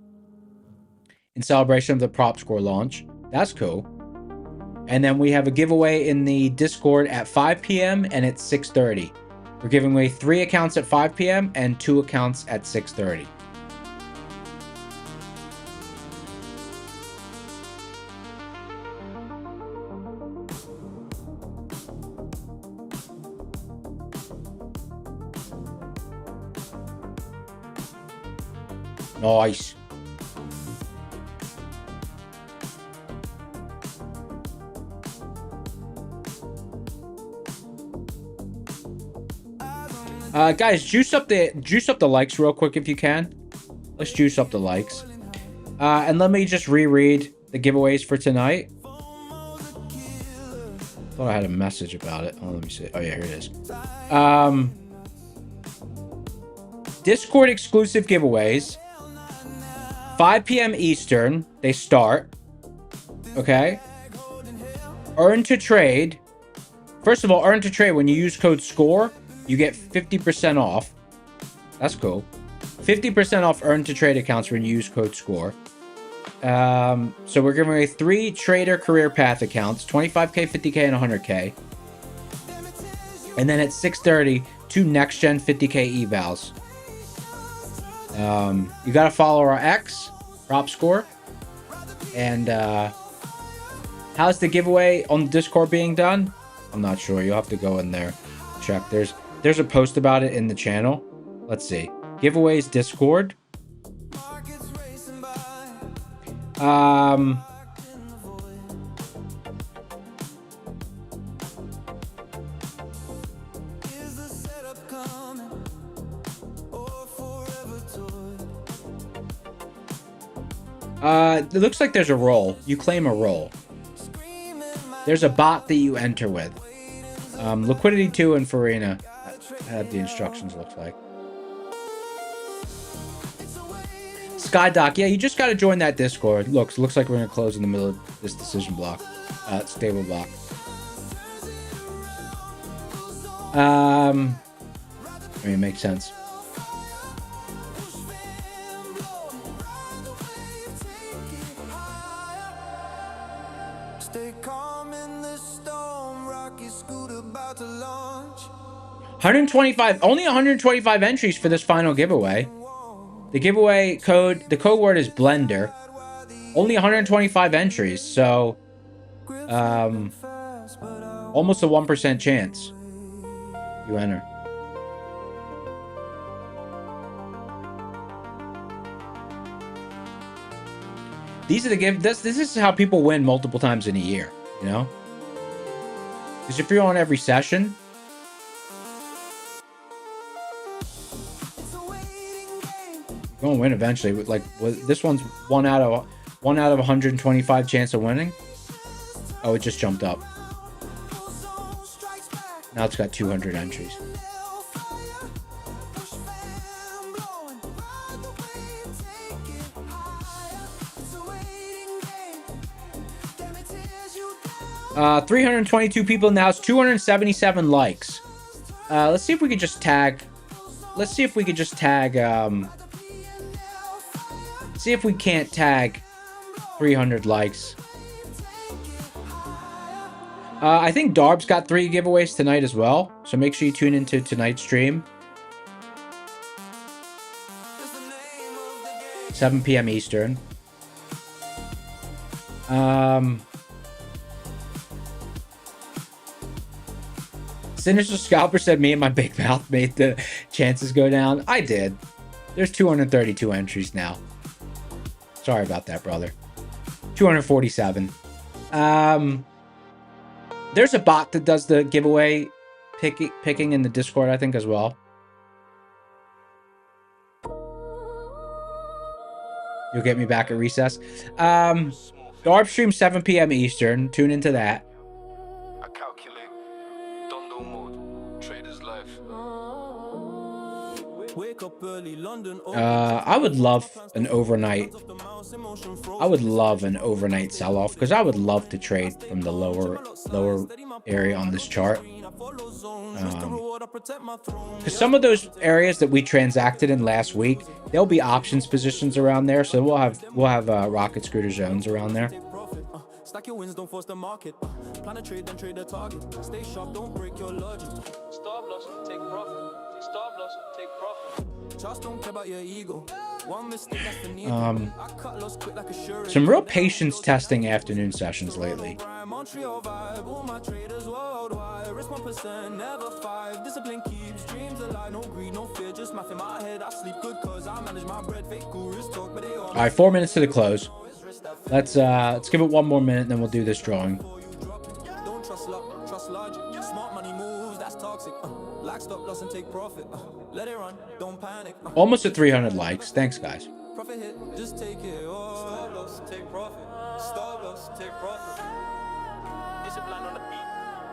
in celebration of the Prop Score launch. That's cool. And then we have a giveaway in the Discord at 5 p.m. and at 6:30. We're giving away 3 accounts at 5 p.m. and 2 accounts at 6:30. Nice. Guys, juice up the likes real quick if you can. Let's juice up the likes. And let me just reread the giveaways for tonight. Thought I had a message about it. Oh, let me see. Oh yeah, here it is. Discord exclusive giveaways. 5 p.m. Eastern, they start. Okay. Earn to trade. First of all, earn to trade when you use code SCORE. You get 50% off. That's cool. 50% off earn to trade accounts when you use code SCORE. So we're giving away 3 trader career path accounts, 25K, 50K, and 100K. And then at 6:30, 2 next gen 50K evals. You got to follow our X, Prop Score. And how's the giveaway on the Discord being done? I'm not sure. You'll have to go in there. Check. There's a post about it in the channel. Let's see. Giveaways Discord. coming, or forever toy. It looks like there's a role. You claim a role. There's a bot that you enter with. Liquidity 2 and Farina have the instructions, looks like. Skydoc, yeah, you just got to join that Discord. Looks like we're going to close in the middle of this decision block. Stable block. I mean, it makes sense. Stay calm in the storm, rocket scooter about to launch. 125, only 125 entries for this final giveaway. The giveaway code, the code word is Blender. Only 125 entries, so almost a 1% chance you enter. These are the this is how people win multiple times in a year, you know? Because if you're on every session, you're gonna win eventually. Like this one's one out of 125 chance of winning. Oh, it just jumped up. Now it's got 200 entries. Uh, 322 people now. It's 277 likes. Let's see if we could just tag. Let's see if we could just tag. See if we can't tag 300 likes. I think Darb's got 3 giveaways tonight as well. So make sure you tune into tonight's stream. 7 p.m. Eastern. Sinister Scalper said me and my big mouth made the chances go down. I did. There's 232 entries now. Sorry about that, brother. 247. There's a bot that does the giveaway picking in the Discord, I think, as well. You'll get me back at recess. Darb stream 7 p.m. Eastern. Tune into that. I calculate. Dondo mode. Trader's life. Wake up early, London. I would love an overnight. I would love an overnight sell-off because I would love to trade from the lower area on this chart. Because some of those areas that we transacted in last week, there'll be options positions around there, so we'll have rocket scooter zones around there. Stack your wins, don't force the market. Plan a trade, then trade the target. Stay sharp, don't break your logic. Stop loss, take profit. Stop loss, take profit. Just don't care about your ego. One mistake, that's the need. I cut loss quick like a sure. Some real patience testing afternoon sessions lately. Montreal vibe, all my traders worldwide. Risk 1%, never 5. Discipline keeps dreams alive. No greed, no fear, just math in my head. I sleep good cause I manage my bread. Fake gurus talk, but they all. All right, 4 minutes to the close. Let's give it 1 more minute, and then we'll do this drawing. Don't trust luck, trust logic. Smart money moves, that's toxic. Lack stop loss and take profit. Let it run, don't panic. Almost at 300 likes. Thanks, guys. Profit hit, just take it. Stop loss, take profit. Stop loss, take profit. Discipline on the beat,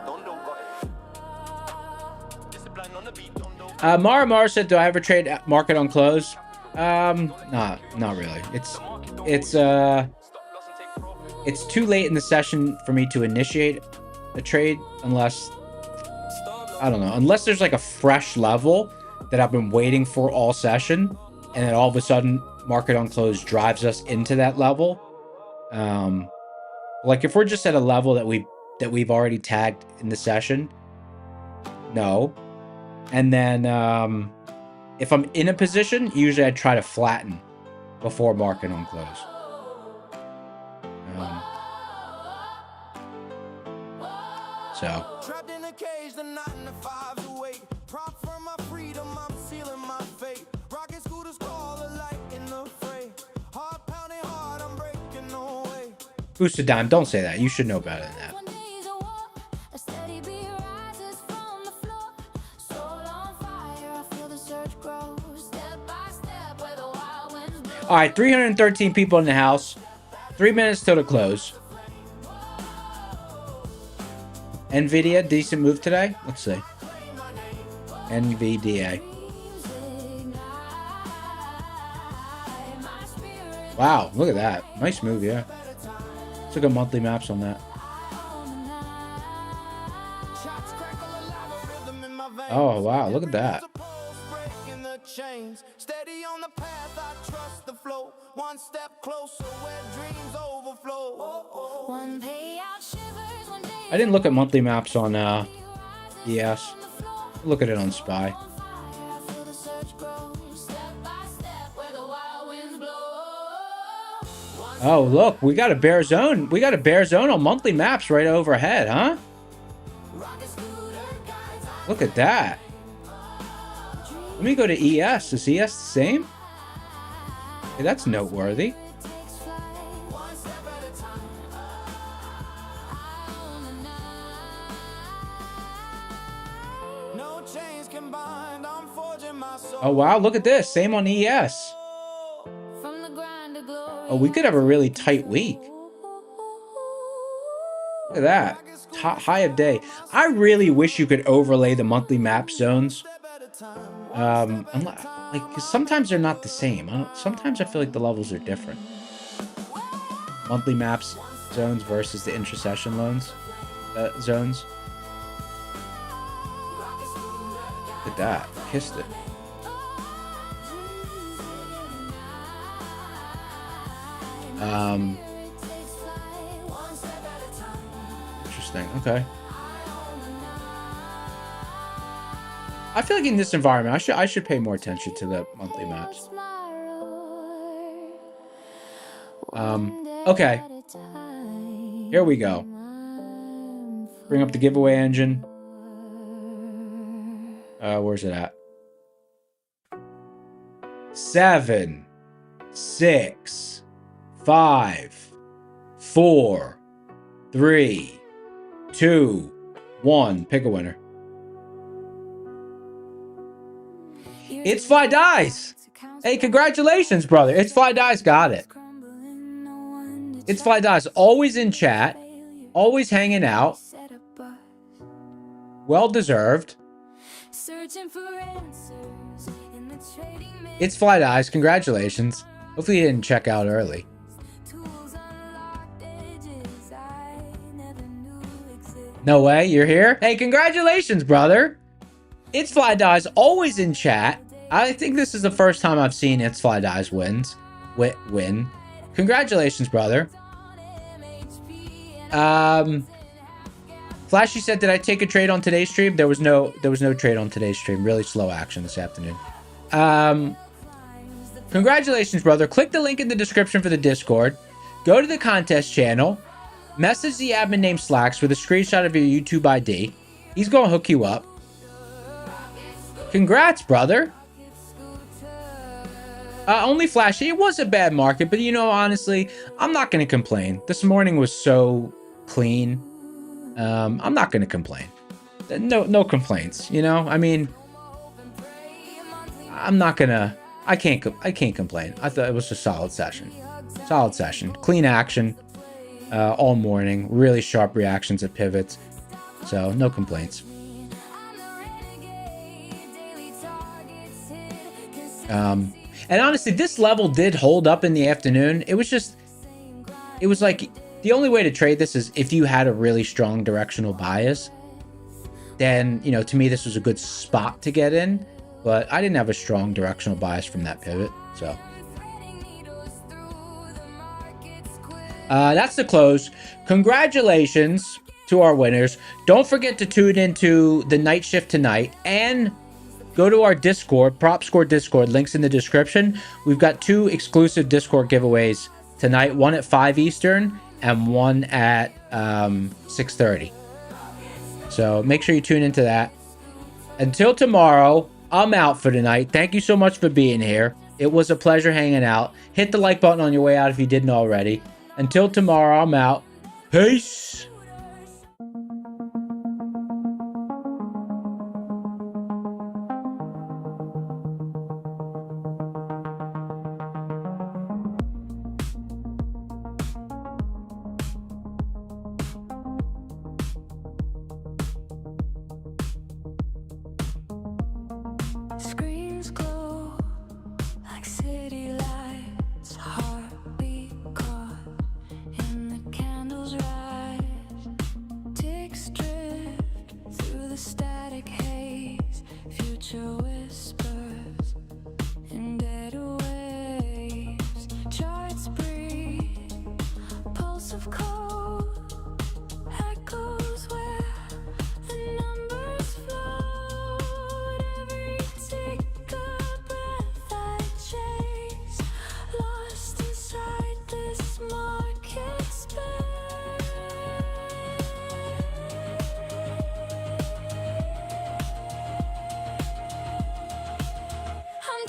don't got it. Discipline on the beat, don't. Mara said, "Do I ever trade market on close?" Not really. It's too late in the session for me to initiate a trade unless unless there's like a fresh level that I've been waiting for all session, and then all of a sudden market on close drives us into that level. Like if we're just at a level that we've already tagged in the session, no. And then if I'm in a position, usually I try to flatten before market on close. So. Trapped in a cage, the 9 to 5 awake. Prop for my freedom, I'm sealing my fate. Rocket scooters call a light in the fray. Heart pounding hard, I'm breaking away. Boosted Dime, don't say that. You should know better than that. All right, 313 people in the house. 3 minutes till the close. NVIDIA, decent move today. Let's see. NVDA. Wow, look at that. Nice move, yeah. Let's look at monthly maps on that. Oh, wow, look at that. Steady on the path, I trust the flow. One step closer where dreams overflow. One payout shivers, one day. I didn't look at monthly maps on ES. Look at it on Spy. Oh, look, we got a bear zone. We got a bear zone on monthly maps right overhead, huh? Look at that. Let me go to ES. Is ES the same? Okay, that's noteworthy. Oh, wow, look at this. Same on ES. Oh, we could have a really tight week. Look at that. High of day. I really wish you could overlay the monthly map zones. I'm not, like, 'cause sometimes they're not the same. Sometimes I feel like the levels are different. Monthly maps zones versus the intercession zones. Look at that. Kissed it. Interesting. Okay. I feel like in this environment, I should pay more attention to the monthly maps. Okay. Here we go. Bring up the giveaway engine. Where's it at? 7, 6, 5, 4, 3, 2, 1. Pick a winner. It's Fly Dice. Hey, congratulations, brother. It's Fly Dice got it. It's Fly Dice, always in chat, always hanging out. Well deserved. It's Fly Dice. Congratulations. Hopefully you didn't check out early. No way, you're here? Hey, congratulations, brother. It's Fly Dice, always in chat. I think this is the first time I've seen It's Fly Dice win. Congratulations, brother. Flashy said, did I take a trade on today's stream? There was no trade on today's stream. Really slow action this afternoon. Congratulations, brother. Click the link in the description for the Discord. Go to the contest channel. Message the admin name Slacks with a screenshot of your YouTube ID. He's going to hook you up. Congrats, brother. Only Flashy. It was a bad market, but you know, honestly, I'm not going to complain. This morning was so clean. I'm not going to complain. No complaints, you know? I mean, I can't complain. I thought it was a solid session. Solid session. Clean action all morning. Really sharp reactions at pivots. So, no complaints. And honestly, this level did hold up in the afternoon. It was like, the only way to trade this is if you had a really strong directional bias. Then, you know, to me, this was a good spot to get in. But I didn't have a strong directional bias from that pivot, so. That's the close. Congratulations to our winners. Don't forget to tune into the night shift tonight and go to our Discord, Prop Score Discord. Links in the description. We've got 2 exclusive Discord giveaways tonight. One at 5 Eastern and one at 6:30. So make sure you tune into that. Until tomorrow, I'm out for tonight. Thank you so much for being here. It was a pleasure hanging out. Hit the like button on your way out if you didn't already. Until tomorrow, I'm out. Peace.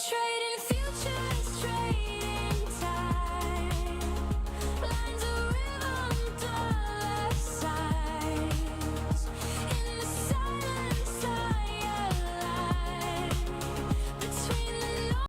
trade.